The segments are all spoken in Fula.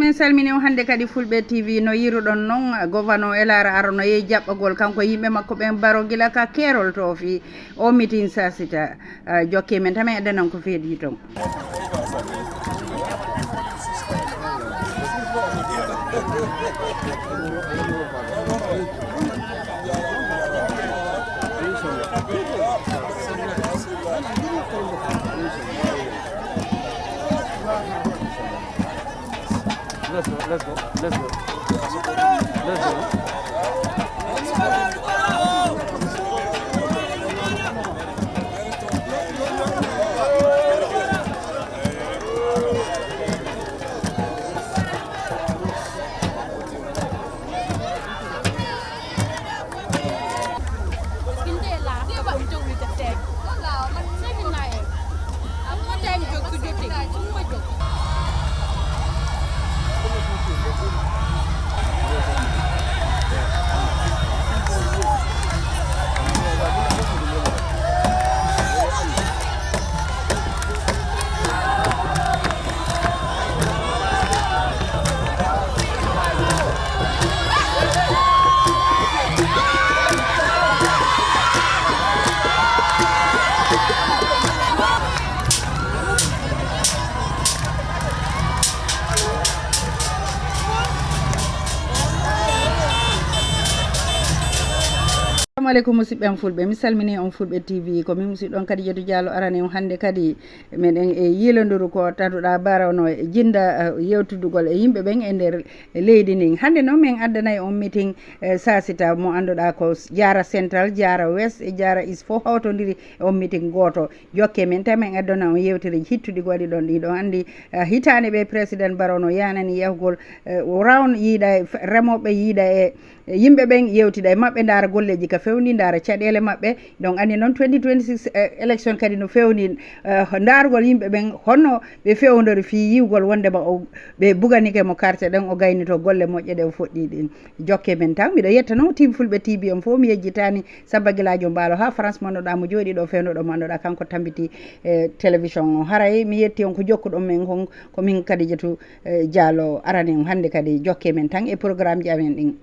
min salmini o hande kadi Fulɓe TV no yiruɗon noon govano Elara Arono yeyi jaɓɓagol kanko yimɓe makko ɓen baro gila ka Kerol to fi o meeting sasita jokke men tami addanan ko feeɗi toon Let's go. assalamu aleykum musidɓe fulɓe mi salmini on Fulɓe TV ko min musidɗon kadi Jeetu Diallo arani on hannde kadi meɗen e yiloduru ko tatuɗa barano e jinda yewtudugol e yimɓe ɓen e nder leydi ndin hannde noon min addanayi on meeting sasita mo annduɗa ko Jara Central Jara West e Jara East fof hawtodiri on meeting goto jokke men tamen addana on yewtere hittuɗi waɗi ɗon ɗiɗon anndi hitande ɓe président Barrow yanani yahugol round yiiɗa remoɓe yiiɗa e yimɓe ɓen yewtida e maɓɓe ndaara golleji ka fewni ndaara caɗele maɓɓe donc andi noon 2026 élection kadi no fewni ndaarugol yimɓe ɓen honno ɓe fewndori fi yiwgol wondema ɓe buganike mo carte ɗen o gaynito golle moƴƴe ɗe o foɗɗi ɗin jokke men tan mbiɗo yetta noon team Fulɓe TV on fof mi yejjitani sabagilajo mbaalo ha France mo anduɗa mo jooɗi ɗo fewnuɗo mo anduɗa kanko tambiti télévision o haray mi yetti on ko jokkuɗon men hon komin kadi Jeetu Diallo arani on hannde kadi jokke men tan e programme ji amen ɗin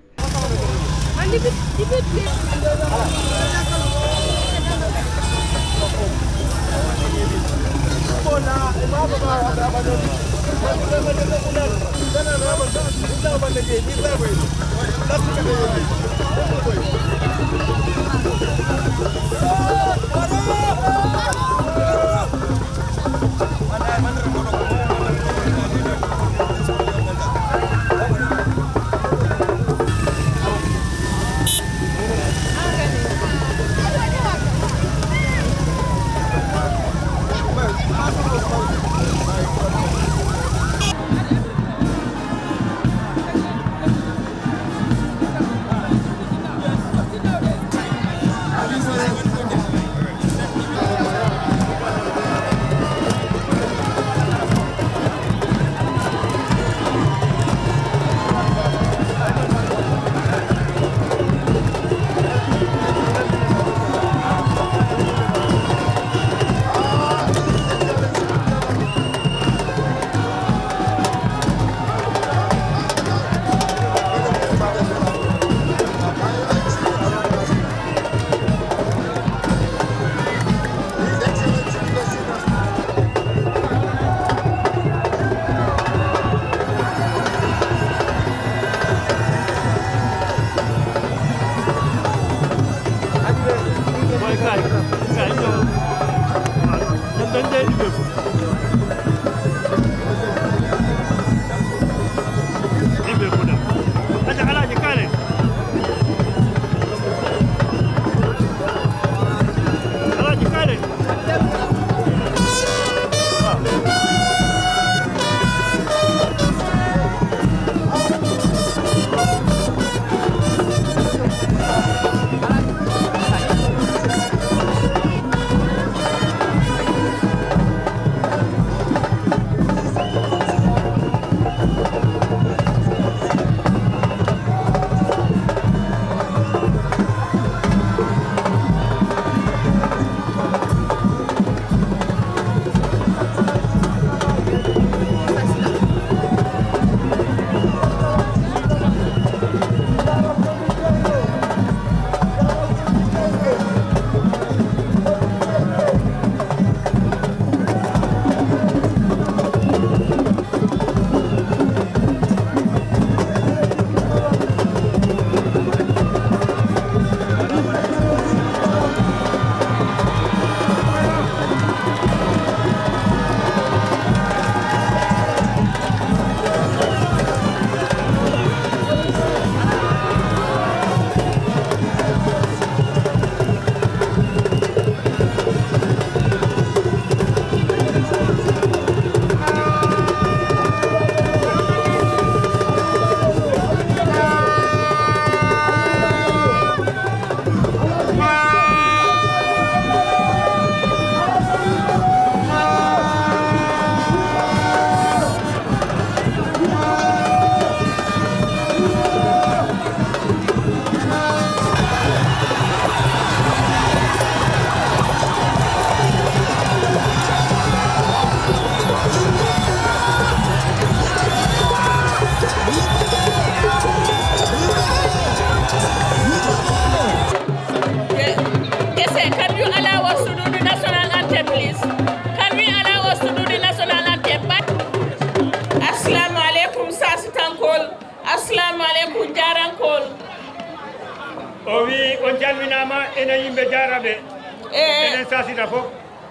on calminama enen yimɓe jaraɓe enen sasita fof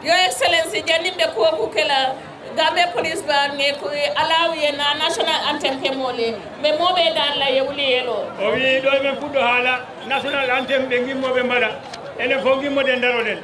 Your Excellency janimɓe kuwoku kela Gambia Police Band ne ko alawiye na national anthem ke mole ɓe moɓe dan la yewli yelo o wi ɗo men puɗɗo haala national anthem ɓe gimmoɓe mbaɗa enen fof gimmoɗen daroɗen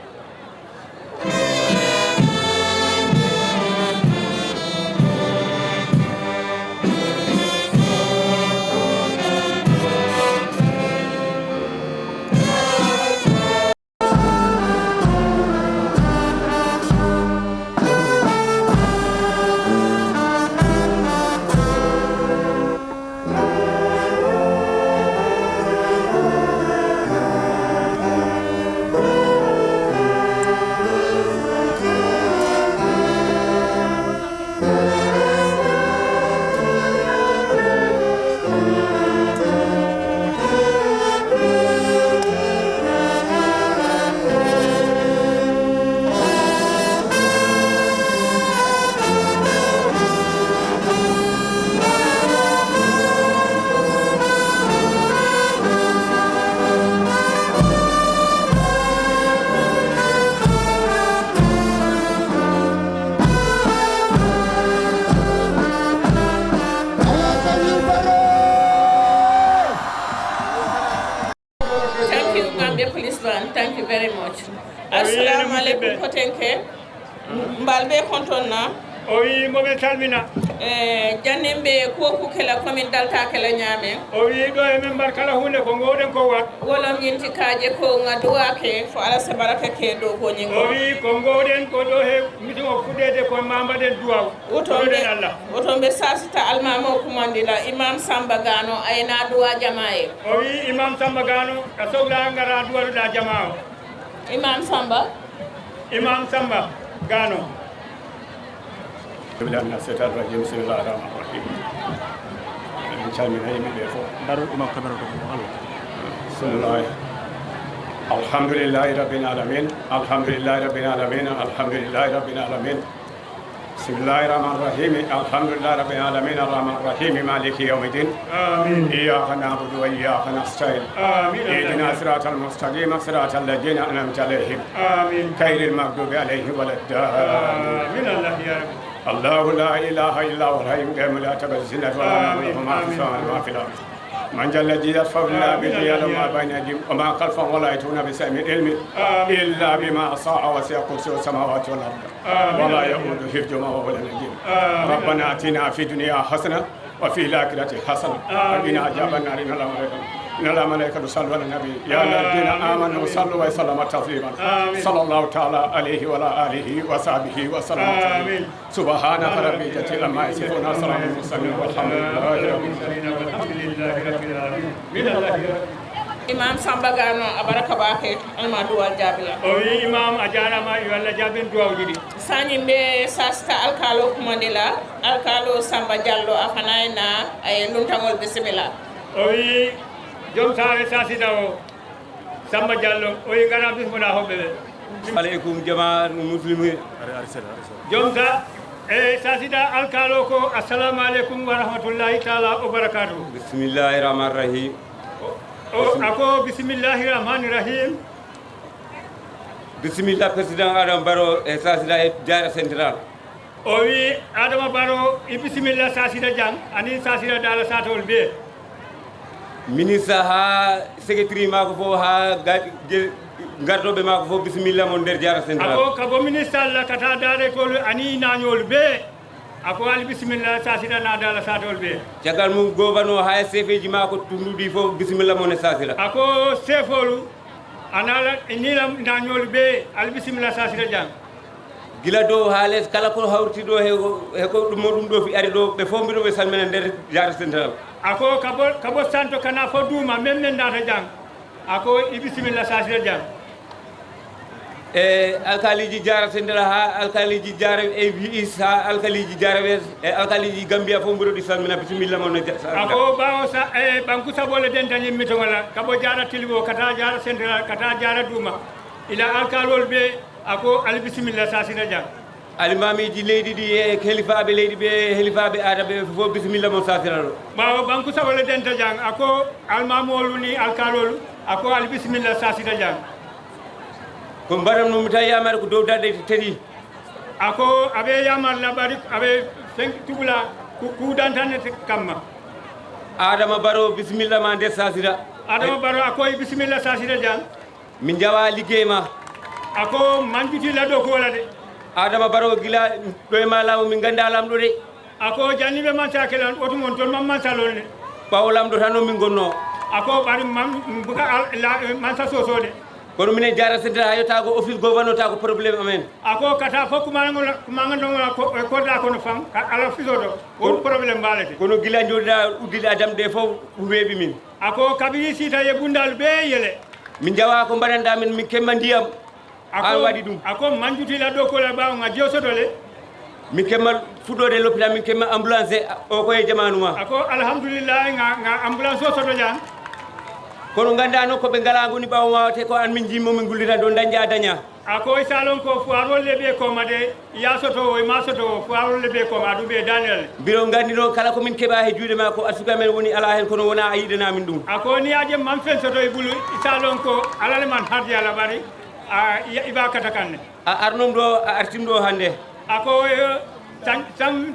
Thank you very much. Assalamu alaikum potenke. Mbalbe kontonna. o wi moɓe salmina jannemɓe koku kela komin dalta kela ñaame o wi ɗo e men mbar kala hunde ko gowɗen ko wat wolom yinti kaaje ko ngaduwake fo ala sabaraka ke ɗo ko ñingo o wi ko gowɗen ko ɗo he mitin o fuɗɗede ko mamaɗen duwaw otoɗen allah otomɓe sasita almamo kumandila imam Samba Gano ayna duwa jama e o wi imam Samba Gano a sohla ngara duwaɗoɗa jama o imam Samba Gano بسم الله الرحمن الرحيم إن شاء الله بسم الله الحمد لله رب العالمين الحمد لله رب العالمين الحمد لله رب العالمين بسم الله الرحمن الرحيم الحمد لله رب العالمين الرحمن الرحيم مالك يوم الدين آمين إياك نعبد وإياك نستعين آمين اهدنا صراط المستقيم صراط الذين أنعمت عليهم آمين غير المغضوب عليهم ولا الضالين آمين الله يا رب الله لا إله إلا هو الحي القيوم لا تأخذه سنة ولا نوم له ما في السماوات وما في الأرض من ذا الذي يشفع إلا بإذنه يعلم ما بين أيديهم وما خلفهم ولا يأتون بشيء من علمه إلا بما شاء وسع كرسيه السماوات والأرض ولا يؤوده حفظهما وهو العلي العظيم ربنا آتنا في الدنيا حسنة وفي الآخرة حسنة وقنا عذاب النار إن الله ملائكته يصلون على النبي يا الذين آمنوا صلوا وسلموا تسليما صلى الله تعالى عليه وعلى آله وصحبه وسلم آمين سبحانك رب العزة عما يصفون وسلام على المرسلين والحمد لله رب العالمين imam Samba Gano abaraka bake alma duwal jabila o wi imam a jarama walla jaben duwawji ɗi sañimɓe sasta alkalo kumandila alkalo Samba Diallo afanayna ay luntagol bisimilla o wi joom sare sasita o Samba Diallo o wi gara bismillah hoɓɓe ɓe aleykum jama muslimi joom sa e sasita alkalo ko assalamu aleykum wa rahmatullahi taala wa barakatuhu bismillahi rahmani rahim o ako bisimillahi rahmani rahim bisimilla président Adama Barrow e sasida e Diarra Central o wi Adama Barrow e bisimilla sasida jang ani sasida dala satol be ministre ha secrétaire mako fof ha gardoɓe mako fof bisimilla mon nder Diarra Central ako kabo ministre Allah kata dare tol ani nañol be ako ali bisimilla sasida na dala satol be caggal mum gobano ha chefeji mako tunduɗi fof bisimilla mon e sasida ako chefolu anala nilam nañol be ali bisimilla sasida jang gila dow ha less kala ko hawrti ɗo heko ɗum moɗum ɗo fi ari ɗo ɓe fof mbiɗo ɓe salmina nder Diarra Central ako kabo santo kana fo duma même nen data jang ako i bisimilla sasida jang e alkaliji Diarra Central ha alkaliji Diarra e wiis ha alkaliji Diarra wes e alkaliji Gambia fof mbiɗo ɗi salmina bisimilla mon ako ɓawo sa e ɓanku saɓole den tan yimmitogala kabo Diarra Tilibo kata Diarra Central kata Diarra Duma ila alkalol ɓe ako ali bisimilla sasida jang alimamiji leydi ɗi e helifaɓe leydi ɓe helifaɓe adaɓe fof bisimilla mon sasira ɗo ɓawo ɓanku saɓole den ta jang ako almamolu ni alkalolu ako al bismillah sasita jang ko mbaram no muta yamar ko dow dadde tedi ako abe yamar la bari abe tubula ku dantane kamma Adama Barrow bismillah ma nder sasira Adama Barrow ako bismillah sasita jang min jawa liggey ma ako manjuti la do ko wala de Adama Barrow gila do e ma law min ganda lam do de ako jannibe man sakelan otu mon ton man salol ne pawlam do tan min gonno ako bari man sa soso de kono minen jara centre ha yotago office gouverneur tago probléme amen ako kata fo kumanga ko da ko no fam ala fiso do ko probléme balete kono gila jodda uddida adam de fof weebi min ako kabiri sita ye bundal be yele min jawa ko mbaɗanda min kemma ndiyam ha waɗi ɗum ako manjuti la do ko la bawo nga dio sodole min kemma fuɗɗode l'hôpital min kemma ambulance o koye jamanu ma ako alhamdulillah nga ambulance o sodo jan kono gandano koɓe ngala goni ɓawo wawate ko an min jimmo min gullita ɗo dañƴa daña ako salon ko foirolle ɓe komade yasoto e masoto foirolle ɓe koma ɗum ɓe daniel biro gandino kala komin keeɓa he juuɗe ma ko arsuka men woni ala hen kono wona a yiɗanamin ɗum ako ni aje man fen soto e ɓulu salon ko alale man hardi ala ɓari a iba kata kanne a arnom ɗo a artim ɗo hande ako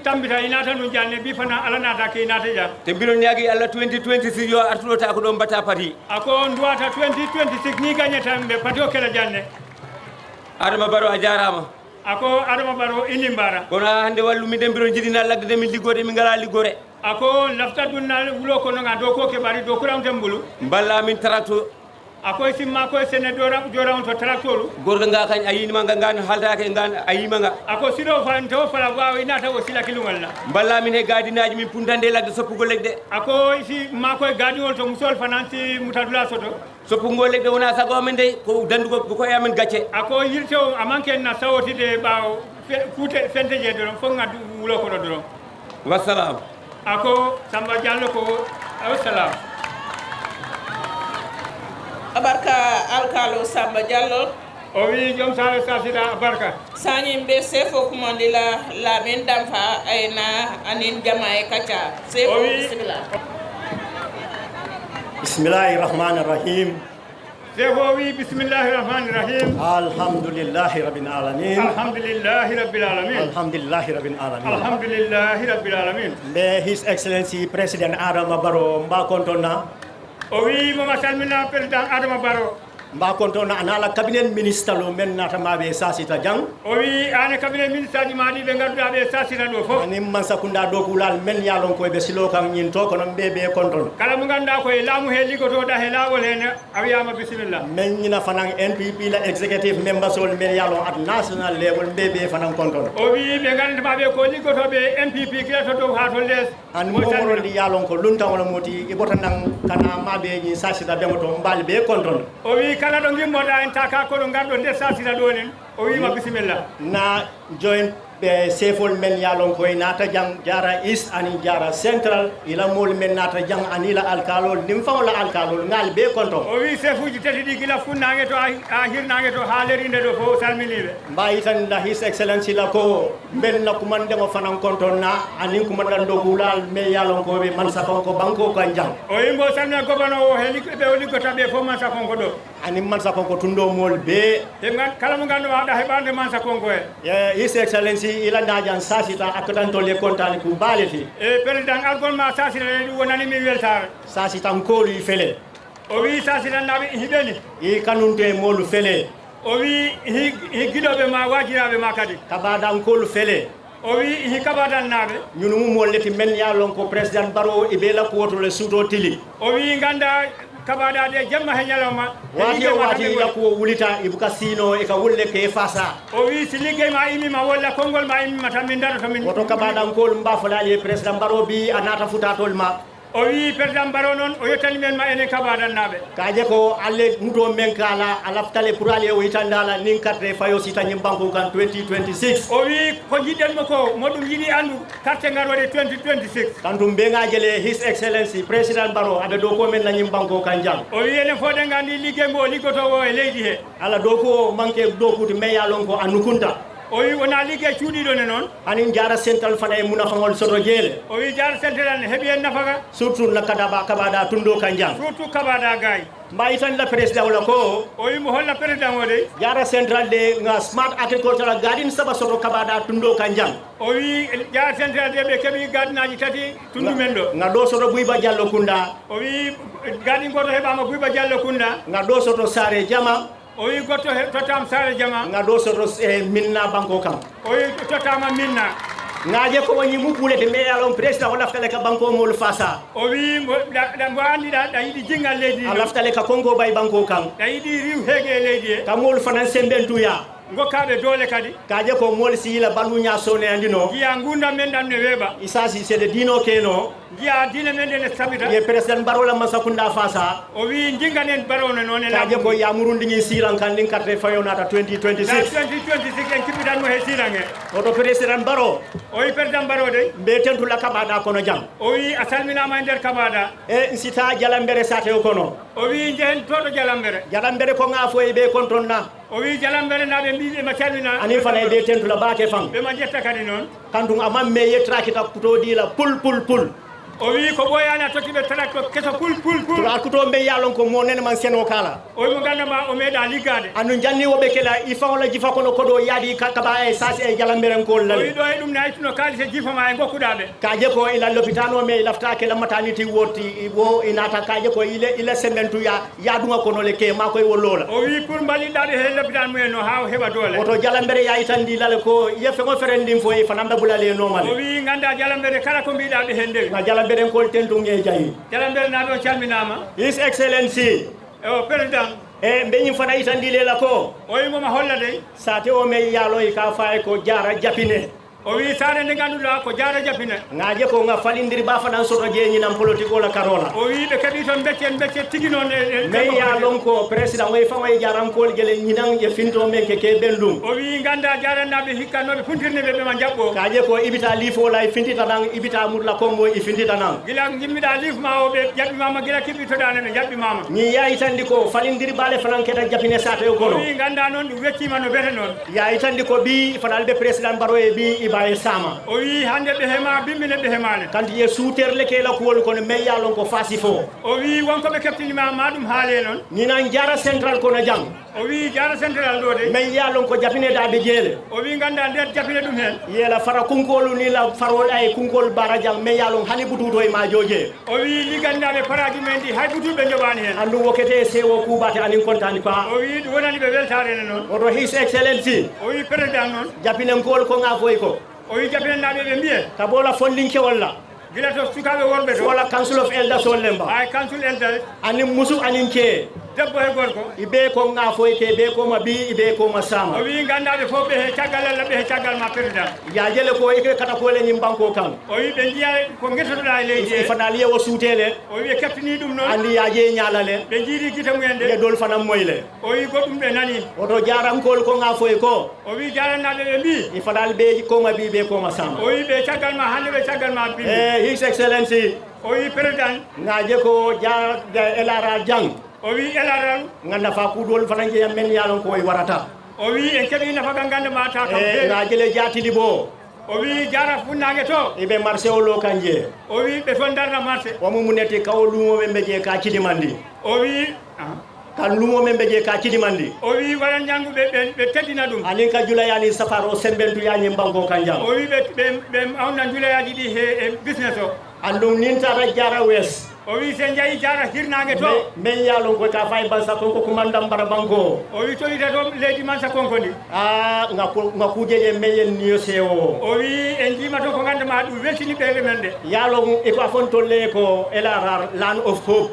tambita inata ɗum janne bi fana ala natake inata jan te mbiɗon ñaagui Allah 2026 yo artuɗo ta ko ɗon mbatta pati ako duwata 2026 ni gagnatan ɓe pati o kela janne Adama Barrow a jarama ako Adama Barrow inni mbara kono ha hande wallu miɗen mbiɗon jiɗina lagdede min liggode min ngala liggore ako lafta ɗum na wulo kono ga dow ko keɓari dow kuramten mbulu balla min tracto akoy simma koye sene joram to tractolu gorga nga kañ a yinima nga ngan haldake ngan a yima nga ako siɗo fan to fala wawa inata o sila kilugol la balla min e gadinaji min puntande lagde soppugol legɗe ako si ma koye gadiol to musol fananti mutadula soto soppugol legɗe wona sago amen de ko dandugo ko e amen gacce ako yirte o amanke na sawotide ɓaw kuute fente je doron fof gaddu wulo kono doron wassalam ako Samba Diallo ko wassalam abarka alkalo Samba Diallo o wi joom sare sasida abarka sañim be sefo kumandi la min damfa ayna anin jama e kacha sefo bismillah Bismillahirrahmanirrahim sefo wi bismillahirrahmanirrahim alhamdulillahi rabbil alamin alhamdulillahi rabbil alamin alhamdulillahi rabbil alamin alhamdulillahi rabbil alamin be His Excellency President Adama Barrow mba kontona o wi moma salmina président Adama Barrow mba kontona anala cabinet ministre lo men natamaɓe sasita jang o wi ane cabinet ministre ji maɗi ɓe ganduɗa ɓe sasita ɗo fof ani man sakunda dow kulal men yalon koye ɓe silo kam ñin to kono ɓe konton kala mo ganduɗa koye laamu he liggotoɗa he lawol hene a wiyama bisimillah men ñina fanan NPP la executive members ol men yalon at national level ɓe fanan konton o wi ɓe gandantamaɓe ko liggotoɓe MPP kila to dow ha to less an momorondi yalon ko luntawol moti ibota nan kana maɓe ñin sasita ɓemo to mbali ɓe konton o wi kala ɗo gimmoɗa en taka koɗo garɗo nder sasita ɗo nen o wima bisimillah na joint ɓe sefol men yalon koye nata jang jara east ani jara central ila mol men nata jang anila alkalol nim fawla alkalol ngal be konton o wi chef uji tati ɗi gila funnangue to a hirnangue to ha lerinde ɗo fo salminiɓe mbayi tan la His Excellency la ko ben na kumandego fanan konton na anin kumandan do gulal me yalon koɓe man sakon ko banko kan jang o yimbo salmina gobano o he ɓe o liggotaɓe fof man sakon ko ɗo anin man sakon ko tundo mol be kala mo ganduɗa waɗa heɓande man sakon ko e His Excellency ila najan sasita akkatantole kontani ku baleti e président algol ma sasita ɗum wonani mi weltare sasitan kolu fele o wi sasitannaɓe hiɓeni i kanunte molu fele o wi higgiɗoɓe ma wajiraɓe ma kadi kabadan kolu fele o wi hikabadannaɓe ñun mumolleti men yalon ko président Barrow ibe la kuwotole suuto tili o wi ganda kabaɗade jemma he ñalawma wati o wati yakkuwo wulita ibuka sino e ka wulle ke fasa o wi si liggey ma immima walla konngol ma immima tan min dara to min woto kabaɗankol mbafalali e président Barrow bi a nata futatol ma o wi président Barrow noon o yettani men ma enen kabaɗannaɓe kaje ko alle muto men kala a laftale pour ali o yitandala nin carte fayo sita ñim banko kan 2026 o wi ko jiɗɗenmo ko moɗum yiɗi andu carte ngar waɗe 2026 kantum ɓeŋajele His Excellency président Barrow aɓe dow ko men nañim banko kan jang o wi enen fof ɗen gandi liggey mo o liggotowo e leydi he ala dow ko manque dokude meyalon ko a nukunta o wi wona liggey cuuɗiɗo ne noon anin jara central fana e munafangol soto jeele o wi jara central ne heeɓi en nafaka surtout nakadaba kabaɗa tundo kanjang surtout kabaɗa gaay mbayi tan la président wala ko o wi mo holla président o de jara central de nga smart agricultural garden saba soto kabaɗa tundo kanjang o wi jara central de ɓe keeɓi gadinaji tati tundu men ɗo nga ɗo soto Buyba Diallo Kunda o wi gadi goto heɓama Buyba Diallo Kunda nga ɗo soto Sare Jama o wi goto tottama Sare Jama nga ɗo soto Minna banko kam o wi tottama Minna ngaje ko woni mu ɓuulete mais alon président o laftale ka banko mol fasa o wi mo andiɗa ɗa yiiɗi jingal leydi a laftale ka konko bay banko kam ɗa yiiɗi riw heege e leydi e ka mol fanan semben tuya gokkaɓe doole kadi kaje ko mol sihila balluña sone andino jiya gurdam men ɗam ne weeɓa isasi c'est de dino keno jiya diine men ɗe ne sabita ye président barola masakunda fasa o wi jinganen barowne noon e kaje ko yamurundiŋi siran kan ɗin carte fayonata 2026 en cippitanmo he siran he oto président baro o wi président baro de mbe tentula kaɓaɗa kono jam o wi a salminama e nder kaɓaɗa e sita jalambere sate o kono o wi jehen toɗo jalambere jalambere ko nga fo e ɓe kontonna o wi jalambere naɓe mbiɓe ma calmina ani fana e ɓe tentula baake fan ɓe ma jetta kadi noon kantum aman me yettraki ta kutodila pul o wi ko ɓoyani a tokkiɓe tarak ko keso pul to akuto mbe yalon ko mo nene man seno kala o wi mo gandama o meeɗa liggade andu janni woɓe kela i fawola jifa kono koɗo yaadi kaba e sasi e jalamberen o wi ɗo e ɗum ne aytuno kalis e jifama e gokkuɗaɓe kaje ko ila l'hôpital o me laftake la maternité wotti wo inata kaje ko ila sementu yaaduma kono le ke ma koye wollola o wi pour mballiɗaɓe he l'hôpital mumen no ha heɓa doole oto jalambere yayitandi lale ko yefego feren ndin fo e fanamɓe ɓulale normal o wi ganda jalambere kala ko mbiɗaɓe hen ndewi ma jalamberen kol tentunge jayi jalambere naɓe o calminama his excellency o président e mbeñim fana yitandi lela ko o wi momo holla dey sate o me yaaloy ka faye ko jara japine o wi sare nde ganduɗa ko jara japine ngaje ko nga falindiri ba fanan soto jeeñinan politique ola karola o wi ɓe keeɓi toon becce tigi noon mais ya lon ko président way fawoye jarankol guele ñinan e finto men ke ɓenɗum o wi ganda jarannaɓe hikkannoɓe funtirneɓe ɓema jaɓɓo kaje ko ibita liifola e fintita nan ibita murla kommo e fintita nan gila jimmiɗa liifma o ɓe jaɓɓimama gila kiɓɓitoɗane ɓe jaɓɓimama ñi yayitandi ko falindiri baale fanan keta japine sate o kono o wi ganda noon ɗum weccima no bete noon yayitandi ko ɓi fanalɓe président baro e ɓi ibaye sama o wi hande ɓe hema bimmine ɓe hemane kanti ye suuterle kela kuwol kono mais yalon ko fasi fo o wi wonkoɓe keftinima ma ɗum haale noon ñinan jara central kono jang o wi jara central ɗo de mais yalon ko japineɗaɓe jeele o wi ganda nder japine ɗum hen yela fara kunkolu ni la farol ay kunkol bara jang mais yalon hani bututo e ma joje o wi liggandaɓe paraji men ɗi hay butuɓe joɓani hen andu wokete sewo kubate anin contani pa o wi ɗum wonani ɓe weltarene noon oto his excellency o wi président noon japinenkol ko nga foy ko o wi japinenaɓe ɓe mbiye ka bola fondinkewol la gila to sukaɓe wonɓe to wala council of eldersol lemba ay council elders anin musu anin ke debbo e gorko ibe ko nga foy ke be ko ma bi ibe ko ma sama o wi gandaɓe fof ɓe he caggal Allah ɓe he caggal ma président ya jele ko ike kata ko le nyim banko kan o wi ɓe jiya ko guettotoɗa e leydi e fanal yewo suutele o wi ɓe keftini ɗum noon andi ya je nyalale ɓe jiiri guita mumen ye de dol fanam moyle o wi goɗɗum ɓe nani oto jarankol ko nga foy ko o wi jarannaɓe ɓe mbi e fanal be ko ma bi be ko ma sama o wi ɓe caggal ma hande ɓe caggal ma bimbi his excellency o wi président ngaje ko elara jang o wi elaral nganda fa kudol fanan je men yalon ko e warata o wi en keeɓi nafagal gandema ta kam ngajele jatili bo o wi jara funnangue to ibe marché o lo kanje o wi ɓe toon darna marché o mo munete kaw lumo be beje ka cidimandi o wi kan lumo men beje ka cidimandi o wi waɗan jangguɓe ɓe teddina ɗum anin ka julayani safar o sembentu yani banko kanjam o wi ɓe awna julayaji ɗi he business o andum nin tata jara wes o wi sen jeeyi jara hirnangue to men yalon ko ka fay bansa konko ko mandam bara banko o wi toyita to leydi mansa konko ndi nga kujeje meyen niyo sewo o wi en jima to ko gandema ɗum weltini ɓeɓe men de yalon eko afon tolle ko elarar land of hope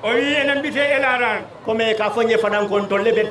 o wi enen mbite elarar comme ka foñe fanan kon tolle ɓe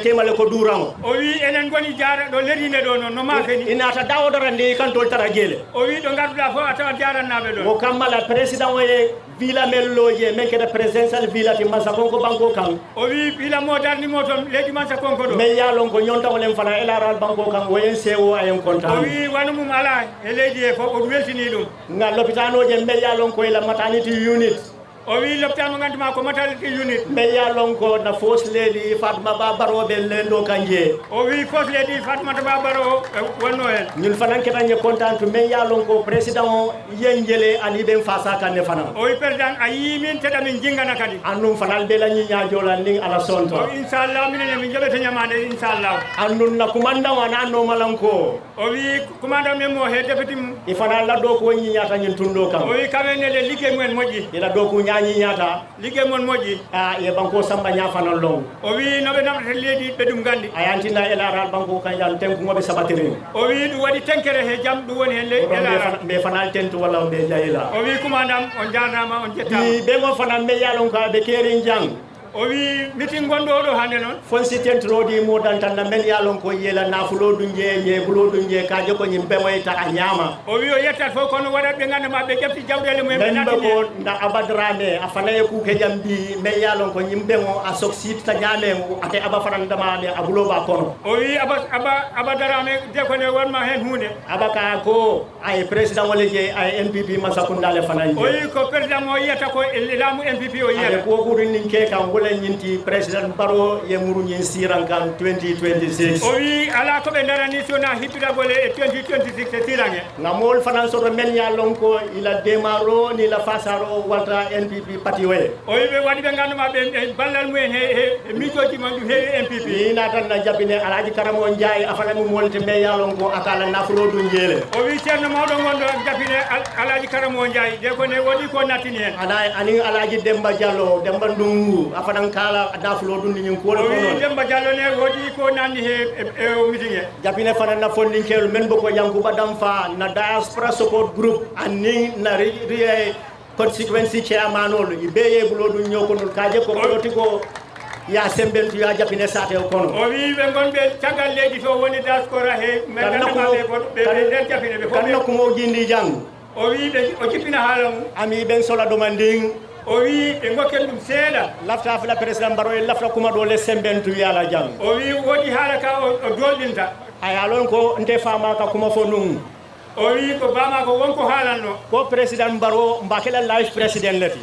temale ko durango o wi enen goni jara ɗo lerine ɗo noon no mafeni inata dawodara ndi kan tol tara jeele o wi ɗo garduɗa fof a tawa jarannaɓe ɗon mo kammala président o e villa melloje men kede présidential villa ti mansa konko banko kan o wi villa mo darnimo toon leydi mansa konko ɗo mais yalon ko ñontawolen fana elaral banko kan oyen sewo ayen contant o wi wano mum ala e leydi he fof oɗum weltini ɗum nga l'hôpital oje men yalon ko ela maternity unit o wi lopitan mo ganduma ko maternity unit me ya lon ko na first lady Fatma Ba Barrow be lendo kanje o wi first lady Fatma Ba Barrow wonno en ñun fanan ke dañe content me ya lon ko président yenjele ani ben fasa kan ne fanan o wi président ayi min teda min jingana kadi annum fanal be la ñi ñaajola ni ala sonto o inshallah minene min jobete ñamade inshallah annun na commandant wana no malanko o wi commandant men mo he deputy i fana la do ko ñi ñaata ñun tundo kam o wi kamene le liggéey men moƴƴi ila do ko ñaañi ñaata liggéey mon moƴƴi ye banko samba ñaa fanan long o wi noɓe namdata leydi ɓe ɗum gandi ayantina elaral banko kanjal tenku ngoɓe sabatiri o wi ɗum waɗi tenkere he jam ɗum woni hen elaral mbe fanal tentu walla mbe jayila o wi commandant on jarnama on jettama ɓe go fanan me yalon ka ɓe kerin jang o wi meeting gonɗo oɗo hande noon fonsi tentrodi modan tan na men yalon ko yela nafulo ɗum je bulo ɗum je kaje ko ñim ɓemoyta a ñaama o wi o yettat fof kono waɗat ɓe gandama ɓe ƴefti jawɗele mumen ɓe men ɓe ko nda abadrame a fanaye kuke jam mbi men yalon ko ñim ɓemo a sok sitta ñaame ate aba fanandamaɗe a buloba kono o wi abadarame de kone wonma hen hunde abaka ko ay président wole je ay NPP masakundale fanan o wi ko président mo yiyata ko laamu NPP o yiyata ko ɓuri nin ke kam wole ñinti président Barrow ye muru ñin siran kan 2026 o wi ala ko ɓe darani sona hippitagole e 2026 e sirange ngamol fanan soto men ya lon ko ila démarro ni la fasaro walta NPP parti waye o wi ɓe waɗi ɓe ganduma ɓe ballal mumen he mijoji man ɗum heewi NPP ni natan na jabine alaji karamo Ndiaye afana mum wolte me ya lon ko akala nafulo ɗum jeele o wi ceerno mawɗo gonɗo jabine alaji karamo Ndiaye de ko ne waɗi ko nattini hen ani alaji Demba Diallo Demba Ndungu afanan kala nafulo ɗum ni ko o wi Demba Diallo ne waɗi ko nanni he meeting he jabine fana na fondinkeelu men boko Yankuba Damfa na diaspora support group anni na riye constituency chairman ol ibeye bulo ɗum ñokonol kaje ko ɓoloti ko ya sembentu ya japine sate o kono o wi ɓe gonɓe caggal leydi to woni diaspora he ɓe nder japine ɓe kan nokkumo jindi jang o wi o jippina haala mum ami ɓen sola ɗoma ndin o wi ɓe gokken ɗum seeɗa lafta fila président Barrow e lafta kuma ɗo le sembentu yala jang o wi woɗi haala ka o dolɗinta aya lon ko nte fama ka kuma fo num o wi ko bama ko wonko haalanno ko président Barrow mbakela life président leti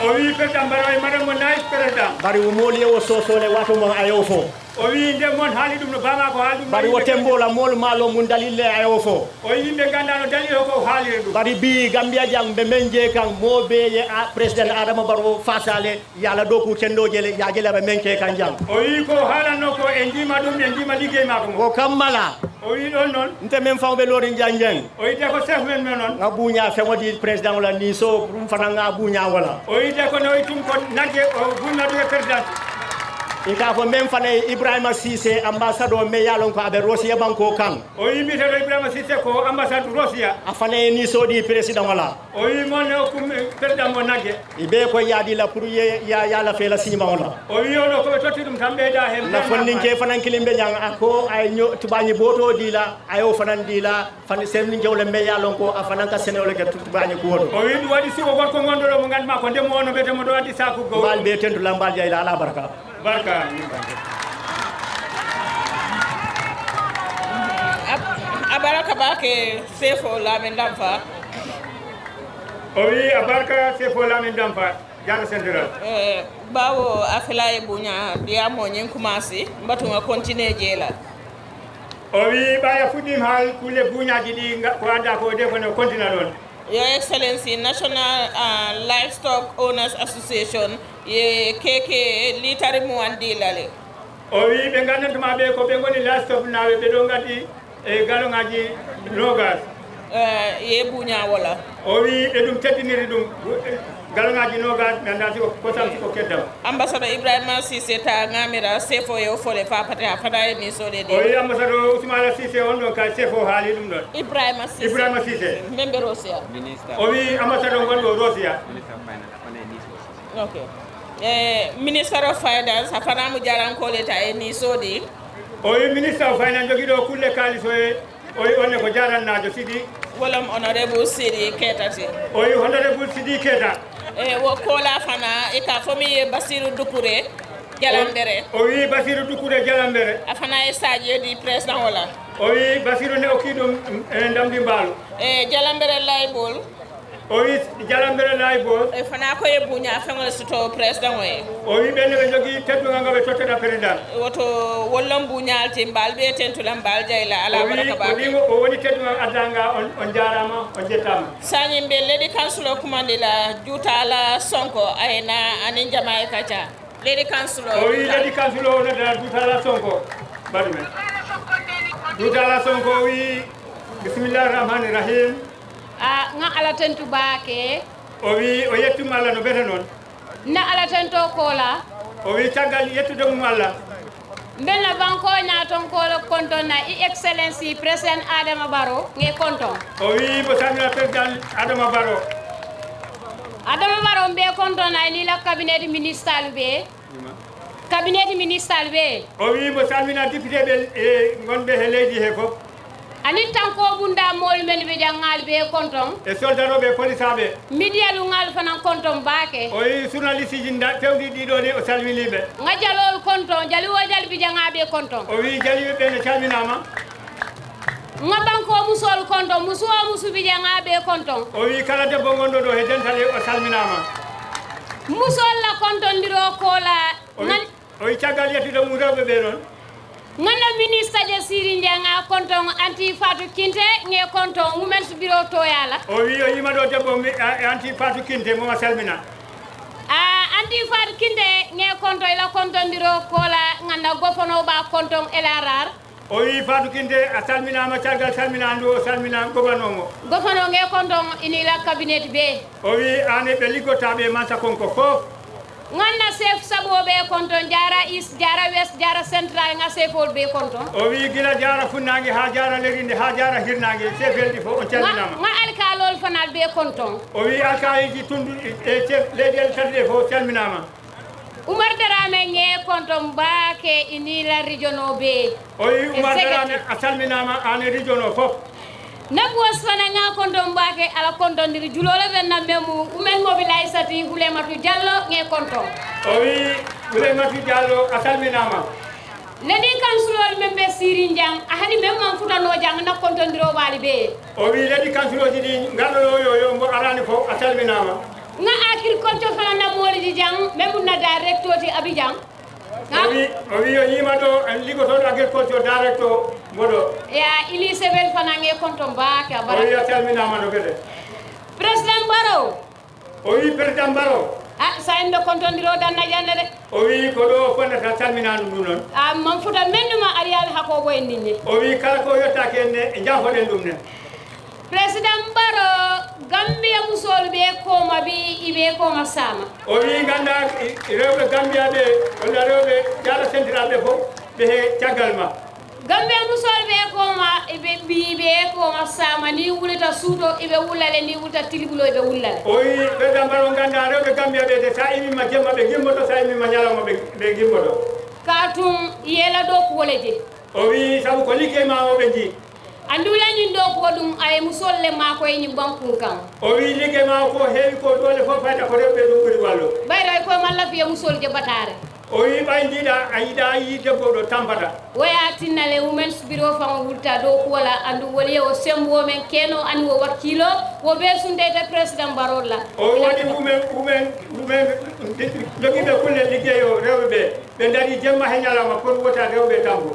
o wi président Barrow e madame mo nice président bari wo mooli o sosole wato mo ayo fo o wi nde mon haali ɗum no bama ko haali ɗum bari wo tembola mool maalo mum dalille ayo fo o yimɓe gandano dalil o ko haaliri ɗum bari bi Gambia jang ɓe men je kan moɓe ye président Adama Barrow fasale yala dow ku tendojele yajele ɓe men ke kan jang o wi ko haalanno ko e jima ɗum e jima liggey mako mo ko kammala o wi ɗon noon nte men fawɓe lorin janjeng o yite ko chef men men noon nga buña feŋodi président wala ni so ɗum fana nga buña wala o yite ko no tum ko nagge o bunnaɗum e président i ka fo men fana Ibrahima Cissé ambassadeur me yalon ko aɓe Rosia banko kan o wi mbiteɗo Ibrahima Cissé ko ambassade Rosia a fana ni soɗi président wala o wi mon hokkum président mo nagge iɓe koye yaadila pour yala feela sima ola o wi oɗo koɓe totti ɗum tan ɓeyda hen na fonninke fanan kilimɓe jang ako ay tubañi boto dila ayo fanan dila fan semni jewle me yalon ko a fanan ka senewle ke tubañi kuwoto o wi ɗum waɗi suko gorko gonɗoɗo mo ganduma ko ndemo ono mbiyetemo ɗo addi saku go mbal ɓe tentula mbal jeyla ala barka barka abaraka bake sefo lamin damfa o wi abaraka sefo lamin damfa jara central bawo afela e buña diyamo ñin commencé mbatuma continuer jeela o wi ɓaya fuɗɗima haal kulle buñaji ɗi ko adda ko de kono continue ɗon Your Excellency, National Livestock Owners Association, ye keke litari mu andi lale. O wi ɓe gandantuma ɓe ko ɓe goni livestock naɓe ɓe ɗo gadi e galongaji nogas ye buña wala o wi ɓe ɗum teddiniri ɗum galongaji nogas ganda siko kosam siko keddam ambassadeur Ibrahima Cissé ta ngamira sefo yo fole fa pate a fada e ni sole de o wi ambassadeur Ousmane Cissé on ɗon ka sefo haali ɗum ɗon Ibrahima Cissé membe Rosia o wi ambassadeur gonɗo Rosia ok Minister of Finance a fana mu jarankole ta e ni sodi o wi Minister of Finance jogiɗo kulle kalis o wi onne ko jarannajo Sidi wolam honorable Sidi Ketati o wi honorable Sidi Keta wo kola fana e ka fomi Basiru Dukure Jalambere o wi Basiru Dukure Jalambere a fana e sadie di président wala o wi Basiru ne okki ɗum ndamdi mbaalu Jalambere laybol o wi jalambere laybo e fana ko e buña fengol suto président oye o wi ɓenne ɓe jogii teddugal ngal ɓe tottata président woto wollon buñalti mbal ɓe tentulam mbal jayla ala baraka ba o woni teddugal addanga on jarama on jettama sañi mbe leydi kansulo kumandila juutala sonko ayna anin jama e kaca leydi kansulo o wi leydi kansulo o nodata juutala sonko mbaɗu men juutala sonko o wi bisimillahi rahmani rahim nga ala tentu baake o wi o yettuma Allah no bete noon na ala tento kola o wi caggal yettude mum Allah mbelna banko ñaton kola konton na i excellency president Adama Barrow nge konton o wi mo samina président Adama Barrow mbe konton na ni la cabinet ministériel be o wi mo salmina député ɓe e gonɓe he leydi he fof ani tanko bunda mol men be jangal be konton e soldaroɓe police aɓe midialu ngal fanan konton baake o wi journaliste ji fewɗi ɗiɗo ni o salminiɓe nga jalol konton jali wo jali bi jangaɓe konton o wi jaliɓe ne calminama nga banko musol konton muso musu bi jangaɓe konton o wi kala debbo gonɗo ɗo he dentale o salminama musol la konton ndiro kola o wi caggal yettude mum rewɓe ɓe noon ngana ministre de Siri Ndianga konton anti Fatou Kinte nge konton women's bureau to yala o wi o yima ɗo debbo anti Fatou Kinte moma salmina anti Fatou Kinte nge konton ila konton ndiro kola nganda gofono ba konton elarar o wi Fatou Kinte a salminama caggal salminandu o salmina gofanomo gofono nge konton inila cabinet be o wi ane ɓe liggotaɓe mansa konko fof ngana chef sabo be konton jara east jara west jara central nga chefol be konton o wi gila jara funnangue ha jara lerinde ha jara hirnangue chefel fof on calminama nga alkalol fanal be konton o wi alkaliji tundu e chef leyɗele tati ɗe fof calminama Oumar Darame nge konton baake inila regiono be o wi Oumar Darame a salminama ane regiono fof Nabos fana nga konton baake ala konton diri julole ben na memu umen mobilisati Hulematu Diallo nge konton o wi Hulematu Diallo a salminama ledi kansulol membe Siri Ndiang a hani mem man futano jang na konton diro wali be o wi ledi kansuloji ɗi ngalɗo yo mbo arani fof a salminama nga agriculture fana na moliji jang memu na directeur ti Abidjan o wi o yima ɗo liggotoɗo agriculture directeur mboɗo ya Elisabeth fana nge konton baake a o wi a salminama no gueɗe président Barrow o wi président Barrow sa en ɓe kontondiro danna jande de o wi ko ɗo fonnata salminanu ɗum noon man futa mennuma ariyaɓe hako boyen ninne o wi kala ko yettaki en ne e jafoɗen ɗum ne président Barrow Gambia musol ɓe koma bi iɓe koma sama o wi ganda rewɓe Gambia ɓe walla rewɓe jara central ɓe fof ɓe he caggal ma Gambia musol ɓe koma eɓe ɓiɓe koma sama ni wulita suuto eɓe wullale ni wulta tilbulo eɓe wullale o wi président Barrow ganda rewɓe Gambia ɓe de sa imima jemma ɓe gimmoto sa imima ñalawma ɓe gimmoto ka tum yela ɗo kuwole je o wi saabu ko liggey ma o ɓe jii andulañin ɗo ko ɗum ay musolle ma ko eñi bankun kan o wi liggey ma ko heewi ko dole fof fayta ko rewɓe ɗum ɓuri wallu ɓayra koye malla fiya musol je batare o wi ɓay ndiɗa a yiɗa yi debbo ɗo tampata waya tinnale women's bureau fan wurta ɗo kuwala andu woni o sembo men keno ani wo wakkilo wo ɓe sundede président Barrow la o waɗi wumen joguiɓe kulle liggey o rewɓe ɓe daari jemma he ñalawma pour wota rewɓe tambo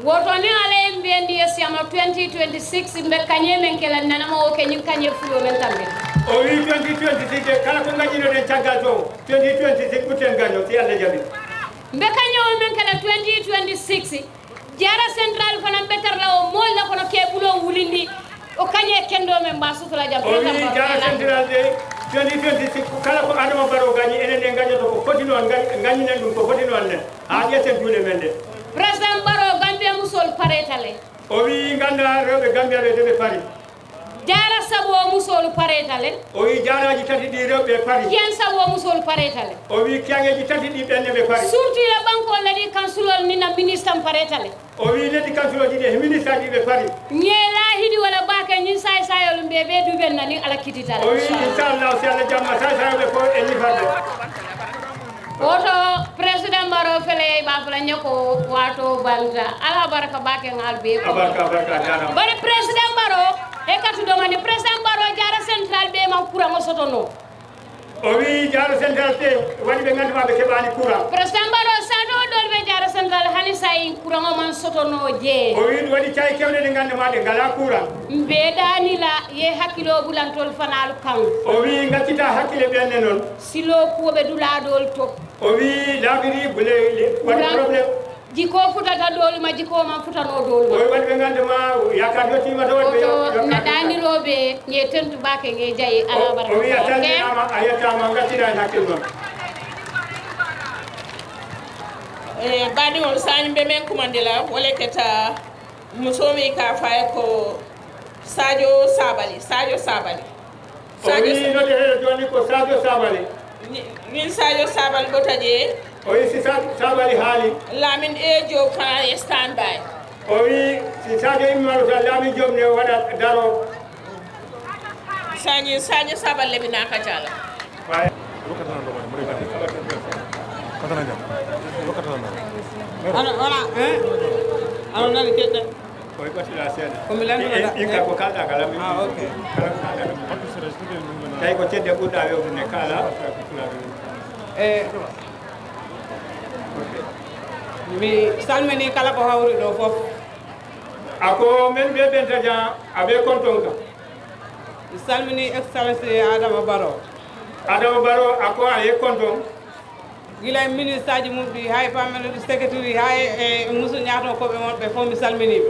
woto ni ala en mbiyendi yesiyama 2026 mbe kañe men kela nanama o keñin kañe fulo men tambe o wi 2026 kala ko gañinoɗen caggal to 2026 ɓutten gaño si Allah jaɓi mbe kañewol men kala 2026 jara central fana betarla o molla kono keɓulo wulindi o kañe kendo men mba sutula jam o wi jara central de 2026 kala ko Adama Barrow gañi enen ɗe gañoto ko foti noon gañinen ɗum ko foti noon ne ha ƴetten juuɗe men de président Barrow Gambia musol paretale o wi ganda rewɓe Gambia ɓe deɓe pari jara sabo musol paretale o wi jaraji tati ɗi rewɓe pari kien sabo musol paretale o wi kiangeji tati ɗi ɓenne ɓe pari surtout la banko ladi kansulol ni na ministre paretale o wi leddi kansuloji ɗi e ministre ji ɓe pari ñeela hidi wala baka ñin say sayol mbe ɓe duɓen nani ala kititala o wi inchallah si Allah jamma say sayolɓe ko e ñifarde woto président Barrow fele ba fala ñako wato balta ala baraka bake ngal be ko baraka jarama bari président Barrow e katu do mani président Barrow jara central central be ma courant sotono o wi Jaro Central te woni ɓe nganndumaa ɓe keɓaani courant président mbaɗo sato ɗon ɓe Jaro central hani sa in courant o man sotono jee o wi ɗum waɗi cayi kewɗe ɗe nganndumaa ɗe ngalaa courant mbeɗanila ye hakkilo ɓulantol fanal kan o wi ngaccita hakkille ɓenne noon silo kuwoɓe dulaɗol to o wi laabiri bule waɗi probléme jiko futata dolu ma jiko man futano dolu o wi waɗi ɓe nganndumaa yakar yettima to waɗi to naɗaniroɓe ye tentu bake nge jayi alabar o wi a salminama a yettama ngaccita hen hakkille noon baɗigol sani ɓe men kumandila wole keta musomi ka faye ko Sadio Sabali o wi node heɗo joni ko Sadio Sabali min Sadio Sabali ɓota je o wi si Sabali haali Lamin Diop fana e stand by o wi si Sadio immalo tan Lamin Diop ne waɗa daro Sadio Sabali lebina ka jala ana nani kedde koye ɓattila seeɗa komi landunoɗa inka ko kalɗa kala ok tawi ko cedde ɓurɗa wewtude kala mi salmini kala ko hawri ɗo fof ako men ɓe ɓenta jan aɓe konton ka mi salmini excellence Adama Barrow ako a ye konton gila e ministre aji mum ɗi hay permanent secretary hay e musu ñato koɓe wonɓe fof mi salminiɓe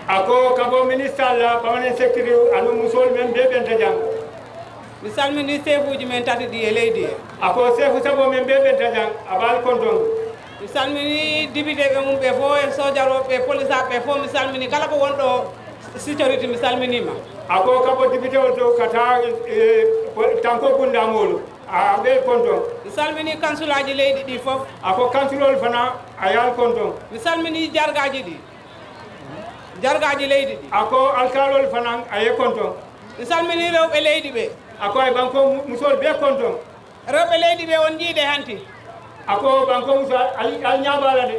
ako kabo ministre alla permanent secretary anu musol men ɓe ɓenta jan mi salmini chef uji men tati ɗi e leydi he ako chef sabo men ɓe ɓenta jan aɓal konton mi salmini député ɓe mum ɓe fof e sojaroɓe police aɓe fof mi salmini kala ko wonɗo sécurité mi salminima ako kabo député o to kata tanko gundamolu a ɓe konton mi salmini council aji leydi ɗi fof ako councilol fana a yal konton mi salmini jargaji ɗi jargaji leydi ɗi ako alkalol fana a ye konton mi salmini rewɓe leydi ɓe ako ay banko musol ɓe konton rewɓe leydi ɓe on jiiɗe hanti ako banko muso al ñabala de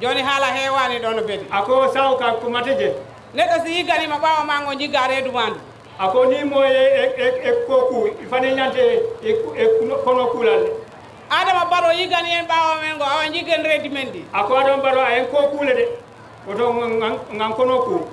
joni haala hewani ɗo no beeti ako saw ka ko mateje neɗɗo si yigganima ɓawa ma ngo jigga reedu mandu ako ni mo e koku fane ñante e kono kulalde Adama Barrow yiggani en ɓawa men ngo awa jiggen reedi men ɗi ako Adama Barrow a en kokule de oto ngan kono ku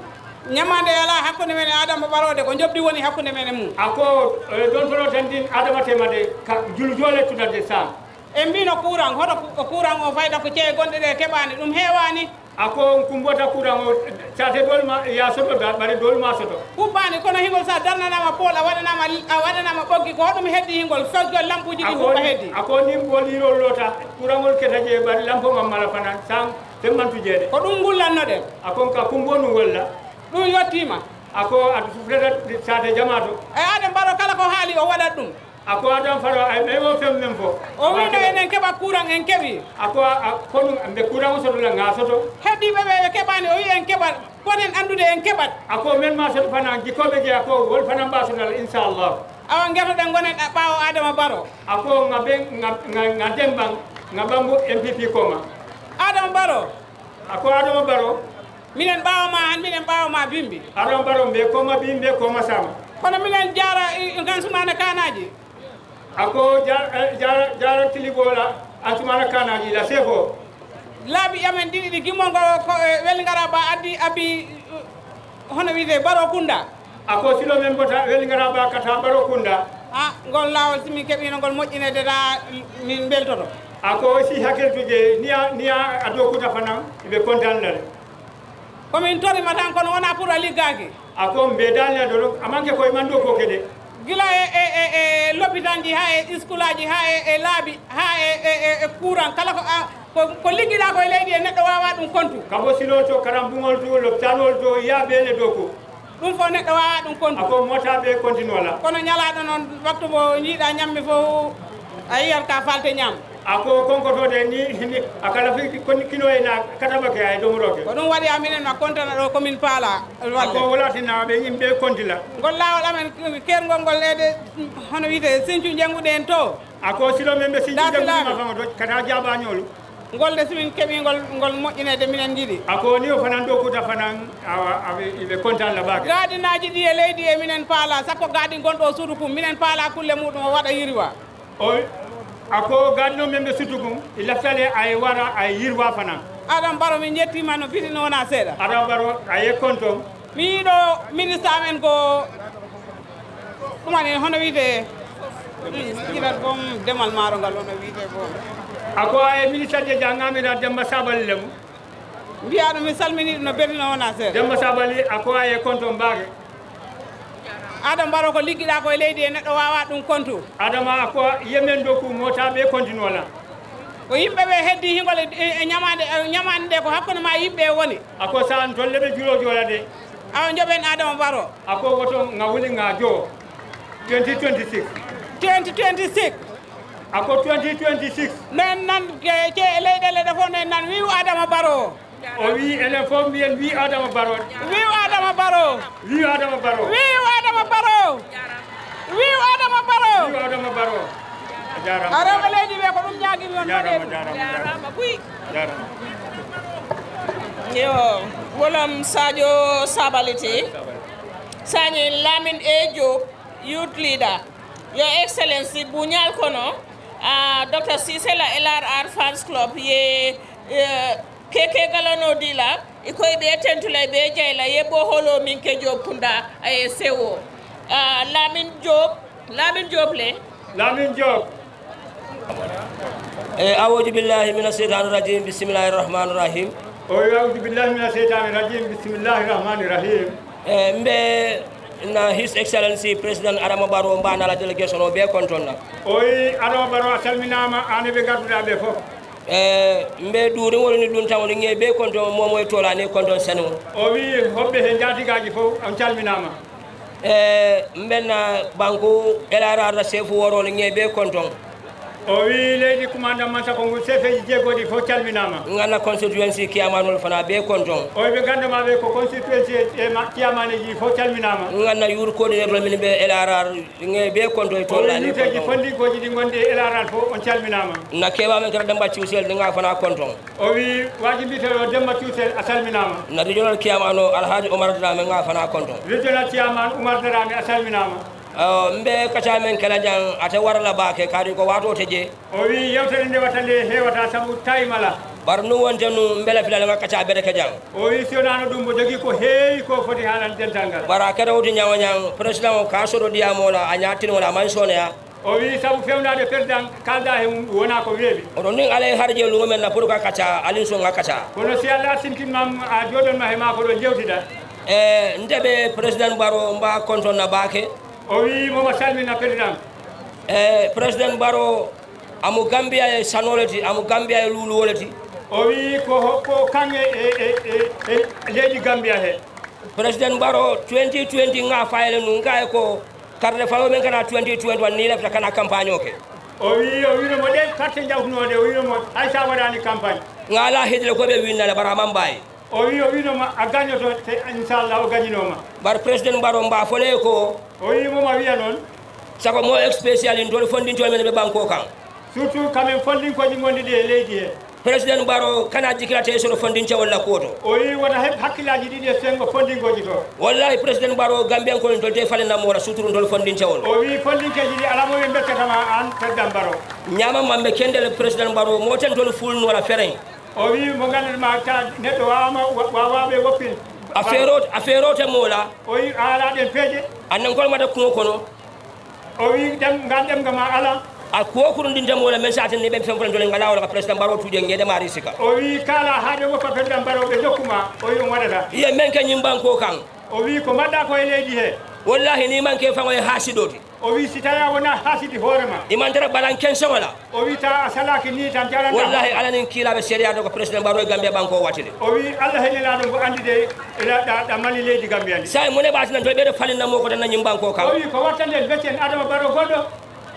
ñamande ala hakkude men e Adama Barrow de ko jobdi woni hakkude men e mum ako don tono tan din Adama tema de jul jole tudade sa en mbino courant hoto courant o fayda ko ceeye gonɗe ɗe keɓani ɗum hewani ako kumbota courant o sate dolma ya soto da ɓaɗe dolma soto huɓɓani kono hingol sa darnanama pool a waɗanama ɓoggi ko hoɗum heddi hingol fewjol lampuji ɗi huɓɓa heddi ako nin bolirol lota courant ngol keta je ɓaɗe lampo mam mala fana san temmantujeede ko ɗum gullannoɗen ako ka kumbonu walla ɗum yettima ako aɗa suflata sate jamato e Adama Barrow kala ko haali o waɗat ɗum ako Adama Barrow ay ɓewo fem men fo o wino enen keɓa courant en keeɓi ako kono ɓe courant o sotola ga soto heddiɓe ɓe keɓani o wi en keɓat ponen andude en keɓat ako men ma soto fana jikkoɓe je ako wol fana mbasonal inchallah awa guetoɗen gonen ɓawo Adama Barrow ako ga demban ga ɓambo MPP koma Adama Barrow ako Adama Barrow minen ɓawama han minen ɓawama bimbi Adama Barrow mbe koma bim mbe koma sama kono minen jara gansumana kanaji ako jara tilibola ansumana kanaji la sefo laabi amen ɗiɗi ɗi gimmol ngo ko welngara ba addi abi hono wiyete Barrow Kunda ako silo men bota welngara ba kata Barrow Kunda ngol lawol simin keeɓino ngol moƴƴinede da min beltoto ako si hakkiltuje niya a dokuta fanan ɓe contannere komin torima tan kono wona pour a liggaki ako mbe dalneɗo ɗum amanke koye man ɗo koke de gila e l'hôpital ji ha e school aji ha e laabi ha e courant kala ko liggiɗa koye leydi e neɗɗo wawa ɗum kontu kabo silol to karambugol to l'hôpitalol to ya ɓeele dow ko ɗum fof neɗɗo wawa ɗum kontu ako motaɓe continue wala kono ñalaɗo noon waktu mo jiiɗa ñammi fof a yiyat ka falte ñam ako konkotode ni akala fi kino ena katabake ay domoroke ko ɗum waɗi aminen ma contana ɗo commune paala walle ako wolatinama ɓe yimɓe kontila ngol lawol amen kergol ngol ede hono wiyete Sinthiou jangguɗe en to ako silo men ɓe Sinthiou jangguɗima fama to kata jabañolu ngolde simin keɓi ngol moƴƴinede minen jiiɗi ako ni o fanan ɗo kuta fanan ɓe contant la bague gaadinaji ɗi e leydi e minen paala sakko gaadi gonɗo suudu kum minen paala kulle muɗum o waɗa yirwa o ako gaadino men ɓe suddu kum i laftale ay wara ay yirwa fanan Adam Barrow min jettima no fitino wona seeɗa Adam Barrow a yekkon toon mi yiiɗo ministre amen ko ɗumani hono wiite jiɗat bom demal maaro ngal ono wiite bom ako ay ministre de jangamira Demba Sabali lemu mbiya ɗum mi salmini ɗum no bernino wona seeɗa Demba Sabali ako ay compte on mbaage Adam Barrow ko liggiɗa koye leydi e neɗɗo wawa ɗum compte adama ako yemen dow ku motaɓe continue wala ko yimɓe ɓe heddi hingol e ñamade nde ko hakkude ma yimɓe woni ako san tolle ɓe juulo joola de awa joɓen Adama Barrow ako woto nga wuli nga joo 2026 2026 ako 2026 nen nan ce leyɗele ɗe fof nen nan wiw Adama Barrow o wi enen fof mbiyen wi Adama Barrow wiw Adama Barrow wi Adama Barrow wiw Adama Barrow wiw Adama Barrow wi Adama Barrow jarama a rewɓe leydi ɓe ko ɗum jaguimi on jarama buy jarama yo wolam Sadio Sabality Sani Lamin A. Job youth leader Your Excellency Bunyal Kono Dr. Sisela LRR Fans Club ye keke galano dila ikoy be tentula be jayla ye bo holo min ke Job kunda ay sewo Lamin Job le Lamin Job أعوذ بالله من الشيطان الرجيم بسم الله الرحمن الرحيم أعوذ بالله من الشيطان الرجيم بسم الله الرحمن الرحيم na His Excellency President Adama Barrow mbana la delegation o be kontonna oyi Adama Barrow salminama ane be garduda be fof mbe duuri wolni ɗum tan woni ŋe be konton momo e tolani konton sene o wi hoɓɓe he jaatigaji fof on calminama mbenna banque elararda chef worolo ŋe be konton o wi leydi commandant Mansa Kongo chefeji jeegodi fof calminama ganna constituency kiyamanol fana be konton o ɓe gandama ɓe ko constituency e kiyamaneji fof calminama ganna yuur coordinateur min ɓe elarar ŋe be konton e tollani yuteji fondinkoji ɗi gondi e elaral fof on calminama na kewamen kata Demba Thiusel ɗinga fana konton o wi waji mbiteɗo Demba Thiusel a salminama na regional kiyamano Alhaji Omar Dramé nga fana konton regional chairman Oumar Darame a salminama mbe kaca men kala jang ate warala baake kadi ko wato teje o wi yewtere nde watande hewata sabu taymala bar nu wonte nu mbele filale nga kaca bede ke jang o wi sionano ɗum mo jogui ko heewi ko foti haalande dental ngal bara kede wuti ñawa ñang président o ka soɗo ɗiyamola a ñattini wala man soneya o wi sabu fewnade président kalda he mum wona ko weeɓi oɗon nin alay harje lumen na pour ka kaca alin so nga kaca kono si Allah sintinmam a joɗonma he ma ko ɗo jewtida ndeɓe président Barrow mba konton na baake o wi momo salmina président président Barrow amo Gambia e sanoleti amo Gambia e luluwoleti o wi ko kange e leydi Gambia he président Barrow 2020 nga fayele nu nga e ko karde fawo men kana 2021 ni lefta kana campagne oke o winomo ɗe carte jawtunode o winomo hay sa waɗani campagne ngala hedle ko ɓe winnale bara man mbawi o winomo a gagnoto te inchallah o gañinoma bar président Barrow mba fole ko o wi moma wiya noon sako mo spécial in toon fondintol men ɓe banko kan surtout kamen fondinkoji gondi ɗi e leydi he président Barrow kana jikirate sono fondince walla koto o wi wona heɓ hakkillaji ɗiɗi e sengo fondinkoji to wallahi président Barrow Gambian kolon tolte falenamo wona surtout tol fondincewol o wi fondinkeji ɗi ala moɓe beccatama an président Barrow ñamam mamɓe kendele président Barrow mo ten toon fulno wala fereñ o wi mo gandanma ta neɗɗo wawaɓe woppin affaire o te moola o wi a ala ɗen peeje annen kolmata kuŋo kono o wi ngal ɗemga ma ala a kuwo kurundinte moola men sa aten ni ɓen fenfotentole ngala wala ka président Barrow tuuƴe ngedema risika o wi kala haaɗe woppa président Barrow ɓe jokkuma o wi on waɗata iye men ke ñimbanko kan o wi ko mbaɗɗa ko e leydi he wallahi ni manque fango e haasiɗoti o wi si tawi wona haasidi hoorema imantara balan kenseŋola o wi ta a salaki ni tan jaranta wallahi alanin kiilaɓe séréade ko président Barrow e Gambia banko watide o wi Allah heñelaɗo ko andide ɗa mali leydi Gambia ndi sa mone ɓatinan to ɓeɗe falinnamo ko tan nañim banko kam o wi ko wattande beccen Adama Barrow goɗɗo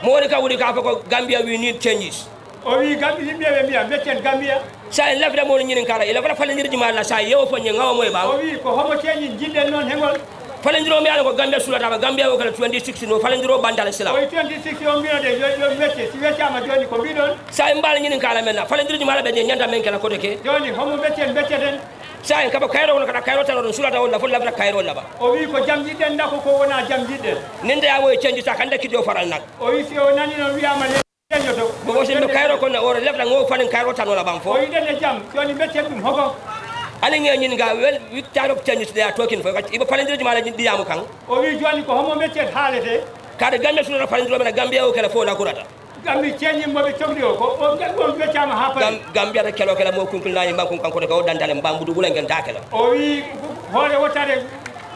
mo woni ka wuuri ka fo ko Gambia we need changes o wi yimɓeɓe mbiya beccen Gambia sa en lafdamo no ñinin kala ila fota fallidirji ma Allah sa yewo fo ñe ŋawa moye ɓaw o wi ko homo ceeñi jiɗɗen noon hegol falendiro mi ala ko Gambia sulata ba Gambia o kala 2016 no falendiro bandala sila o 26 o mbino de yo mette si weti ama joni ko bidon sa en mbala nyinin kala menna falendiro jumala be nyanda men kala ko de ke joni homo betten den sa en kaba kayro wona kada kayro tan don sulata wala fo labra kayro laba o wi ko jamjidden da ko wona jamjidden ninde ya moy change sa kanda kidio faral nak o wi si o nani no wiama le janyoto bo sen do kayro ko na oro labra ngo falin kayro tan wala bam fo o yidene jam joni betten dum hoko ali ngi nyin ga wel wittaro change they are talking for ibo falendiro jumala di yamu kan o wi joni ko homo betten haalete kada Gambia sulata falendiro men Gambia o kala fo la kurata Gambi chenyi mbobe chogdi o ko o betama ha pare Gambia de kelo kala mo kunkul nayi mbam kanko de ko dandale mbam du gulen gen takela o wi hore wotade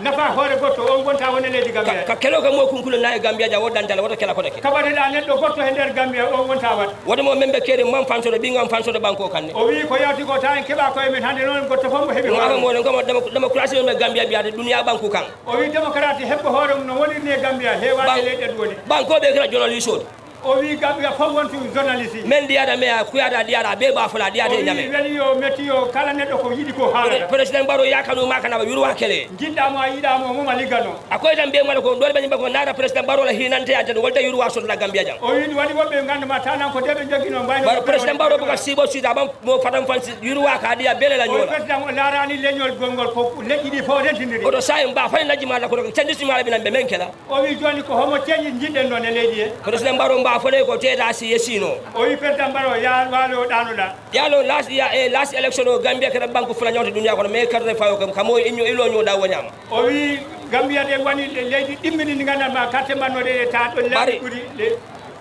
nafa hore gotto on gonta wona leydi Gambia ka kelo ka mo kunkul nayi Gambia ja wodandale wodo kala ko de kabade da neddo gotto e der Gambia on gonta wat wodo mo membe kede mam fanso de bingam fanso de banko kanne o wi ko yawti ko tan keba ko men hande non gotto fo mo hebi ngam mo ngam démocratie me Gambia biade dunia banko kan o wi démocratie hebbo hore no woni ne Gambia hewa leyde woni banko be kala journaliste o wi Gambia fo wontu journaliste men diada me kuyada diada be ba fula diada nyame o wi weli yo metio kala neddo ko yidi ko haala president Barrow yakanu makana ba yurwa kele jidda mo ayida mo mo ligano akoy tan be mal ko dole be nyimba ko nada president Barrow la hinante ya tan wolta yurwa so la Gambia jam o wi wadi wobbe nganduma tanan ko debe jogino bayno president Barrow ko sibo sida bam mo fadam fansi yurwa ka dia bele la nyola president larani leñol gongol ko leji di fo rentindiri o do sayim ba fa naji mala ko chanji mala bi nan be men kala o wi joni ko homo chanji jidden non e leji e president Barrow ba fa ko teda si yesino o wi president Barrow ya walo danuda yalo last election o Gambia kada banku fula nyawta dunia ko me kadre fayo kam kamo inyo ilo nyo da wonyama o wi Gambia de wani leji dimmini ni ngana ma carte manode ta do leji kuri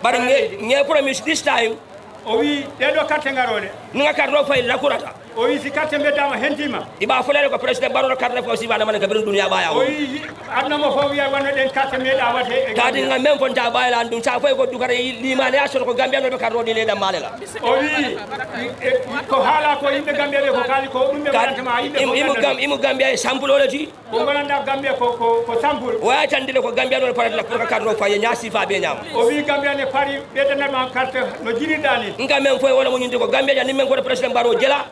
bari nge promise this time o wi de do carte ngarole nga carte fay la kurata o wi si carte mbedama hentima iba fulere ko president Barrow carte fo si bana man ka bir dunia baya o wi adna mo fo wi wonno den carte meda wate tadi nga même fon ta bayla ndum sa fay ko dugare limane aso ko Gambia no be carte di le da malela o wi ko hala ko yimbe Gambia be ko kali ko dum be warantama yimbe imu Gambia sample ole ti ko golanda Gambia ko sample o ya tandile ko Gambia no parata pour ka carte fay nyasi fa be nyam o wi Gambia ne pari be tan ma carte no jiridani nga même fo wala mo nyinde ko Gambia ni men ko president Barrow jela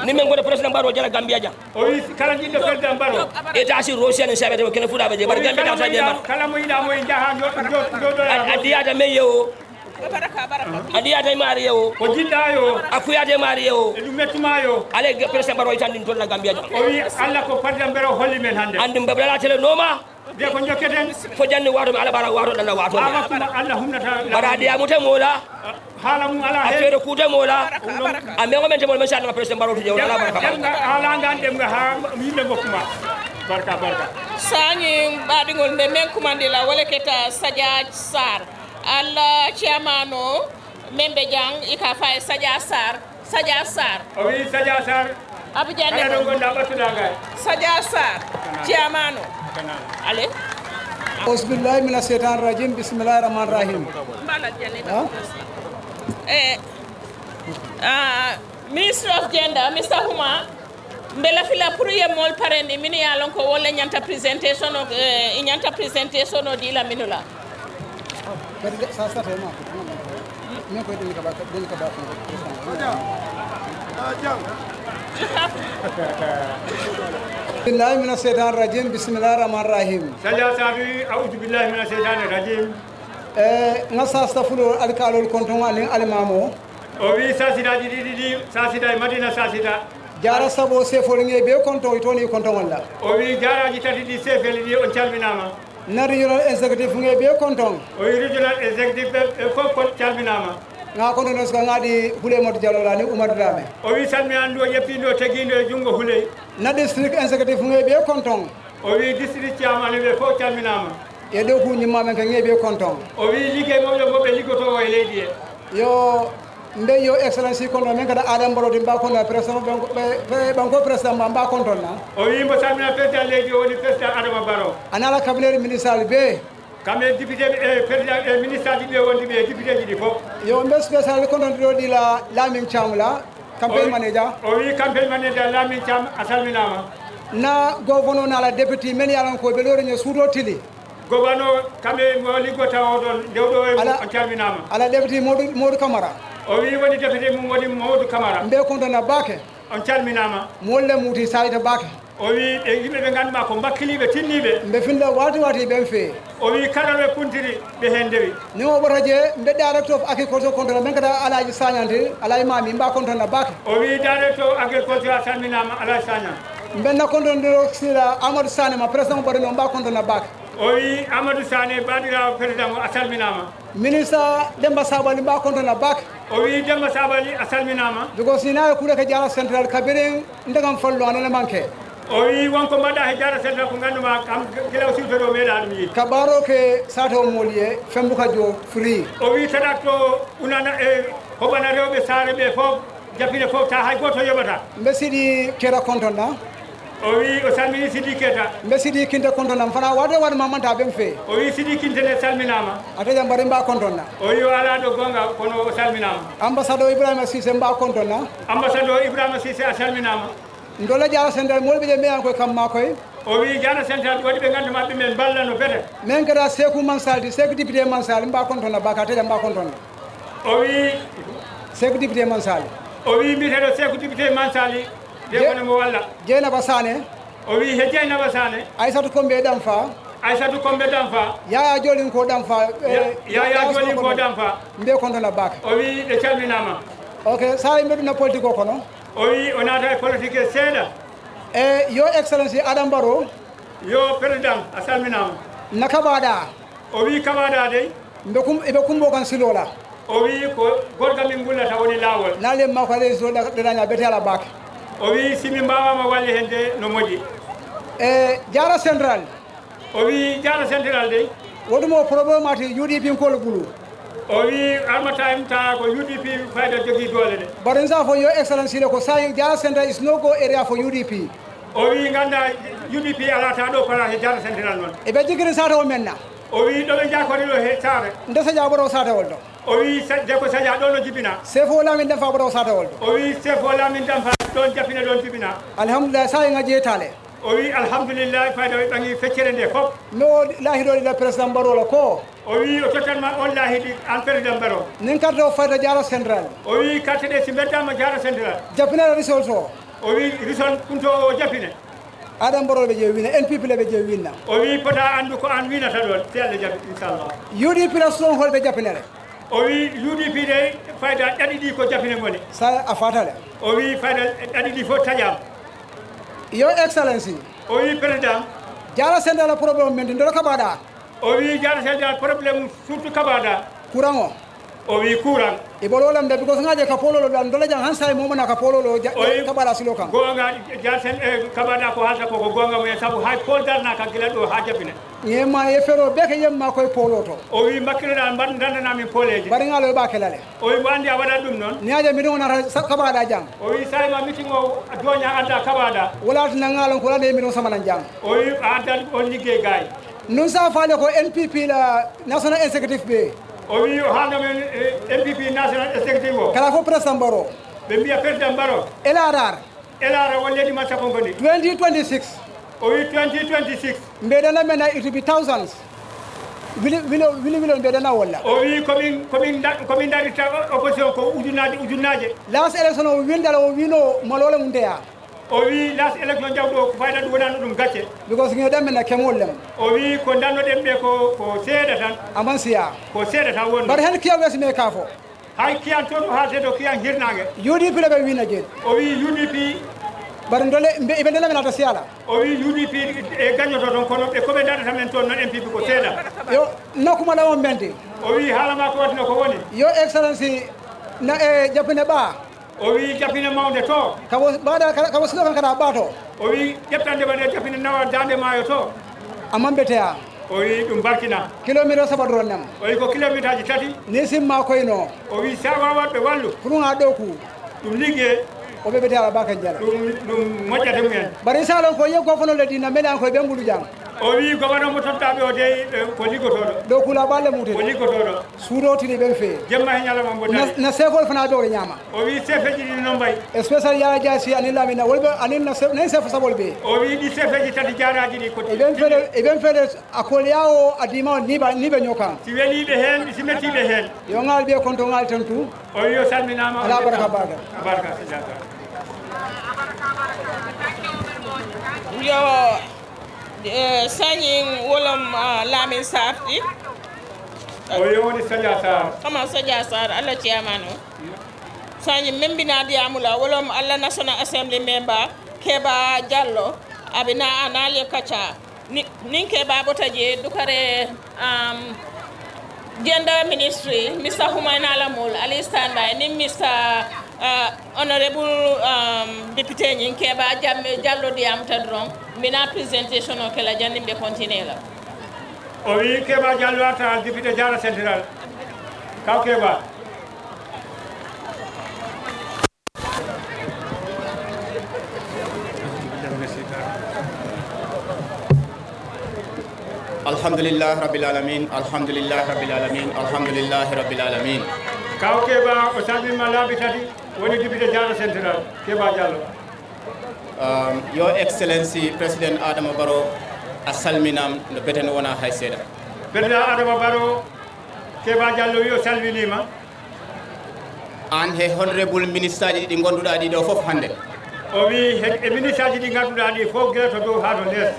ni men ko president Barrow jela Gambia ja o wi kala jinde president Barrow eta si Russia ni sabe de ko fuda be je bar Gambia ta je bar kala mo ida mo jaha do adiata me yo adiata mari yo ko jinda yo akuyate mari yo dum metuma yo ale president Barrow tan din ton la Gambia ja o wi alla ko president Barrow holli men hande andum babla tele noma de ko jokketen fo janni wato ala bara wato dan wato Allah humnata bara dia muta mola hala mum ala he afere kuta mola ame ko mente mo message ma president Barrow je wala baraka ala ngandem nga ha yimbe bokkuma barka sani baɗigol mbe men kumandila wala keta Sadia Sarr alla chairmano membe jang ika fay Sadia Sarr o wi Sadia Sarr abijane do gonda batuda gay Sadia Sarr chairmano ale Bismillah mina setan rajim bismillahir rahmanir rahim Minister of Gender Mr. Huma mbela fila pour yemol parende mini yalon ko wala nyanta presentation o di la minula billahi mina setan rajim bismillahir rahmanir rahim Sadia Sarr a'udhu billahi minash shaitanir rajim ngasa astaghfiru alkalol konton alin alimamo o wi sasida di sasida Madina sasida jara sabo sefol nge be konton toni konton walla o wi jaraji tati di sefel ni on calminama na regional executive nge be konton o wi regional executive ko calminama nga kono nos ka ngadi hule mod jalolani Umar Dramé o wi salmi ando yeppindo tegindo jungo hule na district executive nge be konton o wi district chairman be fo calminama e do ku nyima men ka nge be konton o wi ligay mo be ligoto e leydi e yo mbe yo excellency kono men kada Adam Barrow dimba kono president banko president mba konton na o wi mo salmina president leydi woni president Adama Barrow anala cabinet ministériel be kamɓe député président ministre ji ɓe wondi ɓe député ji ɗi fof yo mbe spécial konton ɗo ɗi la Lamin Thiam la campagne manager o wi campagne manager Lamin Thiam a salminama na gouverneur nala député men yalan ko ɓe loriño suuto tili gouverneur kamɓe mo liggota o ɗon ndewɗo on calminama ala député Modou Camara o wi woni député mum woni Modou Camara mbe kontona baake on calminama molle muti sayita baake o wi e yimɓe ɓe ngannduɗaa ko mbakkiliiɓe tinniiɓe mbe finda wati ɓen fee o wi kala ɓe puntiri ɓe heen ndewi ni o ɓota je mbe directeur of agriculture contrôle men kata alaji sagnante alaji mami mba contrôle na bake o wi directeur agriculture a salminaama alay sagnan mbenna contrôle sila amadou sane ma président ɓoɗe no mba contrôle na bake o wi amadou sane baɗirawo président o a salminama ministre demba sabali mba contrôle na bake o wi demba sabali a salminama because ni nawi kuuɗe ke jara central kabirin ndegam fallo anene manque o wi wonko mbaɗɗa he jara central ko ngannduma kam gilaw siwtoɗo meeɗa ɗum yiide ka ɓaaro ke sate o mooli e fembuka jo free o wi taɗat to unana e hoɓana rewɓe saare ɓe fof jappine fof ta hay goto yoɓata mbe siɗi kera contrôle na o wi o salmini Sidi Keta mbe siɗi kinte contrôle nam fana wade waɗa mamanta ɓen fee o wi Sidi Kintene salminama ataja mbaɗi mba contrôle na o wi o ala ɗo gonga kono o salminama ambassadeur ibrahima sisé mba contrôle na ambassadeur ibrahima sisé a salminama ndole jara central molɓe je meyan koye kam ma koye o wi jara central waɗi ɓe nganndu maɓɓe men ballano bete min kata sekou mansaldi sekou député mansali mba contrôle na baka ataja mba contrôle na o wi sekou député mansali o wi mbiteɗo sekou député mansali de mo walla jeynaba sane o wi he jeynaba sane aissatou kombe ɗam fa aissatou kombe ɗam fa yaya jolin ko ɗam fa yaya jolin ko ɗam fa mbe contrôle na baka o wi ɗe calminama ok sa yimɓe ɗum na politique o kono o wi o naata e politique e seeɗa e yo excellence adam baro yo président a salminama na kaɓaɗa o wi kaɓaɗa dey ɓe kumbo kan silola o wi ko gorga min gullata woni laawol nalem makko aɗa so ɗeɗaña bete ala bake o wi simi mbawama walle hen de no moƴƴi e jara central o wi jara central dey woɗumo probléme ati UDP kolo ɓuulu o wi almatime ta ko UDP fayda jogui doole de baɗen sa fo yo excellence le ko sa jara central is no go area for UDP o wi ganda UDP alata ɗo para he jara central noon eɓe jigiri sata o menna o wi ɗoɓe jakori ɗo he saare ndesa jaɓoɗo satawol ɗo o wi debbo sadia ɗon no jibina sefo lamin ɗen fa ɓoɗo satawol ɗo o wi sefo lamin ɗan fa ɗon jappine ɗon jibina alhamdulillah sa enga jeetale o wi alhamdulillah fayda ɓe ɓangi feccere nde fof no lahiɗoɗila président mbarola ko o wi o tottanma on laahiɗi an président mbaro nin carte o fayda jara central o wi carte ɗe si beddama jara central jappinere result o o wi rison kunto o jappine aɗa mboroɓe je winna NPP leɓe je winna o wi pota andu ko an winata ɗon si Allah jaɓi inchallah UDP la son holɓe jappinere o wi UDP de fayda ɗaɗi ɗi ko jappine goni sa a fatale o wi fayda ɗaɗi ɗi fof taƴama yo excellency o wi président jara central probléme men ndeɗo kaɓaɗa o wi jara central probléme surtout kaɓaɗa courant o wi courant e ɓololam da because ngaje ka pololo ɗan dole jang han say momona ka pololo kaɓaɗa silo kam gonga jarsen kaɓaɗa ko haalta koko gonga mumen saabu hay poldarna kan gila ɗo ha jaɓine yemma e fero ɓe ke yemma koye polo to o wi makkiroɗa dandanamin poleji mbaɗi ngalo ɓa kelale o wi mo andi a waɗat ɗum noon niaje miɗen wonata kaɓaɗa jang o wi sayma meeting o joña adda kaɓaɗa wolatina ngalon ko lande miɗen samanan jang o wi a addat on liggey gayi nun sa faale ko NPP la national executive ɓe o wi o haalno men NPP national executive o kala fof président mbaro ɓe mbiya président mbaro elarar o leydi ma sappo goni 2026 o wi 2026 mbeɗana men it will be thousands wilo mbeɗana walla o wi komin darita opposition ko ujunnaje last élection o windal o wino malole mum ndeya o wi last élection jawɗo ko fayda ɗum wonano ɗum gacce because ngeɗen men kemol lem o wi ko dannoɗen ɓe ko seeɗa tan aman siya ko seeɗa tan wonno mbaɗa hen kiya wesme ka fo hay kiyan toon o haalte ɗo kiyan hirnage UDP leɓe winna jeeɗi o wi UDP mbaɗa dole ɓe ndela men ata siyala o wi UDP e gagnoto toon kono ɓe koɓe darata men toon noon MPP ko seeɗa yo nokkuma ɗamon mente o wi haalama ko watino ko woni yo excellency na e jappine ɓa o wi jappine mawde to kabo mbaɗa kabo silo kan kada ɓa to o wi ƴettande waɗe jappine nawa dande maayo to amman ɓeteya o wi ɗum barkina kilométre saba ɗon nem o wi ko kilométre aji tati ni simma koyno o wi sa wawatɓe wallu pour ga ɗo ku ɗum liggue o ɓe ɓeteya ɓa kan jala ɗum moƴƴata mumen bari salon ko yeggo fonole dina meɗan koye ɓe mbulu jang o wi gomano mo tottaɓe o dey ko liggotoɗo ɗo kula ɓalle mute ko liggotoɗo suutotini ɓen fee jemma he ñalama mbo dari na sefol fana ɓe oɗe ñama o wi sefeji ɗi no mbayi spécial yaya dia si anin lamina wolɓe anin nayi sefo sabol ɓe o wi ɗi sefeji tati jaraji ɗi ko eɓen feere a kolya o a dima o niɓe ñokan si weliɓe hen si mettiɓe hen yo ngal ɓe konto ngal tan tout o wi o salminama ala baraka baraka baraka yo sañing wolom Lamin Sarr o yoni Sadia Sarr kama Sadia Sarr Allah chairman sañi membina diamula wolom Allah National Assembly member Keba Jallo abina anale kacha nin Keba botaje dukare Gender Ministry, Mr. Humayna Lamul, Ali Standby, nin Mr. Honorable Deputy Nkeba Jallo Diam Tadron, mina presentation o kela jandim be continue la. O wi Keba Jallo ata Deputy Jara Central. Kaw Keba. Alhamdulillah Rabbil Alamin, Alhamdulillah Rabbil Alamin, Alhamdulillah Rabbil Alamin. Kaw Keba o salmi malabi tati woni Deputy Jara Central Keba Jallo. Your Excellency President Adama Barrow asalminam no beten wona hay seda. President Adama Barrow Keba Jallo yo salminima. An he honorable minister di gonduda di do fof hande. O wi e minister di ganduda di fof gelato do ha do les.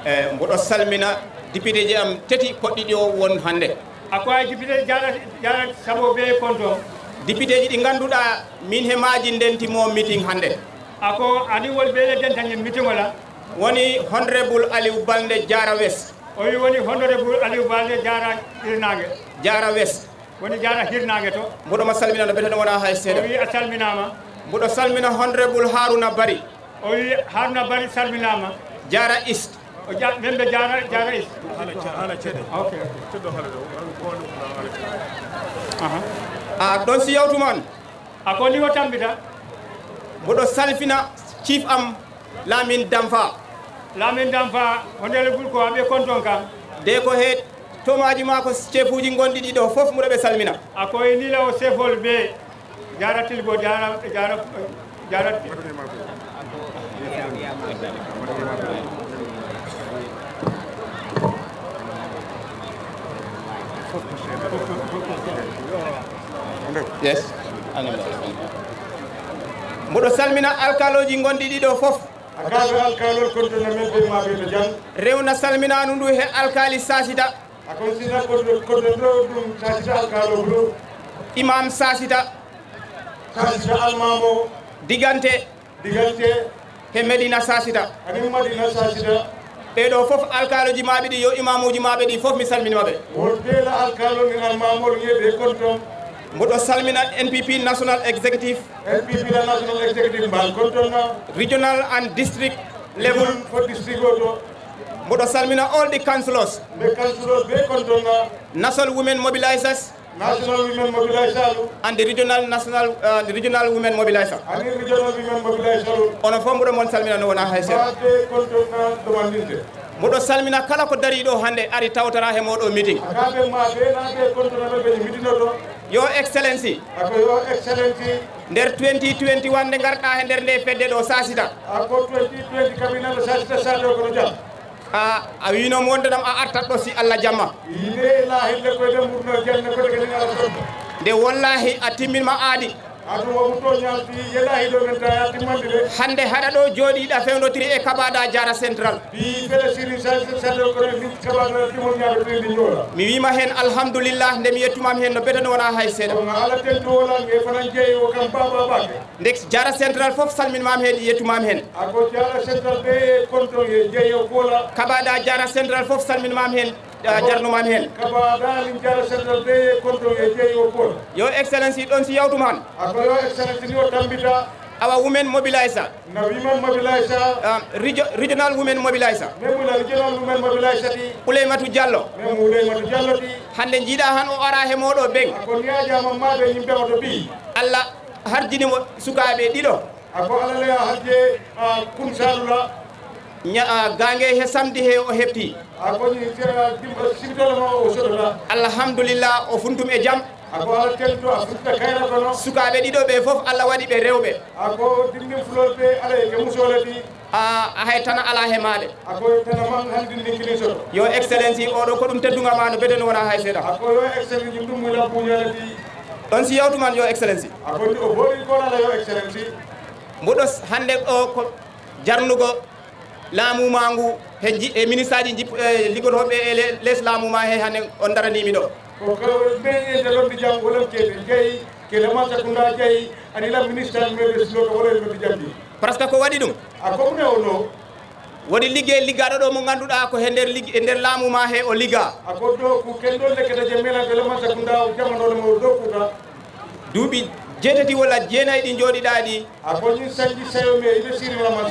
Mboɗo salmina député ji am tati poɗɗiɗi o won hannde ako ay député jara sabo be konto député ji ɗi ngannduɗa min he maaji ndentimo meeting hannde ako ani wol be dentagne meeting wala woni honorable Aliou Balde Jara West o wi woni honorable Aliou Balde Jara Hirnage Jara West woni Jara Hirnage to mboɗoma salmina no ɓeten wona hay seeɗa o wi a salminama mboɗo salmina honorable Haruna Bari o wi Haruna Bari salminama Jara East membe Jara is okay ɗon si yawtuman ako ni o tambita mboɗo salfina chief am Lamin Damfa hondele gul ko aɓe konton kam de ko he tomaji ma ko chef uji gonɗi ɗiɗo fof muɗo ɓe salmina ako e nila o chefol ɓe Jara Tilbo Jara yes mboɗo salmina alkaloji gonɗi ɗiɗo fof akaɓe alkalol kontona men ɓe maɓe to jam rewna salminanu ndu he alkali sasita akon sina koɗo ɗum sasita alkalo ɗo imam sasita almamo digante he Medina sasita anin Madina sasita ɓeɗo fof alkaloji maɓe ɗi yo imamuji maɓe ɗi fof mi salminimaɓe won beela alkalo ni almamol yeɓe konton mboɗo salmina NPP national executive mbal kontonna regional and district level fo district o to mboɗo salmina all the councillors ɓe kontonna national women mobilizers and the regional women mobilizer ono fof mboɗo mon salmina no wona hay seeɗa mboɗo salmina kala ko dari ɗo hannde ari tawtara he moɗo meeting yo excellency nder 2021 nde garɗa he nder nde fedde ɗo sasita a wino mo wonde ɗam a artat ɗo si Allah jamma nde wallahi a timminma aadi hande haɗa ɗo jooɗiɗa fewnotiri e kabada Jara Central mi wima hen alhamdulillah nde mi yettumam hen no betano wona hay seeɗa nde Jara Central foof salminmam hen yettumam hen kabada Jara Central foof salminmam hen jarnumam hen yo excellency ɗon si yawtum han our women mobilizer regional women mobilizer Oulaymatou Diallo hande jiiɗa han o ara he moɗo beng Allah harjinimo sukaɓe ɗiɗo gangue he samedi he o heɓti alhamdulillah o funtum e jaam sukaɓe ɗiɗo ɓe fof Allah waɗi ɓe rewɓe a hay tana ala he maɗe yo excellency oɗo ko ɗum tedduga ma no beden wona hay seeɗa ɗon si yawtuman yo excellency mboɗo hande o ko jarnugo laamu mangu e ministre ji liggotoɓe e les laamu ma he hande on daranimi ɗo ko ɓe inde ɗon ɗi jam wolam keɓe jeeyi kele masa kunda jeeyi anila ministre meɓe siloto wala ɗon ɗi jamdi par ce que ko waɗi ɗum a komne o no woɗi liggey liggaɗo ɗo mo ganduɗa ko he nder laamu ma he o ligga a ko ɗo ko ken ɗon lekkata je mela kele masa kunda o jamanole mo ɗo kuta duuɓi jeetati walla jeenayi ɗi jooɗiɗa ɗi a ko ñin sañji sayo me iɓe sirimama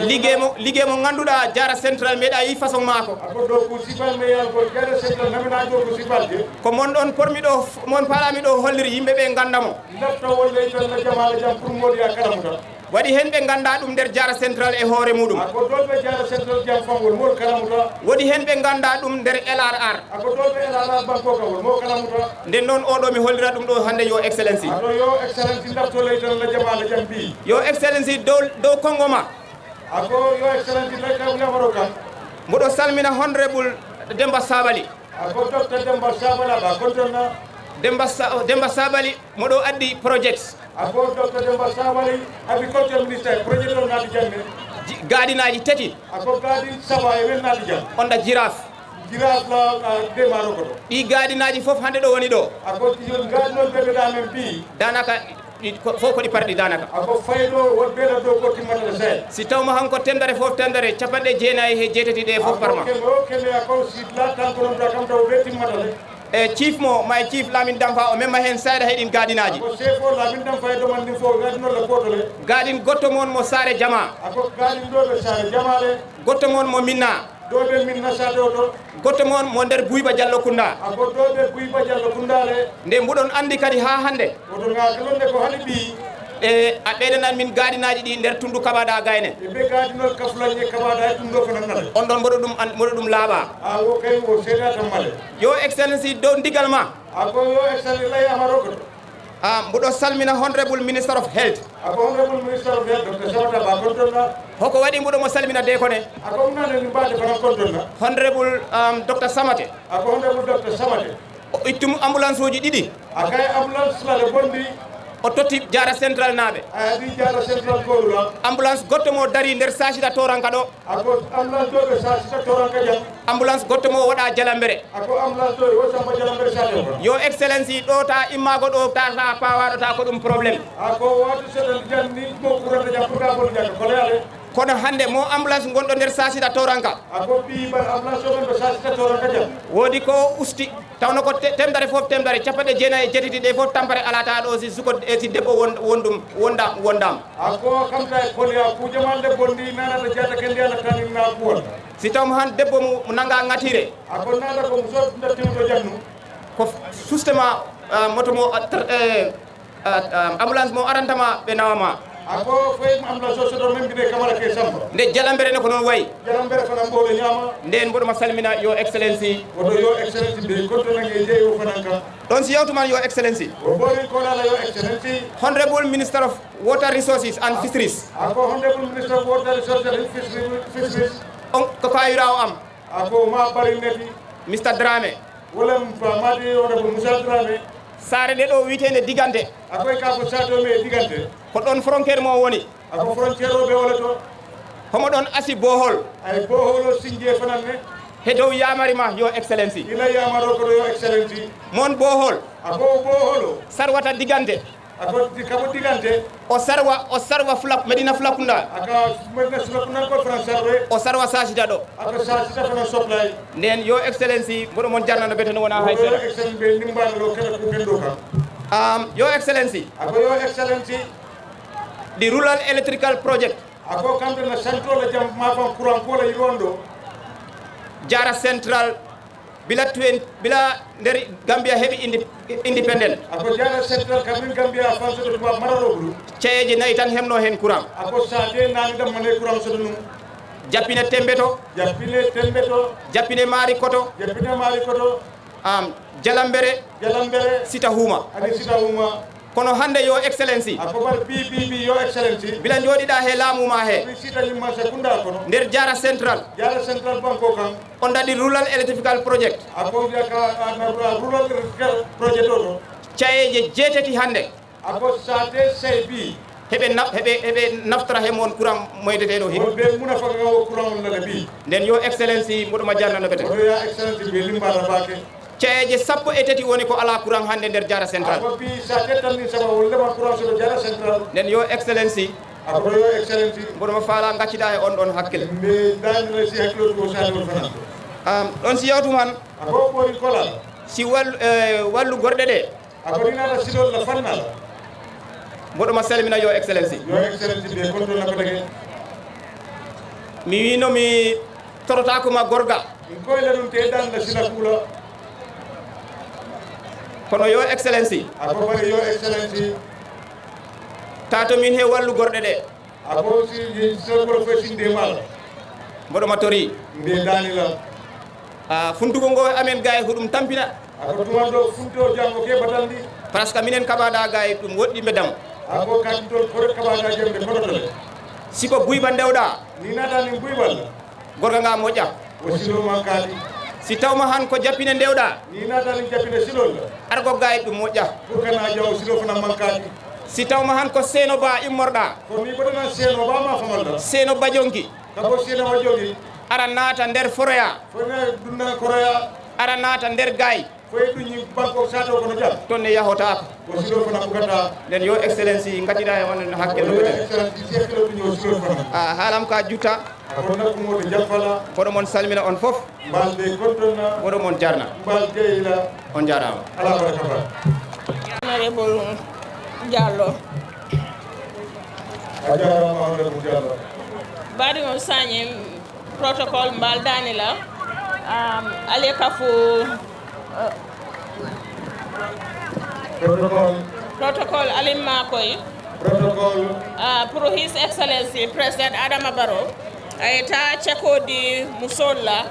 liggey mo ganduɗa jara central meeɗa yi façon maako a ko ɗo ko sipal me yal ko jara central namina ɗo ko sipalde ko mon ɗon pormi ɗo mon paalami ɗo holliri yimɓeɓe gandamo lefto wolle tan no jamala jam pour moɗi a kalamuta waɗi hen ɓe ganda ɗum nder jara central e hoore muɗum ako dolɓe jara central jam fangol mo kalamuta woɗi hen ɓe ganda ɗum nder LRR ako dolɓe LRR banko kawol mo kalamuta nden noon oɗo mi hollira ɗum ɗo hande yo excellency aɗo yo excellency daftole tan no jamala jam bi yo excellency dow kongo ma ako yo excellency leyka yamaro kam mboɗo salmina honorable Demba Sabali ako docteur Demba Sabali ba kontonna Demba Sabali moɗo addi project ako docteur Demba Sabali agriculture ministre projet o naati jamme gaadinaji tati ako gaadi saba e wen naati jam onda giraffe la demaro ko ɗi gaadinaji fof hande ɗo woni ɗo ako gaadi noon ɓeɓeɗa men bi danaka fof ko ɗi parɗi danaka ako fayɗo won ɓeeɗa dow ko timmata sey si tawma hanko temdare fof temdare capanɗe jeenayi he jeetati ɗe fof parma kele ako si lattan ko ɗon ta kam taw ɓe timmata de e chief mo may chief Lamin Damfa o memma hen sayda heɗin gaadinaji ako chef o Lamin Damfa e ɗoman ɗin fof gaadinolla gotole gaadin gotto moon mo Saare Jama ako gaadin ɗo ɓe Saare Jamale gotto moon mo Minna ɗo ɓe Minna sade o to gotto moon mo nder Buyba Diallo Kounda ako ɗo ɓe Buyba Diallo Koundale nde mbuɗon andi kadi ha hande oto ngakalonde ko hani ɓi e a ɓeydanan min gaadinaji ɗi nder Tundu Kabaɗa Gayne ɓe gaadinol kafulañe kabaɗa e ɗum ɗo ko nannade on ɗon mboɗo ɗum laaɓa a wo kay o seeɗa tan male yo excellency dow ndigal ma ako yo excellency lay amaro ko mboɗo salmina honorable minister of health ako honorable minister of health docteur Sabata ba kontonna hoko waɗi mboɗo mo salmina de kone ako umnane ni mbaade kono kontonna honorable docteur Samate ako honorable docteur Samate o ittum ambulance uji ɗiɗi akay ambulance lale bonndi o totti Jara Central naaɓe adi Jara Central golula ambulance gotto mo dari nder Sacita Toranka ɗo ako ambulance ɗo ɓe Sacita Toranka jam ambulance gotto mo waɗa Jalambere ako ambulance ɗo wo samba Jalambere sade ko yo excellency ɗo ta immago ɗo ta pawaɗo ta ko ɗum probléme ako watu seɗen janni mo kuranta jam pour ka bol jaka ko leale kono hande mo ambulance gonɗo nder Sacita Toranka ako ɓiɓal ambulance o ɓen ɓe Sacita Toranka jam woodi ko usti tawno ko temdare fof temdare capanɗe jeenayi e jeetati ɗe fof tampere alata ɗo si suko si debbo wondam ako kamta e kolya kujamalde bondi nanata jata kendi ala tanina kuwon si tawmo han debbo mo nanga ŋatire ako nana ko so dattimuɗo jannu ko sustement moto mo ambulance mo arantama ɓe nawama ako foy ambulance o soɗo membide kamara ke samba nde Jalambere ne ko noon wayi Jalambere fana mboɗo ñaama nden mboɗoma salmina yo excellency woto yo excellency ɓe kontonange e jeeyi o fanan kam ɗon si yewtuman yo excellency o ɓori kolala yo excellency honorable minister of water resources and fisheries ako honorable minister of water resources and fisheries on ko kayirawo am ako ma ɓari neti Mr Dramé wolam madi honorable Moussa Dramé saare nde ɗo witende Digante akoy ka ko sato me Digante ko ɗon frontiére mo woni ako frontiére o ɓe wole to homo ɗon asi bohol ay bohol o sinjie fanan ne he dow yamari ma yo excellency ila yamaro ko ɗo yo excellency mon bohol ako bohol o sarwata Digante ako kabo Digante o sarwa Medina Flakunda aka Medina Flakunda ko français o sarwa Sacita ɗo ako Sacita fana soplay nden yo excellency mboɗo mon jarnano bete no wona hay yo excellency ɓe nimbano ɗo kala ko ɓen ɗo kam yo excellency ako yo excellency the rural electrical project ako kamɓe no centrole jam mafan courant kola yiɗon ɗo Jara Central bila nder Gambia heɓi independent ako Jara Central kamin Gambia fansoto tuba mararo ɓuɗu ceeje nayi tan hemno hen courant ako sade nani ɗam mane courant soto num jappine tembeto jappine maari koto Jalambere sita huma ani sita huma kono hande yo excellency ako bar bibi yo excellency bila jooɗiɗa he laamu ma he sita yimma sekunda kono nder Jara Central banko kam on daɗi rural electrical project ako rural electrical project o to cayeje jeetati hande ako sate sey bi heɓe naftara he mon courant moydete no won ɓe muna faga o courant on nana ɓi nden yo excellency moɗoma jarnano ɓete ya excellency ɓe limbata bake ceeje 13 woni ko ala courant hande nder Jara Central ako bi sa ƴettanni saba o lema courant soɗo Jara Central nden yo excellency ako yo excellency mboɗoma faala gaccida e on ɗon hakkille mbe danire si hakkilo ko sani on fanan ɗon si yawtuman ako ɓori kolal si wallu gorɗe ɗe ako ɗinata silol la fannal mboɗoma salmina yo excellency ɓe contrôle ko tagi mi wino mi torotakoma gorga koyle ɗum te dan la sila kuula kono yo excellency ako bari yo excellency tato min he wallu gorɗe ɗe ako si sogol fo sinde mal mboɗoma tori mbe danila funtugo ngo amen gaye ko ɗum tampina ako tuman ɗo funto jango ke batandi par ce que minen kaɓaɗa gaye ɗum woɗɗi ɓe ako kaditol koɗo kaɓaɗa jemde koɗotole siko buyba ndewɗa ni natani buybal gorga nga moƴƴa o siloma kaadi si tawma han ko jappine ndewɗa ni natani jappine silol argo gaye ɗum moƴƴa pour kana jaw silo fana mankadi si tawma han ko seeno ba immorɗa ko mi ɓoɗana seeno ba ma famalɗa seeno bajonki kabo seeno bajonki ara naata nder foroya fone ɗumna koroya ara naata nder gaye foye ɗuñi banque sato kono jam toon ne yahotako o silo fana ɓugata nden yo excellency gaɗiɗa e on hakkille haalam ka jutta ako nakkumoɗo jaffala koɗo mon salmina on foof mbalde kontonna koɗo mon jarna mbal geyla on jarama ala baraka ba honorable Diallo a jarama honorable Diallo baɗi on sañi protocole mbal danila ale kafu protocol alim makoy protocol pour his excellency president Adama Barrow ayta cekodi musolla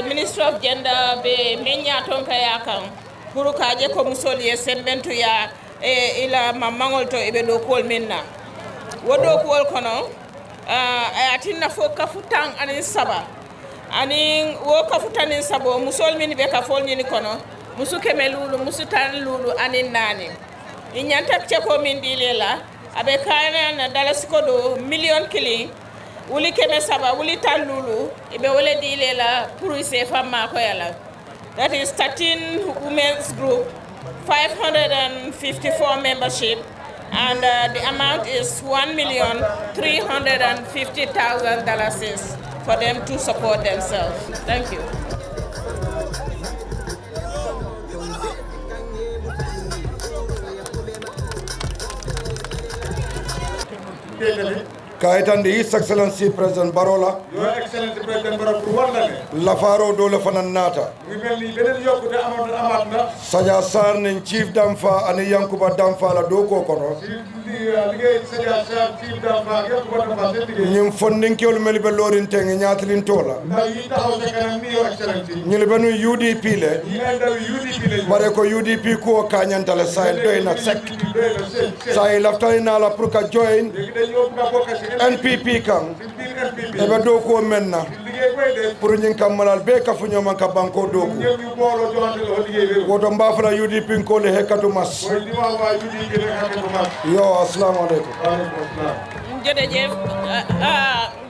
minister of gender be menya ton kaya kan pour kaje ko musol ye sembentu ya ila mamangol to ibe do kol minna wodo kol kono ayatinna fo kafutan anin saba anin wo kafutanin sabo musol min be kafol ni kono musu keme lulu musu tan lulu anin nani inyanta ceko min dilela abe kana na dalasiko do million kili wuli keme saba wuli tan lulu ibe wole dilela pour se femme ko yala that is 13 women's group 554 membership and the amount is $1,350,000 for them to support themselves. Thank you. Kaitandi His Excellency President Barola. Your Excellency President Barola Purwandane. Lafaro dole fananata. We will be very yokuta amatna. Saja Sar nin Chief Damfa ani Yankuba Damfa la doko kono. Nyim funding kiol melibe lorin tengi nyatlin tola. Nyilbenu UDP le. Bare ko UDP ko kanyantale sail doina sek. Sail laftani na la pruka join. NPP kan ebe doko menna pour ñing kamalal be ka fu ñoma ka banko doko woto mbafala UDP ko le hekatu mas yo assalamu alaykum jërëjëf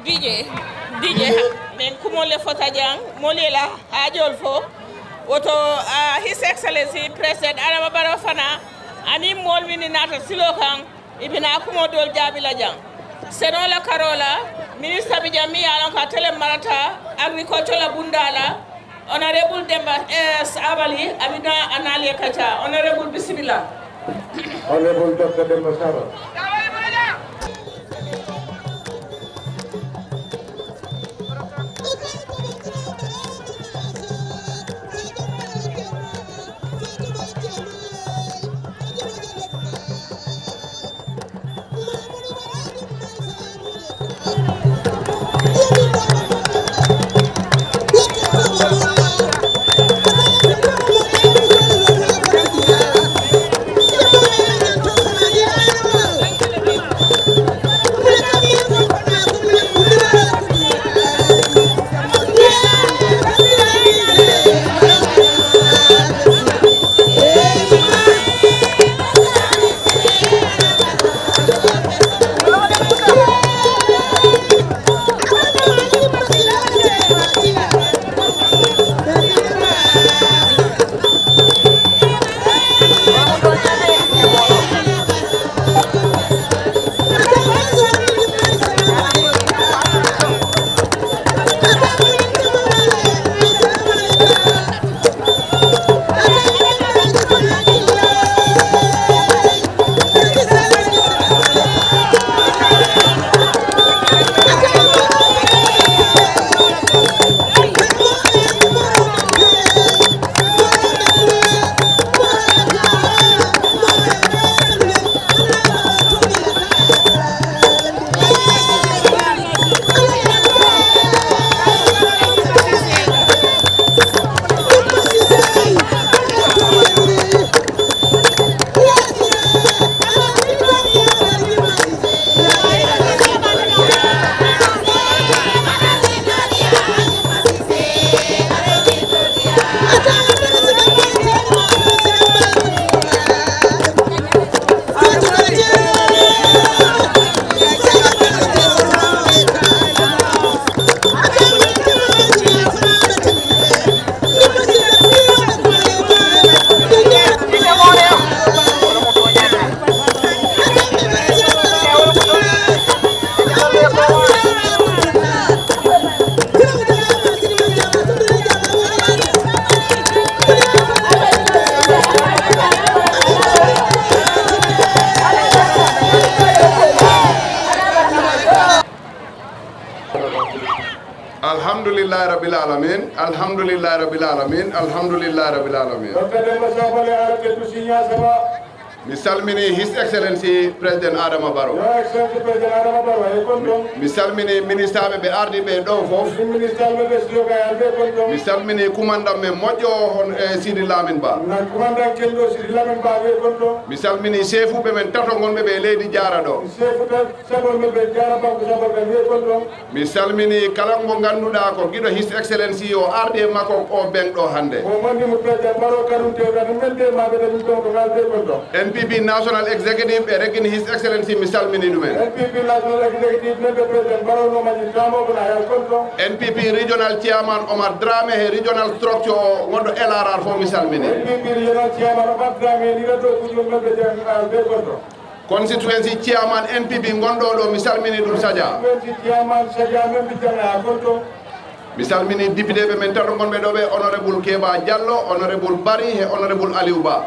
DJ men kumo le fota jang mo le la ajol fo woto His Excellency President Adama Barrow fana ani mol wini nata silo kan ibina kumo dol jabi la jang Senola Carola, Minister Bijami Alon Katele Marata, Agriculture la Bundala, Honorable Demba S. Abali, Abida Analia Kacha, Honorable Bismillah. Honorable Dr. Demba Saba. alhamdulillahi rabbil alamin alhamdulillahi rabbil alamin alhamdulillahi rabbil alamin mi salmini His Excellency President Adama Barrow mi salmini ministre ɓe ardi ɓe ɗo fof mi salmini commandant men moƴƴo hon e Sidi Lamin Ba mi salmini chef uɓe men tato gonɓe ɓe leydi Diara ɗo mi salmini kala mo ganduɗa ko guiɗo His Excellency o ardi e makko o ɓenɗo hande NPP National Executive e reggini His Excellency mi salmini ɗumen NPP Regional Chairman Omar Dramé e Regional Structure o gonɗo LRR fof mi salmini Constituency Chairman NPP gonɗo ɗo mi salmini ɗum Sadia mi salmini député ɓe men tan gonɓe ɗo ɓe honorable Keba Diallo honorable Bari e honorable Aliou Ba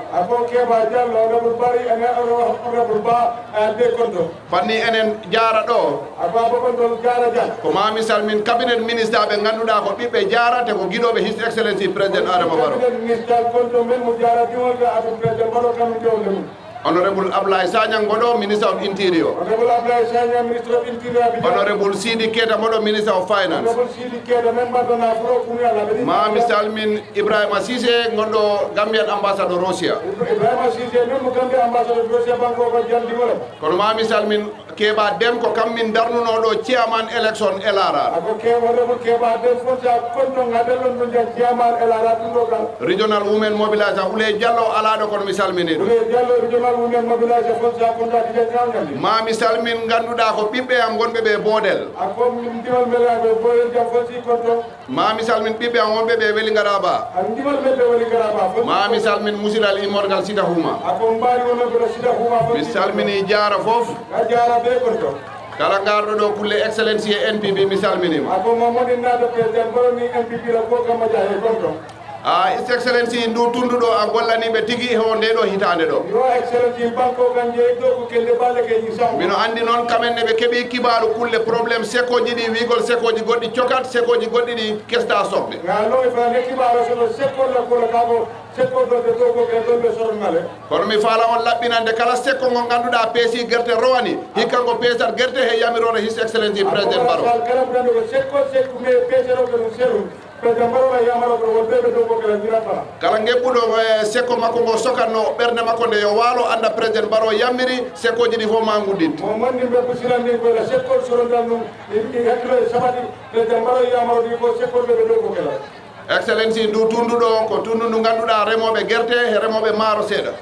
fanni enen Diara ɗo ko ma mi salmin cabinet ministre ɓe ganduɗa ko ɓiɓɓe Diara te ko guiɗoɓe His Excellency President Adama Barrow Honorable Ablaye Sagnang Modo, Minister of Interior. Honorable Sidi Keta Modo, Minister of Finance. Ma Salmin Ibrahim Assise, Modo Gambian Ambassador Russia. Kono ma Salmin Keba Dem ko kammin darnuno do chairman election LRR. Regional Women Mobilizer Ule Jallo alado kono mi salmini ma mi salmin ganduɗa ko ɓiɓɓe am gonɓe ɓe Bodel ma mi salmin ɓiɓɓe am wonɓe ɓe Welingaraba ma mi salmin musidal immorgal Sita Huma mi salmini Diara fof kala garɗo ɗo kulle Excellency e NPP mi salminima His Excellency ndu tunduɗo a gollaniɓe tigui ho nde ɗo hitande ɗo mino andi noon kamenne ɓe keeɓi kibaru kulle probléme sekoji ɗi wigol sekoji goɗɗi cokat sekoji goɗɗi ɗi kesda soɓɓe kono mi faala on laɓɓinande kala sekko ngo ganduɗa peesi guerte rowani hikka ngo peesat guerte he yamirore His Excellency President Barrow kala ngeɓɓuɗo sekko makko ngo sokatno ɓerde makko nde yo waalo anda président Barrow yammiri sekkoji ɗi fof ma guddit Excellency ndu tunduɗo ko tundu ndu ganduɗa remoɓe guerte e remoɓe maaro seeɗa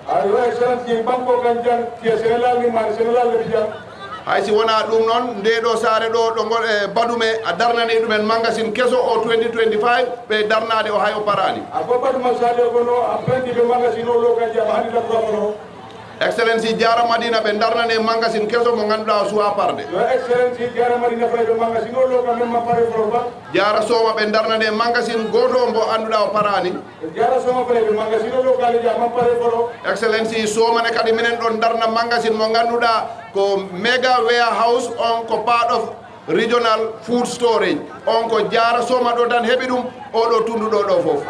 haysi wona ɗum noon ndeɗo saare ɗo ɗo gol e baɗume a darnani ɗumen magasin keso o 2025 ɓe darnade o hay o parani Excellency Diara Madina ɓe darnane magasin keso mo ganduɗa o suwa parde Diara Soma ɓe darnane magasin goto mbo anduɗa o parani Excellency Somane kadi minen ɗon darna magasin mo ganduɗa ko mega warehouse on ko part of regional food storage on ko Diara Soma ɗo tan heeɓi ɗum oɗo tunduɗo ɗo fof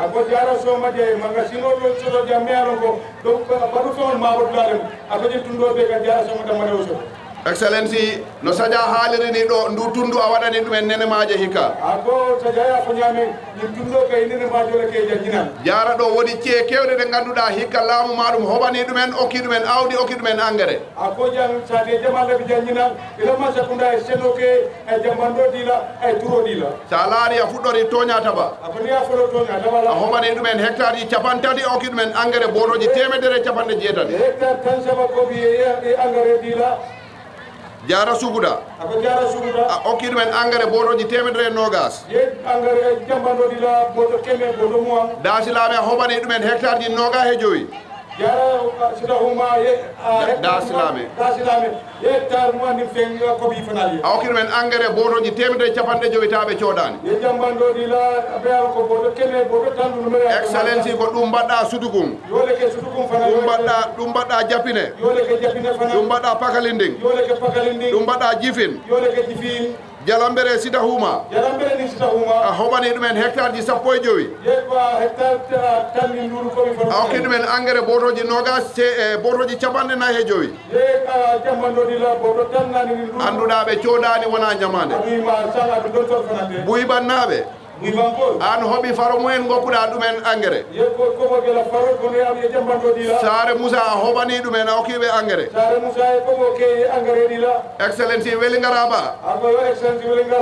Excellency no Sadia haalirini ɗo ndu tundu a waɗani ɗumen nenemaje hikka Diara ɗo woɗi cie kewɗe ɗe ganduɗa hikka laamu ma ɗum hoɓani ɗumen okki ɗumen awdi okki ɗumen engrais sa laari a fuɗɗori toña taba a hoɓani ɗumen hectare ji capantati okki ɗumen engrais botoji temedere capanɗe jeetati Diara Suguda a okki ɗumen engrais botoji temedere nogas Dasilame a hoɓani ɗumen hectare ji noga he joyi Dasilame a okki ɗumen engrais botoji temedere capanɗe jowitaɓe coɗani Excellency ko ɗum mbaɗɗa Sudugum ɗum mbaɗɗa Japine ɗum mbaɗɗa Pakalinding ɗum mbaɗɗa Jifin Jalambere sita huma Jalambere ni sita huma a hoɓani ɗumen hectare ji sappo e joyi yekko hectare tanni nduru komi fon a hokki ɗumen engrais botoji nogas botoji capanɗe nayi e joyi ye jammandodi la boto tan nani ni nduru annduɗa ɓe coodani wona ñamande abima sala ɓe ɗon torfanade buyɓannaɓe an hoɓi faro mumen goppuɗa ɗumen engrais Sare Moussa a hoɓani ɗumen a hokkiɓe engrais excellency Wellingaraba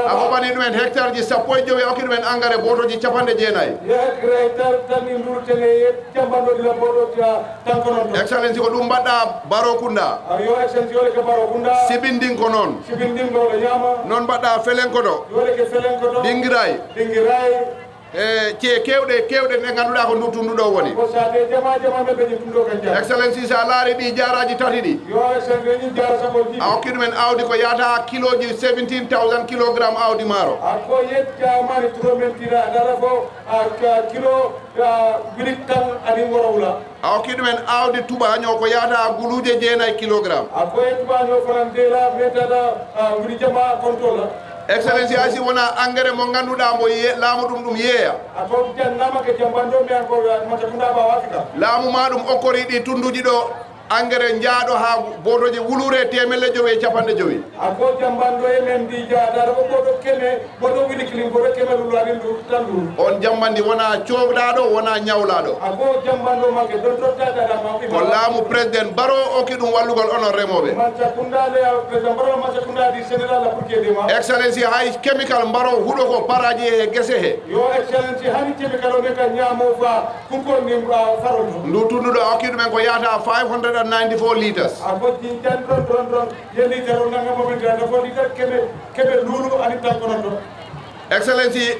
a hoɓani ɗumen hectare ji sappo e joyi a hokki ɗumen engrais botoji capanɗe jeenayyi excellency ko ɗum mbaɗɗa Barokunda Sibindin ko noon noon mbaɗɗa Felenkoto Dingiray kewɗe ɗe ngannduɗaa ko nduttunduɗo woni excellency sa laari ɗi jaraji tati ɗi a hokki ɗumen awdi ko yata kiloji 17,000 kilogramme awdi maaro a hokki ɗumen awdi tubaño ko yata guluje 9 kilogramme excellency asi wona engrais mo ngannduɗaa mo laamu ɗum yeeya laamu ma ɗum okkori ɗi tunduji ɗo engrais jaaɗo ha botoji wulure temelle jowi e capanɗe jowi ako jambanɗo e men ndi jaadata ko boto keme boto wili kilin boto keme lulari tan ɗum on jambandi wona coogɗaɗo wona ñawlaɗo ako jambanɗo manque don tottaɗaɗa ko laamu président Baro okki ɗum wallugol onon remoɓe mancakundale président Baro mancakundadi général pour kedema excellency hay chemical Baro huuɗo ko paraji e guese he yo excellency hani chemical o ne ka ñaamo fa kunkol ni faroto ndu tunduɗo okki ɗumen ko yata 594 litres. Excellency,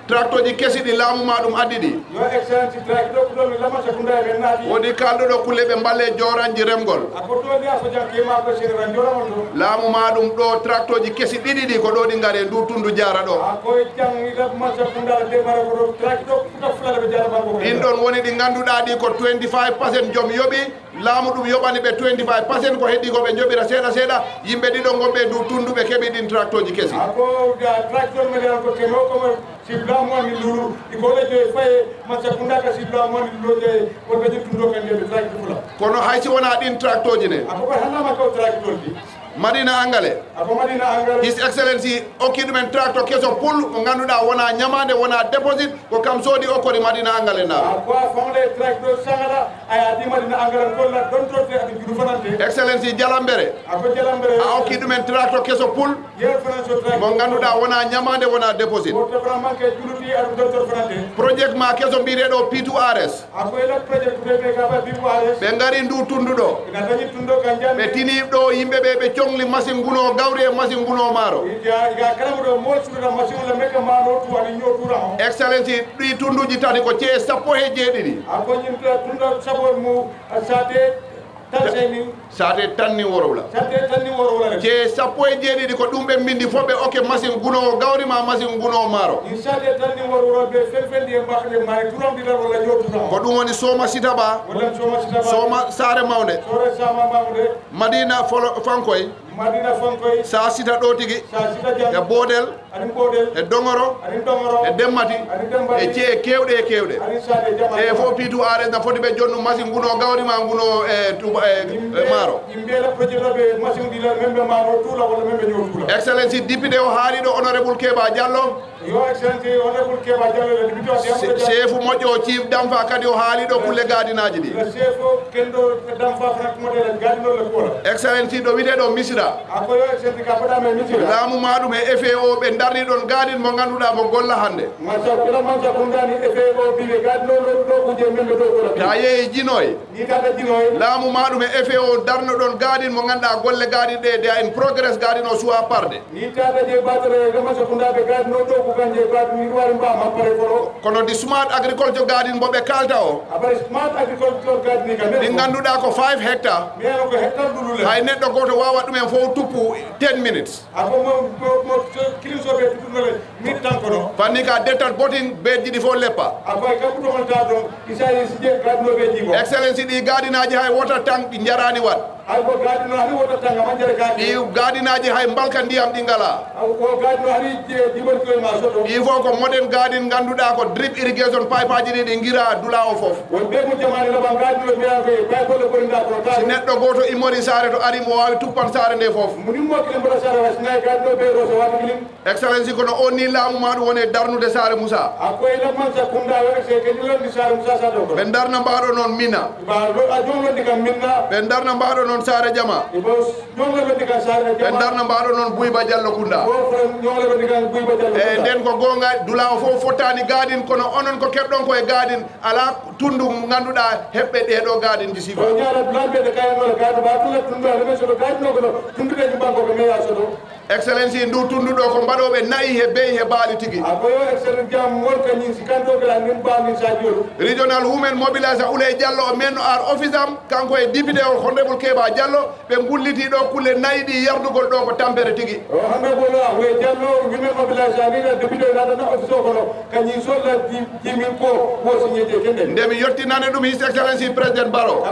tractor ji kesi ɗi laamu ma ɗum addi ɗi yo excellency tractor ko ɗon lama sakunda ɓe naati woni kalɗoɗo kulle ɓe mballe joranji remgol akotoɗi a sojan kema ko sénégal joramon ɗo laamu ma ɗum ɗo tractor ji kesi ɗiɗi ɗi ko ɗo ɗi ngari ndu tundu jara ɗo akoye jangga ma sakunda demara ko ɗo tractor futa fulala ɓe jara banko ɗin ɗon woni ɗi ngannduɗa ɗi ko 25% joom yoɓi laamu ɗum yoɓani ɓe 25% ko heddi ko ɓe joɓira seeɗa seeɗa yimɓe ɗiɗo gonɓe ndu tundu ɓe keeɓi ɗin tractor ji kesi ako tractor meɗen ko kemo komo sibla moni lulu ikole je faye masakunda ka sibla moni lulu je ko be tundo kan de tractor fula kono haysi wona din tractor ji ne ako halla ma ko tractor ji Madina Angale His Excellency okki ɗumen tractor keso pul ko ngannduɗa wona ñamande wona déposit ko kam soodi okkori Madina Angale na Excellency Jalambere a okki ɗumen tractor keso pul mo ngannduɗa wona ñamande wona déposit project ma keso mbiyeteɗo P2RS ɓe ngari ndu tunduɗo ɓe tini ɗo yimɓeɓe ɓe congli machine nguno gawri e machine nguno maaro Excellency ɗi tunduji tati ko cee sappo he jeeɗiɗi sate tanni worowla ce sappo e jeeɗiɗi ko ɗum ɓe mbindi fof ɓe okke machine gunowo gawri ma machine gunowo maaro ko ɗum woni Soma Sitaba Soma Sare Mawde Madina Fankoy sa sita ɗo tigi e Bodel e Dongoro e Demmati e cee kewɗe e kewɗe e fof P2RS na foti ɓe jonnu machine guno gawri ma guno e maaro Excellency député o haali ɗo honorable Keba Diallo chef moƴƴo Chief Damfa kadi o haali ɗo kulle gadinaji ɗi Excellency ɗo witeɗo Misira laamu ma ɗum e FAO ɓe darni ɗon gadin mo ngannduɗa mo golla hannde ta yeeyi Jinoy laamu ma ɗum e FAO darno ɗon gadin mo ngannduɗa golle gadin ɗe de en progress gadin o suwa parde kono di smart agriculture garden bo ɓe kalta o ɗi ngannduɗa ko 5 hectares hay neɗɗo goto wawa ɗumen fof tuppu 10 minutes fanni ka dettat botin beeji ɗi fof leppa Excellency ɗi gadinaji hay water tank ɗi jarani wat alko gadino hani wota tanga manjere gadi ɗi gadinaji hay mbalka ndiyam ɗi ngala ko gadino hani jibol koye ma soto ɗi fof ko modern gadin ganduɗa ko drip irrigation pipe aji ɗi ɗi gira dula o fof won ɓe mo jamani laɓa gadino mbiya koye paypole korinda ko ta si neɗɗo goto immori saare to ari mo wawi tuppan saare nde fof munimmo kilim mbaɗa saare wa sinayi gadino ɓe roso wata kilim excellence kono on ni laamu ma ɗum wone darnude saare moussa a koye lamman sa kumda wene se kedi londi saare moussa sa ɗo ɓe darna mbaɗo noon mina a jom londi kam minna ɓe darna mbaɗo noon saare jama ɓe darna mbaɗo noon buyba diallo kunda e nden ko gonga dula o fof fottani gadin kono onon ko keɓɗon koye gadin ala tundu ganduɗa heɓɓe ɗeɗo gadin ji sifa excellence ndu tunduɗo ko mbaɗoɓe nayi he beyi he baali tigui regional women mobilisation Ouleye Diallo o menno ar office am kanko e député o honorable Keba Diallo ɓe gulliti ɗo kulle nayi ɗi yardugol ɗo ko tampere tigui honorable Ouleye Diallo women mobilisation ni député natana office o kono kañum solla jimin ko wo signéje kende ndemi yettinane ɗum his excellence président Barrow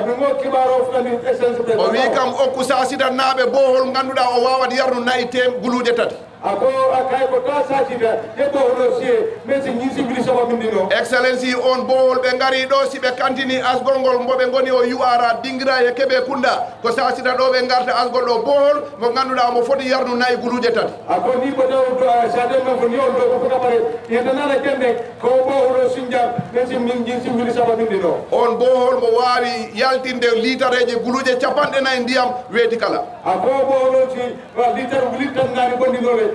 o wi kam okku sa sitannaɓe bohol ganduɗa o wawat yarnu nayi guluuje tati ako akay ko ta sajida debbo hono sie mais ñi civil sama mindino excellency on bohol ɓe ngari ɗo si ɓe kantini asgol ngol mboɓe goni o yuara dingira e keɓe kunda ko sasita ɗo ɓe garta asgol ɗo bohol mo ganduɗa mo foti yarnu nayi guluuje tati ako ni ko taw sade men ko niol ɗo ko fota bare yedanana kende ko bohol sinja mais ñi civil sama mindino on bohol mo wawi yaltinde litareje guluuje capanɗe nayi ndiyam weeti kala ako bohol si litar ngani gondinole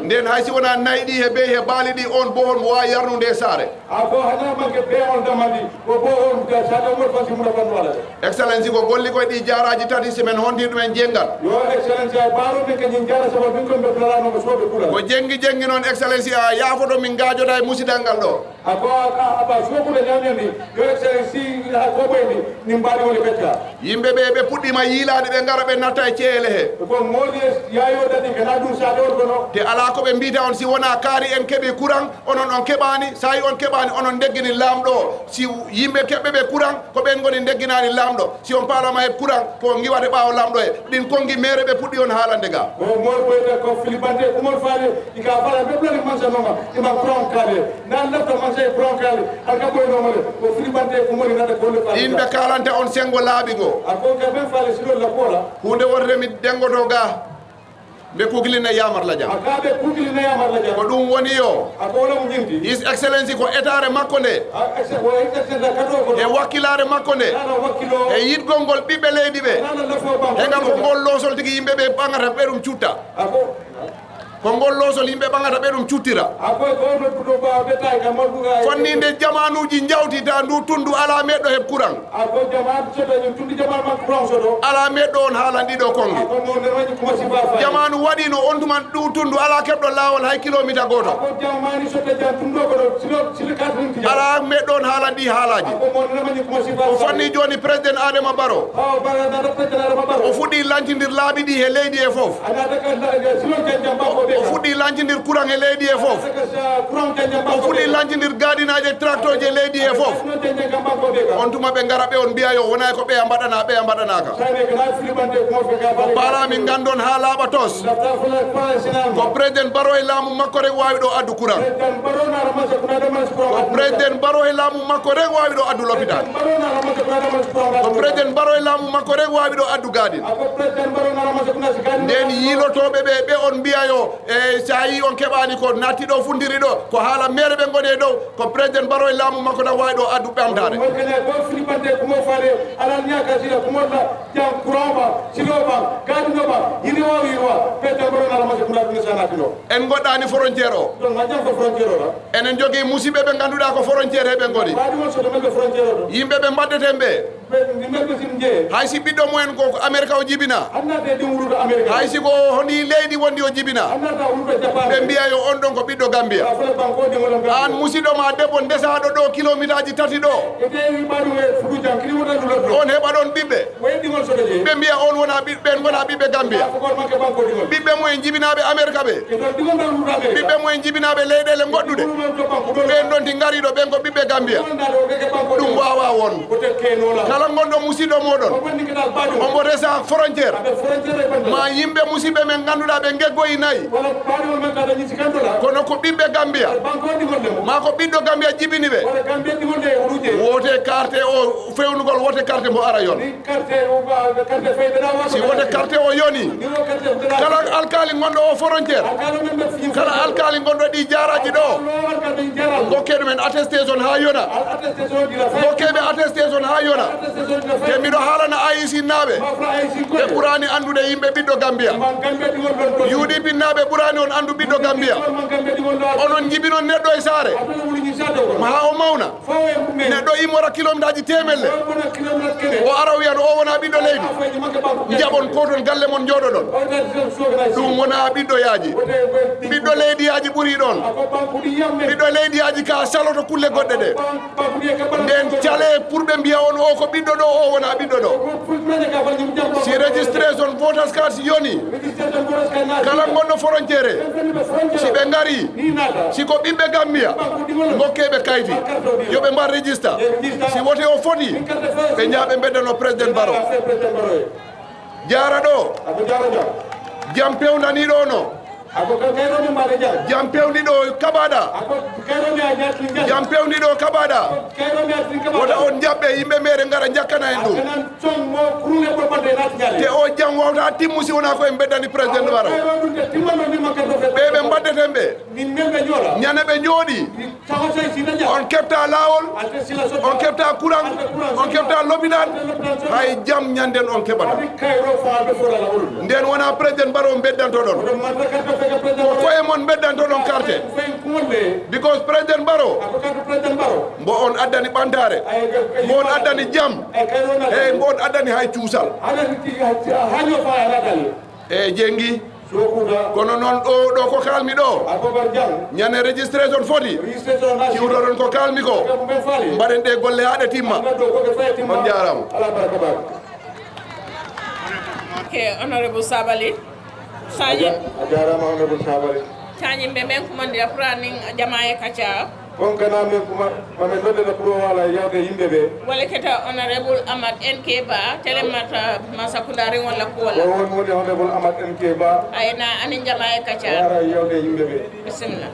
nden hay si wona nayi ɗi he ɓe he baali ɗi on bohol mo wawi yarnude saare ako hanamanke be on damandi ko bohol sade mol fasi muna fanno ala excellence ko golli koye ɗi jaraji tati simen honti ɗumen jengal yo excellence a baroɓe kañum jara saba min kon ɓe plananoɓe soɓe ɓuura ko jengi non excellence a yaafoto min gajoɗa e musidal ngal ɗo ako aba soɓuɗe ñamñandi yo excellence ha ko ɓoyni min mbaɗi woni becca yimɓeɓe ɓe puɗɗima yiilade ɓe gara ɓe natta e ceele he ko moodi yayo dadi kana ɗum sade on te ala ko ɓe mbita on si wona kaari en keeɓi courant onon on keɓani sa yi on keɓani onon deggini lamɗo si yimɓe keɓɓe ɓe courant ko ɓen goni degginani lamɗo si on paalama heɓ courant ko giwate ɓaawo lamɗo he ɗin kongi maire ɓe puɗɗi on haalande ga o mol ɓoyte ko filibande kumol faade ika fala ɓeɓlani mansanoma ima courant kaale nan lefta mansa e courant kaale alka ɓoynomale ko filibande kumoli nata golle fa yimɓe kalante on sengo laaɓi go ako ka ɓen faale siɗol lappoola hunde wotere mi dengoto ga ɓe kuklina yamarla jam akaɓe kuklina yamarla jam ko ɗum woni yo ako wona mo jimti his excellence ko étare makko nde e wakkilare makko nde e yiɗgol ngol ɓiɓɓe leydi ɓe hega ko ngol loosol tigui yimɓe ɓe ɓagata ɓe ɗum cutta ko ngol loosol yimɓe ɓagata ɓe ɗum cuttira fonninde jamanuji jawtita ndu tundu ala meɗɗo heɓ courant ala meɗɗo on haalan ɗiɗo konge jamanu waɗino on tuman ɗu tundu ala keɓɗo lawol hay kilométre goto ala meɗɗo on haalan ɗi haalaji o fanni joni président Adama Barrow o fuɗɗi lantidir laaɓi ɗi he leydi he foof o fuɗɗi lantidir courant e leydi he foof o fuɗɗi lantidir gadinaji tracteur je leydi he foof on tuma ɓe gara ɓe on mbiya yo wona ko ɓeya mbaɗana ɓeya mbaɗanaka ko paarami gandon ha laaɓa tos ko président Barrow e laamu makko rek wawi ɗo addu courant ko président Barrow e laamu makko rek wawi ɗo addu l'hôpital ko président Barrow e laamu makko rek wawi ɗo addu gadin nden yiilotoɓe ɓe on mbiya yo e sa yi on keɓani ko natti ɗo fundiri ɗo ko haala maire ɓe goni e dow ko président Barrow e laamu makko tan wawi ɗo addu ɓamtare en goɗɗani frontiére o enen jogui musidɓe ɓe ganduɗa ko frontiére heɓe goni yimɓe ɓe mbaddeten ɓe hay si ɓiɗɗo mumen ko Amérique o jibina hay si ko honi leydi wondi o jibina ɓe mbiya yo on ɗon ko ɓiɗɗo Gambia an musidɗo ma debbo ndesaɗo ɗo kilométre aji tati ɗo on heɓa ɗon ɓiɓɓe ɓe mbiya on wona ɓen gona ɓiɓɓe Gambia ɓiɓɓe mumen jibinaɓe Amérique ɓe ɓiɓɓe mumen jibinaɓe leyɗele goɗɗuɗe ɓen ɗon ti gariɗo ɓen ko ɓiɓɓe Gambia ɗum wawa won kala gondo musido modon ombo resa frontière ma yimbe musibe men ganduda be geggoyi nayi kono ko bibbe Gambia ma ko biddo Gambia jibini be wote carte o fewnugol wote carte mo ara yon si wote carte o yoni kala alkali gondo o frontière kala alkali gondo di jaraji do gokkede men attestation ha yona gokkebe attestation ha yona te miɗo haalana AIC naɓe ɓe ɓurani andude yimɓe ɓiɗɗo Gambia UDP naɓe ɓurani on andu ɓiɗɗo Gambia onon jibinon neɗɗo e saare ma ha o mawna neɗɗo immora kilométre temelle o ara wiyan o wona ɓiɗɗo leydi jaɓon ko toon galle mon jooɗoɗon ɗum wona ɓiɗɗo yaaji ɓiɗɗo leydiyaji ɓuuri ɗon ɓiɗɗo leydiyaji ka saloto kulle goɗɗe ɗe nden cale pour ɓe mbiya on o ko ɓiɗɗo ɗo o wona ɓiɗɗo ɗo si registration voters card yoni kala gonɗo frontiére si ɓe ngari si ko ɓiɓɓe Gambia gokkeɓe kayti yoɓe mbar registre si wote o foti ɓe jaaɓe beddano président Barrow jara ɗo jam pewdaniɗo no jam pewniɗo kaɓaɗa jam pewniɗo kaɓaɗa wota on jaɓɓe yimɓe mere gara jakkana en ɗum te o jam wawta timmusi wona ko en beddani président Barrow ɓe ɓe mbaddeten ɓe ñane ɓe jooɗi on keɓta lawol on keɓta courant on keɓta l'hôpital hay jam ñanden on keɓata nden wona président Barrow beddanto ɗon koye mon beddanto ɗon carte because président Barrow mbo on addani ɓantare mbo on addani jam eyyi mbo on addani hay cuusal eyyi jengi kono noon ɗo ko kalmi ɗo ñande registration foti ciwtoɗon ko kalmi ko mbaɗen ɗe golle haɗe timma on jarama Honorable Sabally Sañi mbe men kumandira planning jamaye kacha on kana men kuma mamen nodde na pro wala yawde yimbe be wala keta honorable Amat NK Ba telemata masakundari wala ko wala won woni honorable Amat NK Ba ayna anin jamaye kacha wala yawde yimbe be bismillah.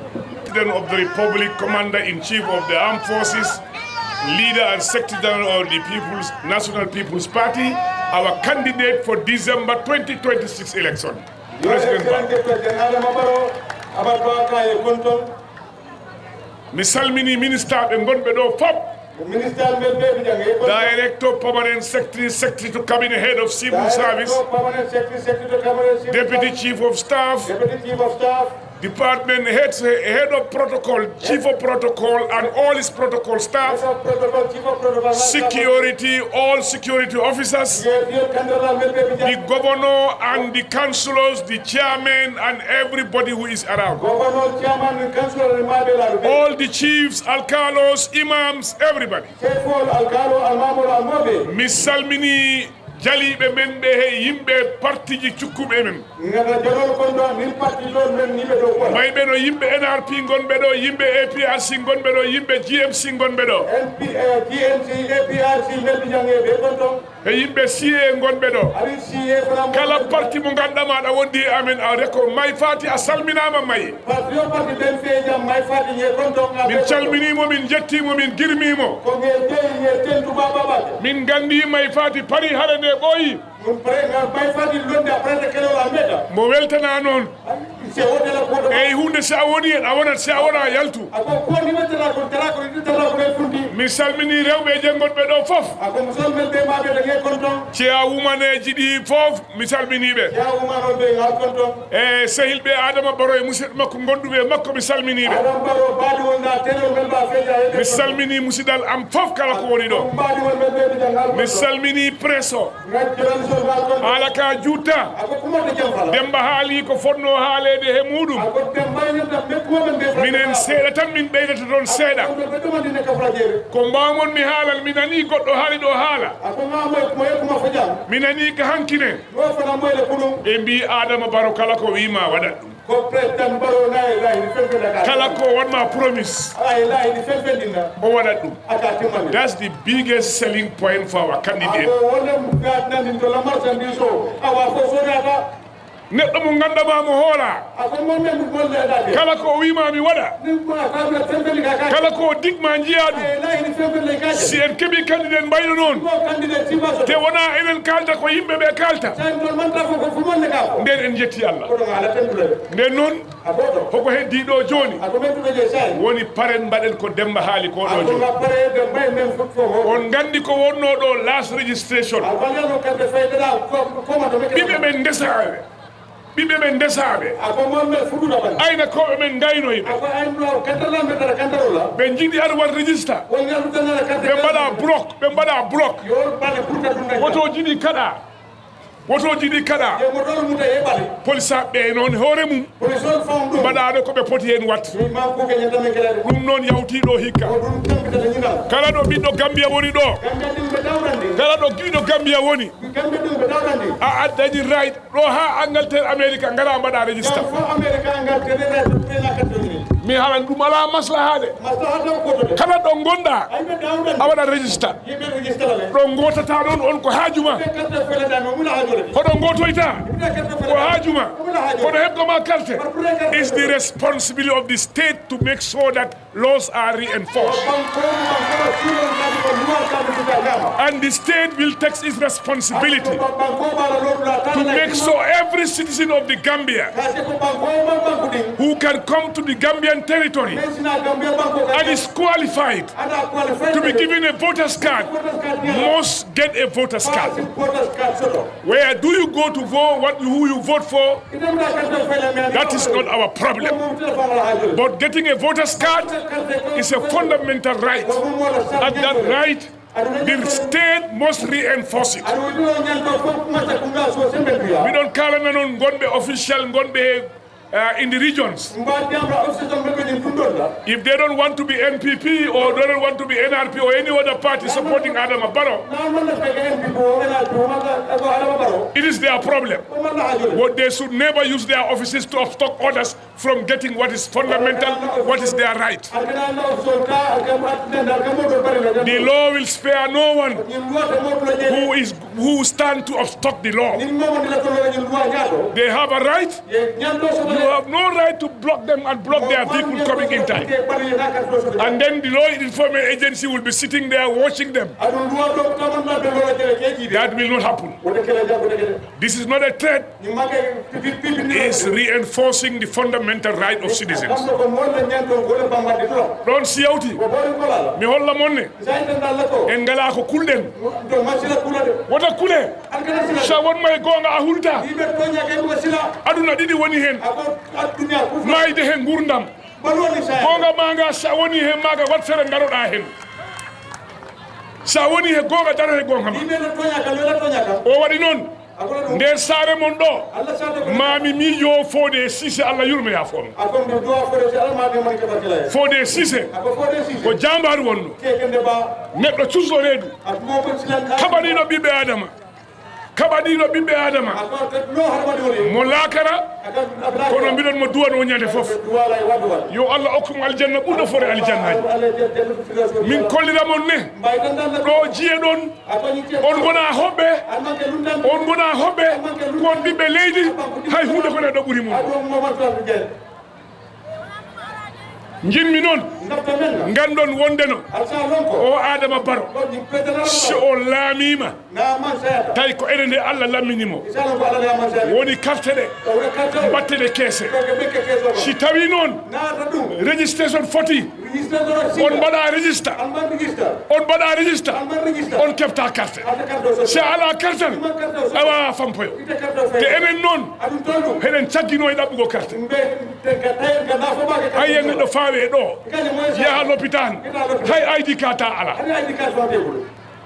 President of the Republic, Commander-in-Chief of the Armed Forces, Leader and Secretary General of the National People's Party, our candidate for December 2026 election. President mi salmini minister ɓe gonɓe ɗo fop Director Permanent Secretary to Cabinet Head of Civil Service, Deputy Chief of Staff, Department Head of Protocol, Chief of Protocol and all his protocol staff, security, all security officers, the governor and the councillors, the chairman and everybody who is around. All the chiefs, alcalos, imams, everybody. Miss Salmini jaliɓe men ɓe he yimɓe partiji cukkuɓe men mayɓe no yimɓe NRP gonɓe ɗo yimɓe APRC gonɓe ɗo yimɓe GMC gonɓe ɗo e yimɓe CA gonɓe ɗo kala parti mo ganduɗa maɗa wondi e amen a reko may fati a salminama mayi min calminimo min jettimo min girmimo min gandi may fati pari hare nde ɓooyi mo weltana noon eyyi hunde si a woni hen a wonat si a wona yaltu min salmini rewɓe e jenggonɓe ɗo foof ceya wumaneji ɗi foof mi salminiɓe e sehilɓe Adama Barrow e musidɗo makko gonduɓe makko mi salminiɓe mi salmini musidal am foof kala ko woni ɗo mi salmini presse o haala ka jutta Demba haali ko fonno haalede he muɗum minen seeɗa tan min ɓeydata toon seeɗa ko mbawmon mi haalal mi nani goɗɗo haali ɗo haala mi nani ko hankine ɓe mbi Adama Barrow kala ko wima waɗat ɗum kala ko wonma promise o waɗat ɗum. That's the biggest selling point for our candidate. neɗɗo mo gandama mo hoora kala ko wimami waɗa kala ko digma jiya ɗum si en keeɓi candidate mbayno noon te wona enen kalta ko yimɓeɓe kalta nden en jetti Allah. nden noon hoko heddi ɗo joni woni paren mbaɗen ko Demba haali ko ɗo joni. on gandi ko wonno ɗo last registration ɓiɓɓe ɓen ndesaɓe ɓiɓɓe ɓen ndesaɓe ayna koɓe men gaynoyɓe ɓe jiiɗi aɗa wat registre ɓe mbaɗa bloc woto jiɗi kaɗa police ɓe noon hoore mum mbaɗaɗo koɓe poti hen watta ɗum noon yawtiɗo hikka kala ɗo ɓiɗɗo Gambia woni ɗo kala ɗo ɓiɗɗo Gambia woni a dañi right ɗo ha Angleterre America ngara mbaɗa registre mi halan ɗum ala maslahade kala ɗo gonɗa a waɗa registre ɗo gotata ɗon on ko haajuma hoɗo gotoyta ko haajuma hoɗo heɓgoma carte. It's the responsibility of the state to make sure that laws are reinforced, and the state will take its responsibility to make sure every citizen of the Gambia who can come to the Gambian territory and is qualified to be given a voter's card must get a voter's card. Where do you go to vote, who you vote for? That is not our problem. But getting a voter's card is a fundamental right, and that right the state must reinforce it. We don't call on gonbe official gonbe in the regions. If they don't want to be NPP or they don't want to be NRP or any other party supporting Adama Barrow, it is their problem. But they should never use their offices to obstruct others from getting what is fundamental, what is their right. The law will spare no one who stand to obstruct the law. They have a right. You have no right to block them and block their vehicle coming in time. And then the law enforcement agency will be sitting there watching them. That will not happen. This is not a threat. It's reinforcing the fundamental right of citizens. Don't see out. Mi holla monne. Engala ko kulden. What a kule. Shawon may go nga ahulta. Aduna didi woni hen. Mayde hen gurdam. Gonga manga sa woni hen maga wat fere ngaroda hen. Sa woni he gonga daro he gonga ma. O wadi non. Nder sare mon ɗo mami mijo Fodé Cissé Allah yurme ya fon Fodé Cissé ko jambaru wonno neɗɗo cusɗo reedu kaɓaniɗo ɓiɓɓe adama mo laakara kono mbiɗon mo duwano ñande fof yo Allah okkum aljanna ɓurɗo fore aljannaji min kolliramon ne ɗo jiye ɗon on gona hoɓɓe kon ɓiɓɓe leydi hay hunde ko neɗɗo ɓuuri mum jinmi noon ganɗon wondeno o Adama Barrow si o laamima tawi ko ene nde Allah lamminimo woni carte ɗe mbatte ɗe keese si tawi noon registration foti on mbaɗa registre on keɓta carte si ala carte a wawa fampoyo te enen noon heɗen caggino e ɗaɓɓugo carte ayen neɗɗo fawe ɗo yaha l'hôpital hay ID card ta ala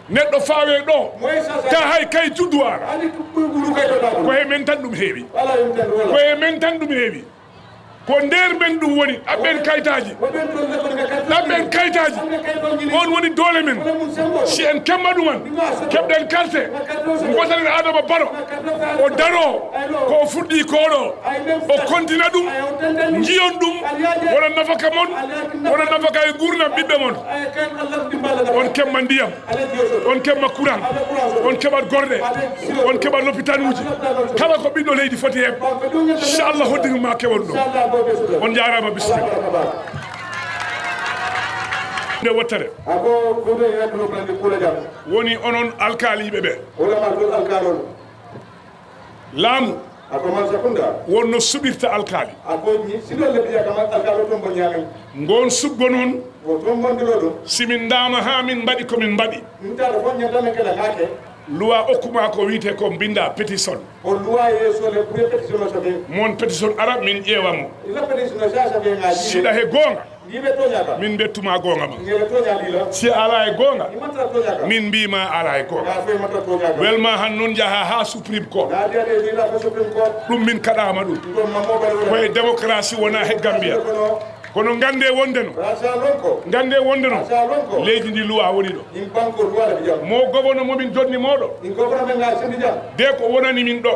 neɗɗo fawe ɗo ta hay kay juddu ara ko he men tan ɗum heewi ko nder men ɗum woni ɗaɓɓen kayitaji on woni doole men si en kemma ɗuman keɓɗen carte gotanen Adama Barrow o daro ko fuɗɗi koɗo o kontina ɗum jiyon ɗum wona nafaka mon wona nafaka e gurnam ɓiɓɓe mon on keɓma ndiyam on keɓma courant on keɓat gorde on keɓat l'hôpital uji kala ko ɓiɗɗo leydi foti heɓ inchallah hoddinuma keɓon ɗum on jarama bisimilla nde wottere woni onon alkaliɓe ɓe laamu wonno suɓirta alkali ngon subgo noon simin dama ha min mbaɗi komin mbaɗi loi okkuma ko wiyete ko binda pétition mon pétition ara min ƴeewamo siɗa he goonga min bettuma gonga ma si ala e gonga min mbima ala e gonga welma han non jaha ha supreme court ɗum min kaɗama ɗum koye démocratie wona he Gambia kono gande wondeno leydi ndi luwa woni ɗo mo gobono momin jonni moɗo de ko wonani min ɗo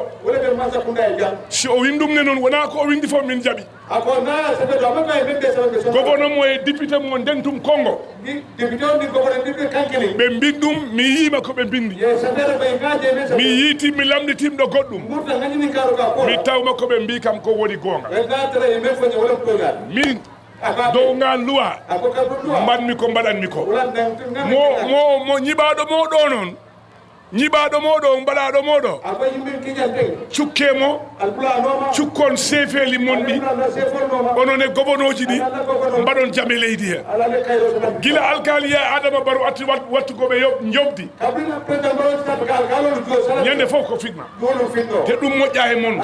si o windumne noon wona ko o windi fof min jaaɓi gobono mo e député mo ndentum Congo ɓe mbindum mi yiima ko ɓe bindi mi yiiti mi lamditimɗo goɗɗum mi tawma ko ɓe mbi kam ko woni gonga min dow ngal luwa mbanmi ko mbaɗanmi ko mo ñiɓaɗo moɗo noon ñiɓaɗo moɗo mbaɗaɗo moɗo cukkemo cukkon seefeli mon ɗi onon e gobonoji ɗi mbaɗon jaame leydi he gila alkaliya Adama Barrow atti wattugoɓe jobdi ñande fof ko fitna te ɗum moƴƴa he mon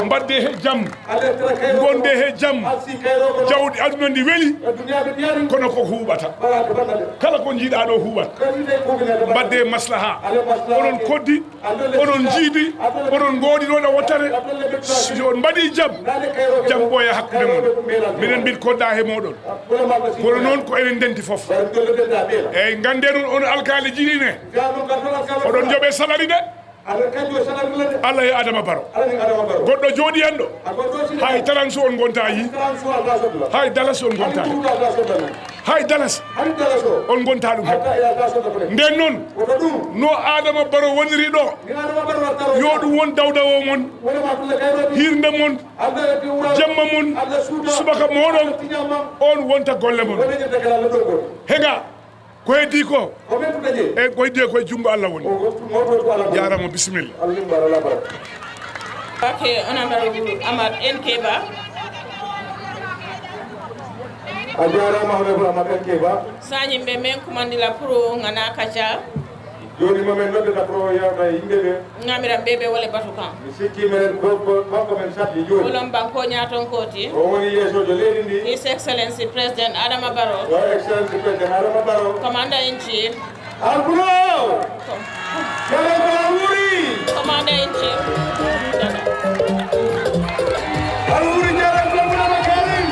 mbadde he jaam gonde he jaam jawdi aduna ndi weeli kono ko huuɓata kala ko jiiɗa ɗo huuɓat mbadde maslaha onon koddi onon jiidi onon goɗinoɗo wottare si on mbaɗi jaam ɓooya hakkude mon minen mbiɗ kodda he moɗon kono noon ko enen ndenti foof eyyi gande noon on alkali jiɗine oɗon jooɓe salari de Allah e Adama Barrow goɗɗo jooɗi hen ɗo hay talanso on gonta yi hay dalas on gonta hay dalas on gonta ɗum hen nden noon no Adama Barrow woniri ɗo yo ɗum won dawdawo mon hirde mon jemma mon subaka moɗon on wonta golle mon hega ko heddi ko e ko heddi koye jungo Allah woni jarama bisimilla Okay, Honorable Ahmad Nkeba. a jarama Honorable Ahmad Nkeba Sañimɓe men kumandila pour ngana kaca joni momin noddata pro yawta yimɓe ɓe ngamiran ɓeɓe wole batu kan mi sikki minen konko men satti joni wolon banko ñaton koti o woni yeesojo leydi ndi His Excellency President Adama Barrow Your Excellency President Adama Barrow Commander in Chief Albulo Commander in Chief Alwuri jaran ko muna makarin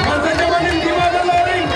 masa jamanin dimada laring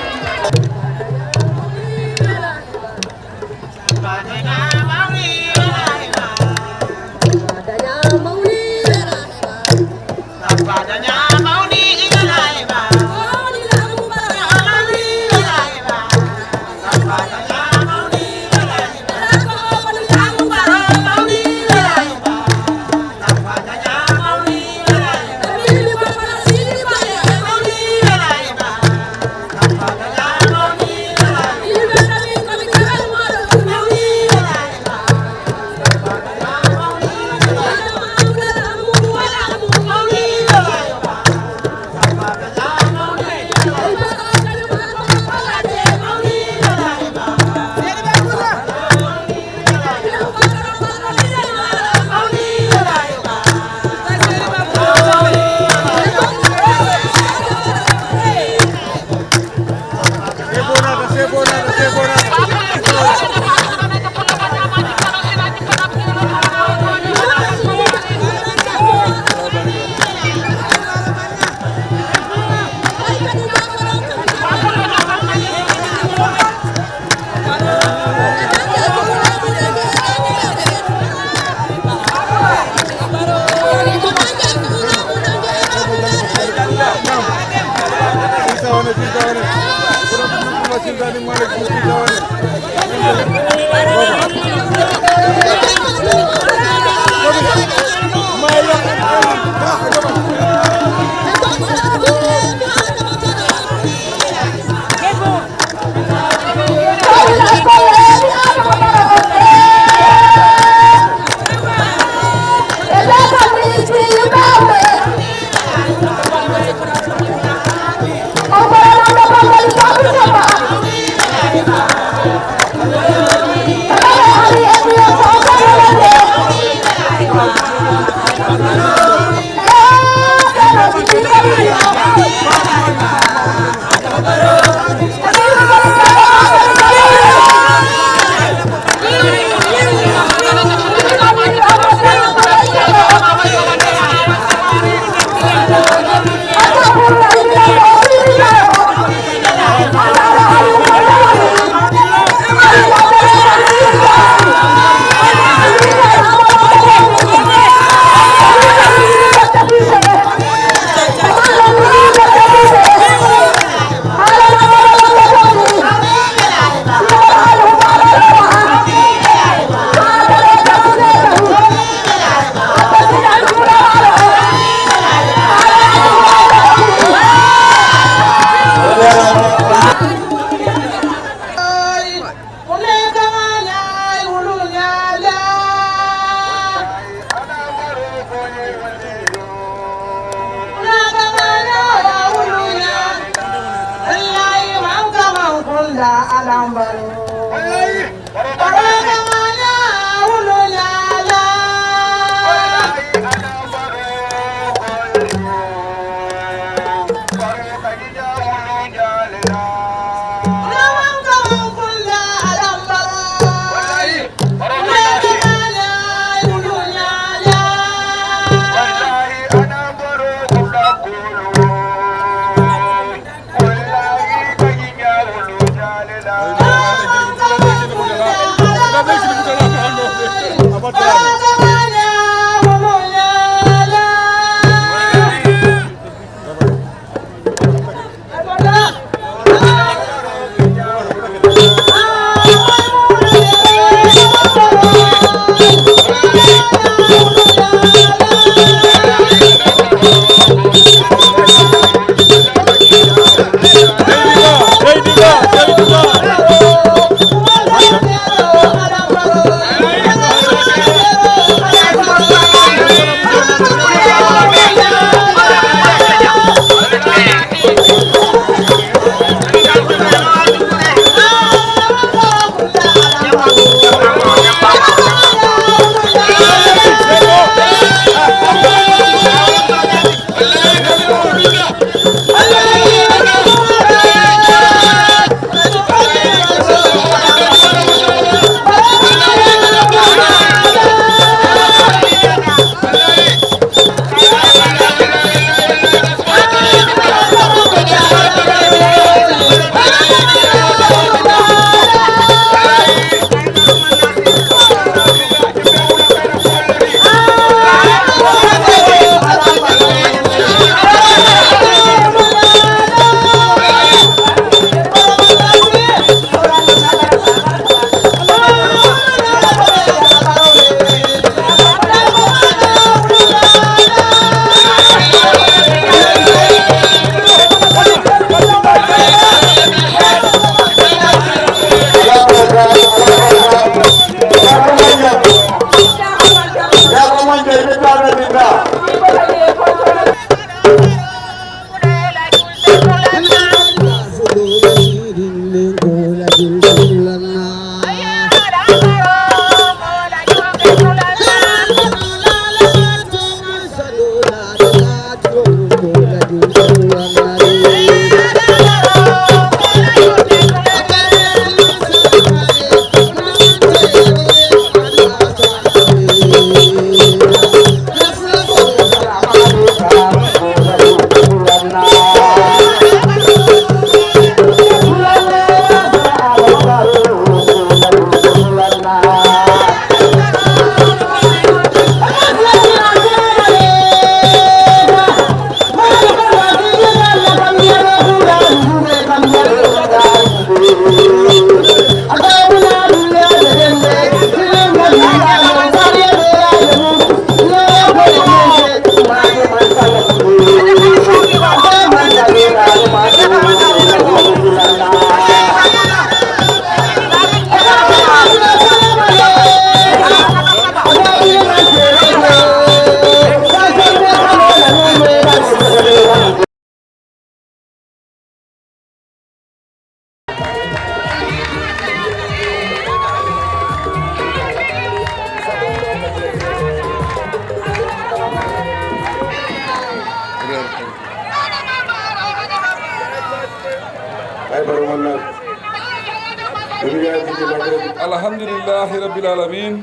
Alhamdulillahi Rabbil Alamin.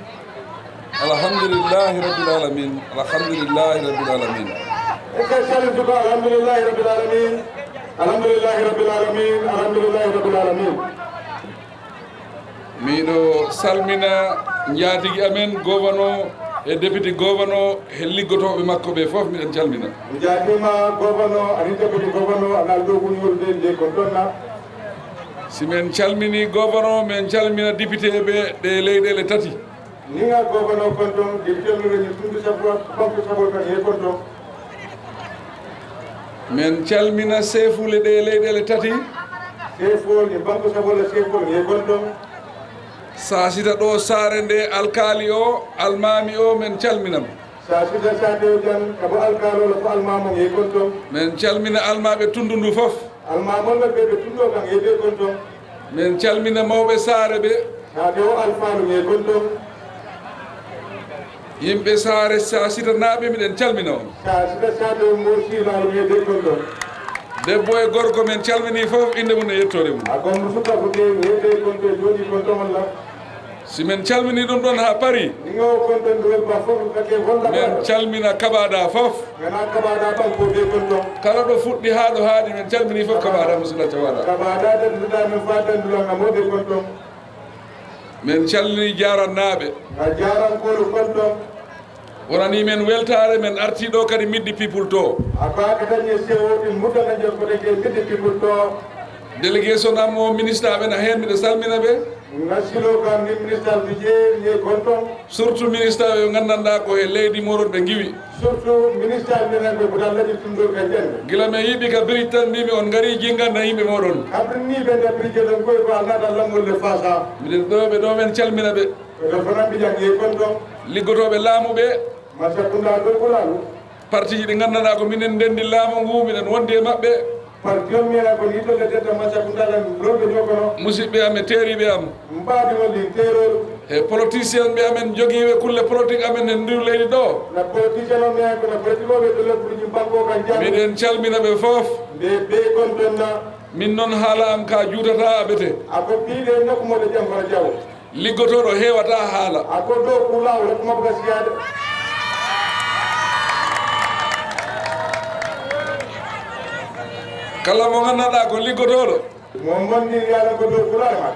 Alhamdulillahi Rabbil Alamin. Alhamdulillahi Rabbil Alamin. Alhamdulillahi Rabbil Alamin. Alhamdulillahi Rabbil Alamin. Alhamdulillahi Rabbil Alamin. Miɗo salmina njatigi amen gouverneur e député gouverneur e liggotoɓe makko ɓe fof miɗen calmina. Jatima gouverneur ani député gouverneur anal dow gunurde nde kon donna. Si men calmini gouverneur men calmina député ɓe ɗe leyɗele tati. Ninga gouverneur kon ton député lure ni tundu sabwa banque sabol kan he kon ton. Men calmina sefule ɗe leyɗele tati. Sefol e banque sabol sefol he kon ton. Sa sita ɗo saare nde alkali o almami o men calminam. Sa sita sade o jan kabo alkalo ko almamo he kon ton. Men calmina almaɓe tundu ndu fof. Almamol ɓe ɓe tundo kan he ɓe kon ton. Men calmina mawɓe saare ɓe. Sade o alfalu he kon ton. Yimɓe saare sa sita naaɓe miɗen calmina on. Sa sita sade o morsilalu he ɓe kon ton. Debbo e gorko men calmini fof inde mum e yettore mum. Agom suka ko de he ɓe kon te joni kon ton walla. Si men calmini ɗum ɗon ha paari. Ningo kon ton do ba fof kake holla. Men calmina kaɓaɗa fof. Gana kaɓaɗa banko ɓe kon ton. Kala ɗo fuɗɗi ha ɗo haaɗi men calmini fof kaɓaɗa musidɗa cawaɗa. Kaɓaɗa danduɗa men fa dandulanga moɓe kon ton. Men calmini jarannaɓe. A jarankolo kon ton. Wonani men weltare men arti ɗo kadi middi people to. Abaka dañe sewoɗi mudana je ko deke middi people to. Délégation am o ministre aɓen a hen miɗo salmina ɓe. Ngasilo kam ni ministre mi je ye kon ton. Surtout ministre ɓe gandanɗa ko e leydi moɗon ɓe giwi. Surtout ministre minen ɓe ɓuɗa laaɗi tumdol ka jende. Gila men yiiɓi ka biriji tan mbimi on gari jinganna yimɓe moɗon. Abrini ɓe nde biriji ɗon koye ko annaɗa lamgolle fasa. Miɗen ɗo ɓe ɗo men calmina ɓe. Ɓe fana mbijan ye kon ton. Liggotoɓe laamu ɓe. Masakunda ɗo ɓulalu. Parti ji ɗi gandanɗa ko minen ndendi laamu ngu miɗen wondi e maɓɓe. Parti on miyana ko yiɗolle detta Masakunda ɗan lowɓe jogono. Musidɓe amen teriɓe am. Mbaɗi wolli terolu. E politicien ɓe amen joguiɓe kulle politique amen e ndir leydi ɗo. Na politicien on miyan kono politique oɓe ɗo lebbuji banko kan jami. Miɗen calmina ɓe fof. Nde ɓe kon tonna. Min noon haala am ka juutata aɓete. Ako piiɗe nokkumoɗo jam fana jawo. Liggotoɗo hewata haala. Ako dow kulaw nokkumoɓe ka siyade. Kala mo gandanɗa ko liggotoɗo. Mo gondi yaala ko dow kulaw ma.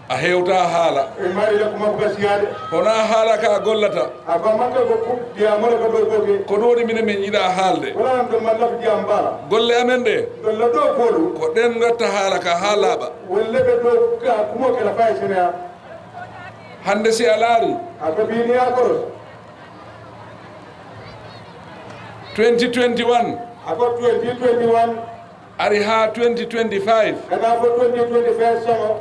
A hewta haala. E mari nokkumoɓe ka siyade. Wona haala ka gollata. Ako makka ko diyamole ko dow koke. Ko ɗum waɗi minen min yiiɗa haalde. Wona ɗum man laf diyam mbala. Golle amen ɗe. Golle dow polu. Ko ɗen gatta haala ka ha laaɓa. Wolle ɓe dow kumo kela fayi sénéa. Hande si a laari. Ako bini a koros. 2021. Ako 2021. Ari ha 2025. Kana fo 2025 sama.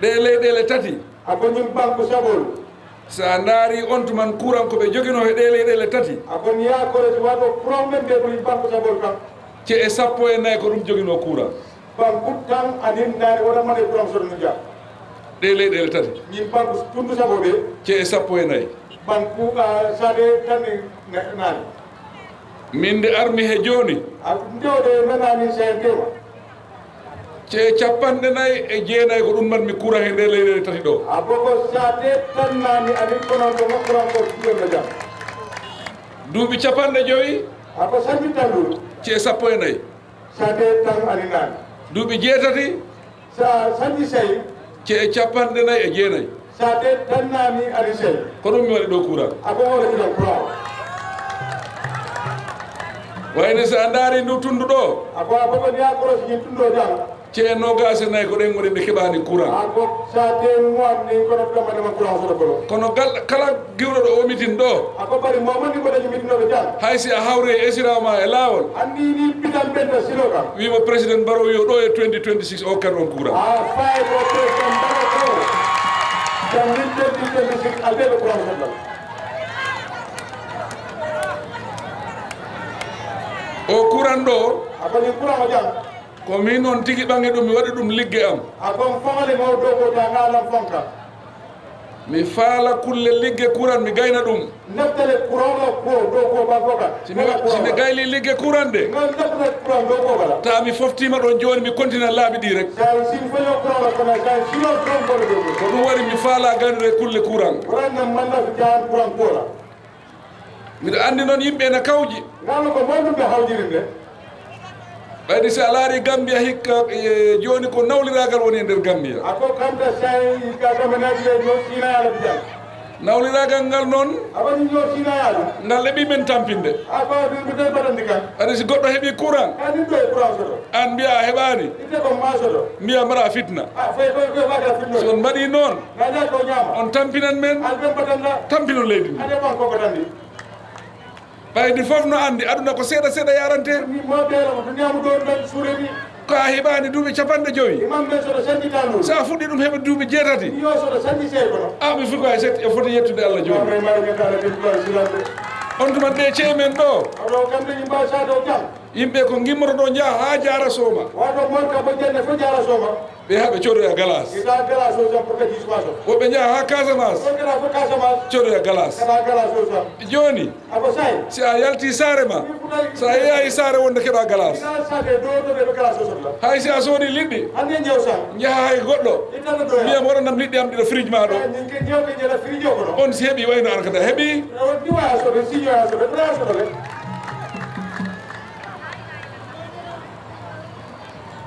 Ɗe leyɗele tati. Ako ñin banque sabol. Sa ndaari on tuman courant ko ɓe jogino e ɗe leyɗele tati. Ako ni a koros wato problème de ɗum banque sabol kam. Ce e sappo e nayyi ko ɗum jogino courant. Banque tan anin naari wona mane courant soɗo no jaa. Ɗe leyɗele tati. Ñin banque tundu sabo ɓe. Ce e sappo e nayyi. Banque sade tan naani. Min de armi he joni. Ndewde nanani saytema. Ce capanɗe nayyi e jeenayyi ko ɗum matmi courant e nde leyɗele tati ɗo. Aboko sade tan nani anin konon ko courant ko ɗum no jaa. Duuɓi capanɗe joyi. Ako sanji tandu. Ce e sappo e nayyi. Sade tan anin nani. Duuɓi jeetati. Sa sanji sayi. Ce e capanɗe nayyi e jeenayyi. Sade tan nani anin sayi. Ko ɗum mi waɗi ɗo courant. Ako wona ɗiɗon courant. Wayne so a ndaari ndu tundu ɗo. Ako aboko ni a koros ñin tundo jam. Ce nogase nayyi ko ɗen woni nde keɓani courant. Ako sade moanni kono ɗamanema courant soɗo kono. Kono kala giwɗo ɗo o mitin ɗo. Ako bari momoni ko dañi mitinoɓe jam. Haysi a hawri e esirama e laawol. Andi ni pitan ɓenta silo kam. Wimo président Barrow wiyo ɗo e 2026 o kan on courant. Faye ko président Barrow ko. Jam min 2026 alɓeɓe courant soɗɗal. O courant ɗo. Ako ni courant o jam. Ko min on tigi ɓangi ɗum mi waɗi ɗum ligge am. Ako fongale maw dow ko ta ngalam fonka. mi faala kulle ligge kuran mi gayna ɗum naftale courant o ko ɗo ko bankoka simi gayli ligge kuran de ngal naftale courant ɗo ko kala ta mi foftima ɗon joni mi continue laaɓi ɗi rek sa sin fayo courant kono sa sino ɗon gole ɗo ko ɗum waɗi mi faala gaynude kulle kuran warannan manda so jaan courant kola miɗa andi noon yimɓe ne kawji ngano ko mon ɗum ɓe hawjiri nde ɓayde si a laari Gambia hikka joni ko nawliragal woni e nder Gambia ako kamta say ka kamenaji ɓe no sinayala bijal nawliragal ngal noon awaɗi no sinayala ngal heeɓi men tampinde ako ɗumɓe baɗandi kan aɗa si goɗɗo heeɓi courant anin ɗo e courant soɗo an mbiya a heɓani ite ko ma soɗo mbiya mbaɗa fitna fay koye waga fitno so on mbaɗi noon naña ko ñama on tampinan men alɓe baɗanda tampino leydi ndi ade ɓan ko baɗandi ɓaydi fof no andi aduna ko seeɗa seeɗa yarante ko a heɓani duuɓi 50 sa fuɗɗi ɗum heɓa duuɓi jeetati a mi fi ko hay setti e foti yettude Allah joni on tuman ɗe ceeyi men ɗo yimɓe ko gimmoro ɗo jaaha ha jara sooma ɓe haɓe codoya galas woɓe jaaha ha Casamance codoya galas joni si a yalti saare ma sa yeeyayi saare wonde keɗa galas hay si a soodi liɗɗi jaaha hay goɗɗo mbiyam waɗanam liɗɗi am ɗiɗo frige ma ɗo on si heeɓi wayno an kada heeɓi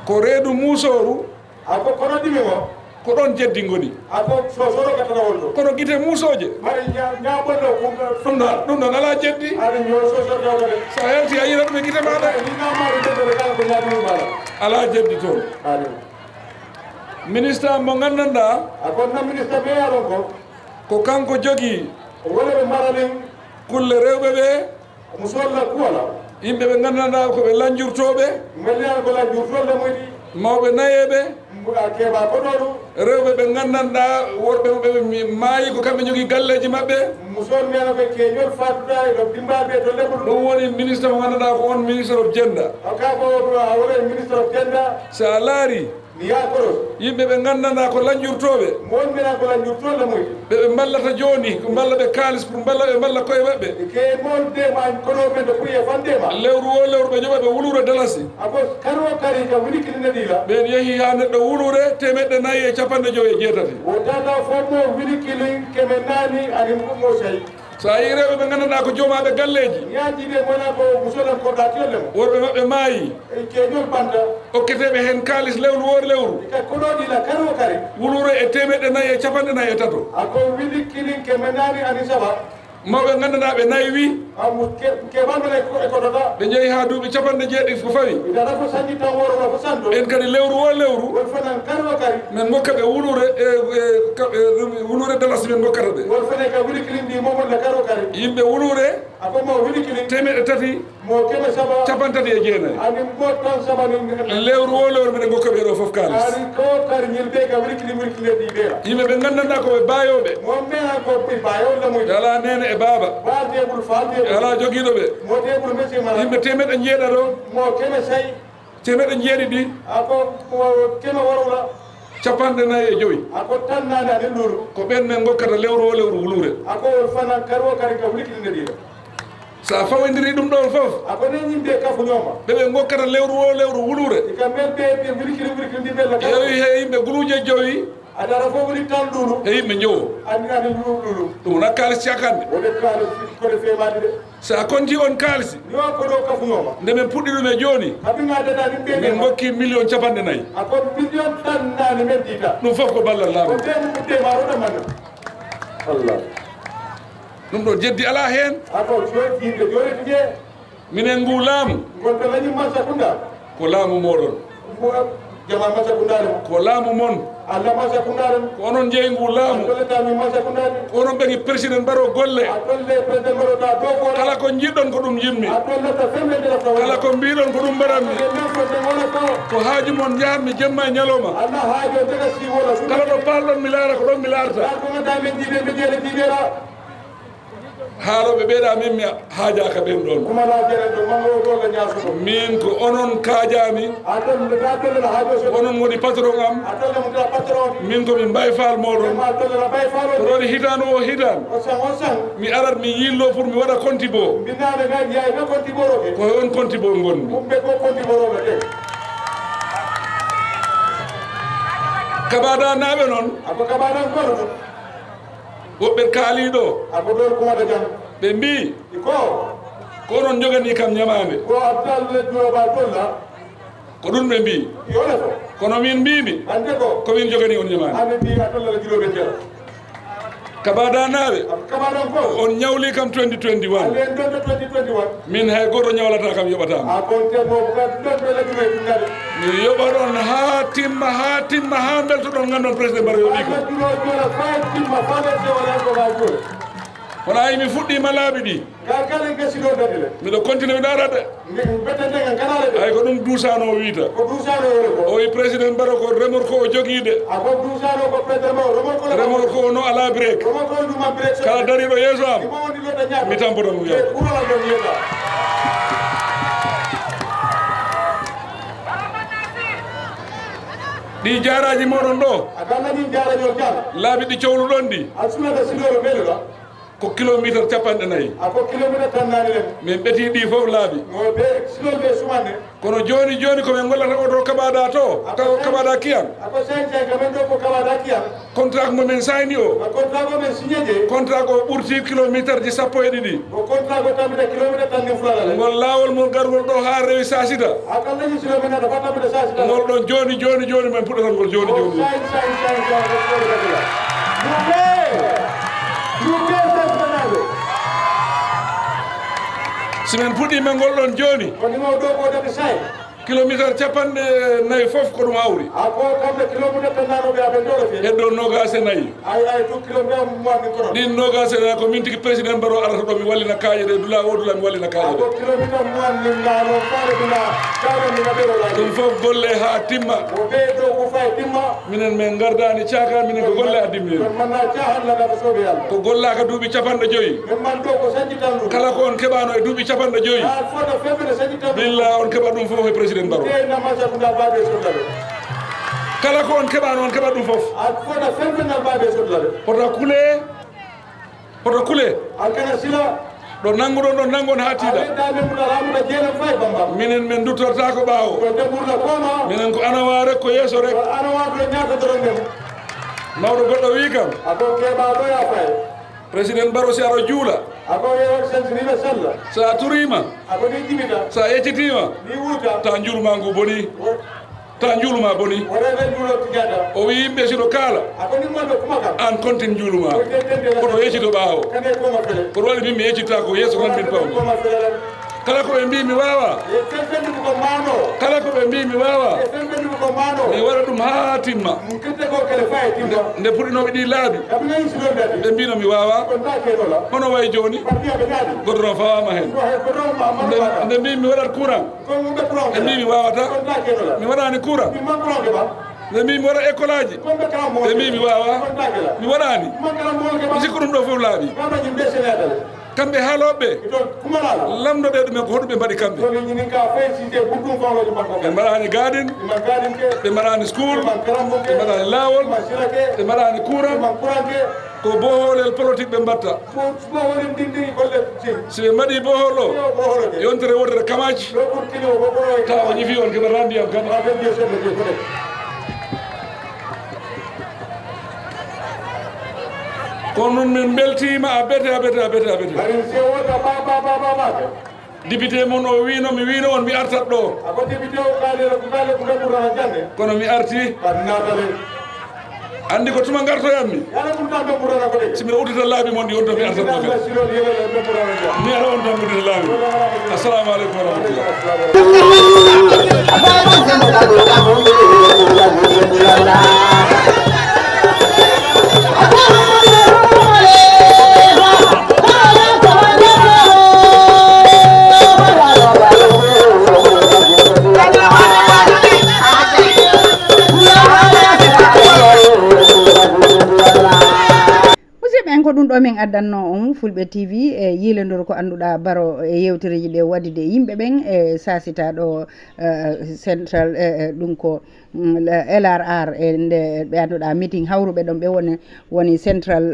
ko reedu musoru ako kono ɗimi o ko ɗon jeddi ngoni ako sosoɗo gatana wonɗo kono guite musoje mari ñaɓonɗo ɗum ɗon ala jeddi aɗa ño sosoɗoɗe sa yalti a yira ɗum e guite maɗa ninamaɗo jeddode kala ko ñaɗimi maɗa ala jeddi toon ministre mo gandanɗa ako na ministre ɓe yaron ko kanko jogui wole ɓe maranin kulle rewɓe ɓe musolla kuwala yimɓe ɓe gandanɗa koɓe lanjurtoɓe melliyal ko lanjurtolle moyɗi mawɓe nayeɓe keɓa ko ɗo ɗum rewɓe ɓe gandanɗa worɓe ɓe maayi ko kamɓe jogui galleji mabɓe musol mena ɓe keñol fatuɗa ɗo dimbaɓe to leɓol ɗum woni ministre mo gandanɗa ko on ministre of gender kako woni ministre of gender sa laari mi yakoros yimɓe ɓe gandanɗa ko lanjurtoɓe mon mena ko lanjurtolle moyɗi ɓeɓe ballata joni ko balla ɓe kalis pour balla ɓe balla koye maɓɓe ke mon dema kono men ɗo ɓuuri e fandema lewru o lewru ɓe joɓaɓe wulure dalasi ako karo kari ka wilikilina ɗila ɓen yeehi ha neɗɗo wulure 497 o tata fof mo wilikilin keme nani ani mo sayi so a yi rewɓe ɓe gandanɗa ko jomaɓe galleji yajiɓe mona ko musolen koɗɗatiolle mo worɓe maɓɓe maayi keñol banda okketeɓe hen kalis lewru wor lewru ka koɗoɗila karo kari wulure e 497 ako wilikilin keme nani ani saba mawɓe gandanɗa ɓe nayi wi keɓamene e koɗota ɓe jeeyi ha duuɓi 70 ko fawi itata ko sañi tan woroma ko santo en kadi lewru o lewru won fanan karo kari min gokka ɓe wulure wulure dalasi min gokkata ɓe won fane ka wilikilin ndi momonde karo kari yimɓe wulure ako mo wilikilin 300 mo keme saba 59 ani mo tan saba ni lewru o lewru mbiɗen gokka ɓe ɗo foof kalis ani ko kari ñilɓe ka wilikilin ɗi ɓeera yimɓe ɓe gandanɗa koɓe bayoɓe mo mena ko bayolle mum ala nene e baaba badeɓol faldeɓol ala joguiɗo ɓe mo deɓol mesima yimɓe 100 ɗo mo keme sayi 100 ako keme worwla 55 ako tan nane ani luru ko ɓen men gokkata lewru o lewru wulure ako won fanan karo kari ka wilikilinde ɗiɗo sa fawodiri ɗum ɗon foof ako ne yimɓe kafuñoma ɓeɓe gokkata lewru o lewru wulure ika men ɓe wilikilindi ɓella yewi he yimɓe guluje joyi adara fof woni tan lulu e yimɓe jowo ani lulu ɗum wona kalis cakande wone kalis kode femade de sa konti on kalisi yo ko ɗo kafuñoma nde min puɗɗi ɗum e joni haɓigadadani ɓe min gokki 1,4 ako million tan nani men dita ɗum foof ko ballal laamu ko ɓen ɓuddema roɗamanne allah ɗum ɗo jeddi ala hen ako yimɓe joni tije minen ngu laamu gonɓe lañi masakunda ko laamu moɗon jama masakundare ko laamu mon allah masakundare ko onon jeeyi ngu laamu dolletami masakundare ko onon ɓegi président mbaro golle a dolle président mbaɗoɗa dow kala ko jiɗɗon ko ɗum jimmi a dollata femɓe ndeɗata kala ko mbiɗon ko ɗum mbaɗanmi wona ko haaju mon jahatmi jemma e ñalowma allah haajo daga siwola kala ɗo palɗon mi laara ko ɗon mi laarata ko ganda men jiɓe ɓe jeere jiɓera haaloɓe ɓeeɗa min mi haajaka ɓen ɗon min ko onon kaajami onon woni patron am min komi mbay faal moɗon to ɗon hitande o hitande mi arat mi yillo pour mi waɗa contibo ko on contibo gonmi kabada naɓe noon woɓɓe kaaliɗo ɓe mbi ko onon jogani kam ñamande ko ɗum ɓe mbi kono min mbimi komin jogani on ñamande kabada naɓe on ñawli kam 2021 min hay goto ñawlata kam yoɓatama mi yoɓa ɗon ha timma ha beltoɗon gandon président Barrow yoɓi ko hono ay mi fuɗɗima laaɓi ɗi miɗo continue mi ɗara de ay ko ɗum duusano o wiita o wi président Barrow ko remorque o joguide remorque o no ala break kala dariɗo yeeso am mi tampoɗon mo yaw ɗi jaraji moɗon ɗo laaɓi ɗi cohluɗon ɗi ko kilométre capanɗe nayyi min ɓeti ɗi fof laaɓi kono joni komin gollata oto kaɓaɗa to taw kaɓaɗa kiyan contrat momin sayni o contrat ko ɓurti kilométre ji sappo e ɗiɗi ngol lawol mon gargol ɗo ha rewi sasita ngol ɗon joni min puɗɗatan ngol joni simin puɗɗima ngol ɗon joni kilométre capanɗe nayyi fof ko ɗum hawri heddo nogase nayyi ɗin nogase nayyi ko min tigui président Barrow arata ɗo mi wallina kaaje ɗe dula o dula mi wallina kaaje ɗe ɗum fof golle ha timma minen min gardani caka minen ko golle addimi ko gollaka duuɓi capanɗe joyyi kala ko on keɓano e duuɓi capanɗe joyyi billa on keɓa ɗum fof e président Barrow kala ko on keɓano on keɓa ɗum fof poto kule ɗo nanguɗon ɗo nangon ha tiiɗa minen min duttorta ko ɓaawo minen ko anawa rek ko yeeso rek mawɗo goɗɗo wi kam président Barrow si aɗa juula sa turima sa yeccitima ta juulma ngu boni ta juuluma boni o wi yimɓe siɗo kaala an continue juuluma koto yeccito ɓaawo koto waɗi min mi yeccitta ko yeeso tan min pawmi kala ko ɓe mbi mi wawa kala ko ɓe mbi mi wawa mi waɗa ɗum ha timma nde puɗɗinoɓe ɗi laaɓi ɓe mbino mi wawa hono way joni godoron fawama hen nde mbi mi waɗat courant ɓe mbi mi wawata mi waɗani courant nde mbi mi waɗa école aji ɓe mbi mi wawa mi waɗani mi sikku ɗum ɗo fof laaɓi kamɓe haaloɓe lamdoɓe ɗumen ko hoɗuɓe mbaɗi kamɓe ɓe mbaɗani gadin ɓe mbaɗani school ɓe mbaɗani lawol ɓe mbaɗani courant ko boholel politique ɓe mbatta si ɓe mbaɗi bohol o yontere wodere kamaji taw o ñifi on keɓata ndiyam kadi kono noon min beltima a bete député mon o wino mi wino on mi artat ɗo kono mi arti andi ko tuma gartoyammi simi uddita laabi mon ɗi on to mi artat ɗo kadi mi ara on tan mi uddita laabi assalamu aleykum wa rahmatullah ko ɗum ɗo min addanno on Fulɓe TV e yilodor ko annduɗa baro e yewtereji ɗe waɗide yimɓe ɓen e sasita ɗo central ɗum ko LRR e nde ɓe annduɗa meeting hawruɓe ɗon ɓe woni central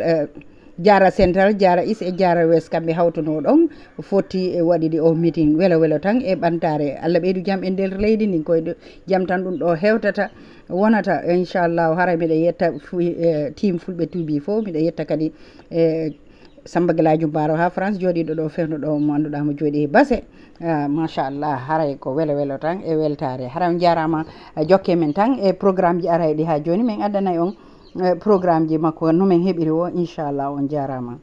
Jara Central, Jara East e Jara West kamɓe hawtono ɗon foti e waɗide o meeting welo tan e ɓantare Allah ɓeydu jaam e nder leydi ndin koye jaam tan ɗum ɗo hewtata wonata inchallahu hara miɗa yetta team Fulɓe TV fof miɗa yetta kadi Samba Gueladiou Baro ha France jooɗiɗo ɗo fewno ɗo mo annduɗa mo jooɗi e basse machallah haray ko welo tan e weltare hara on jarama jokke men tan e programme ji arayɗi ha joni min addanay on programme ji makko no men heɓiri o inchallah on jarama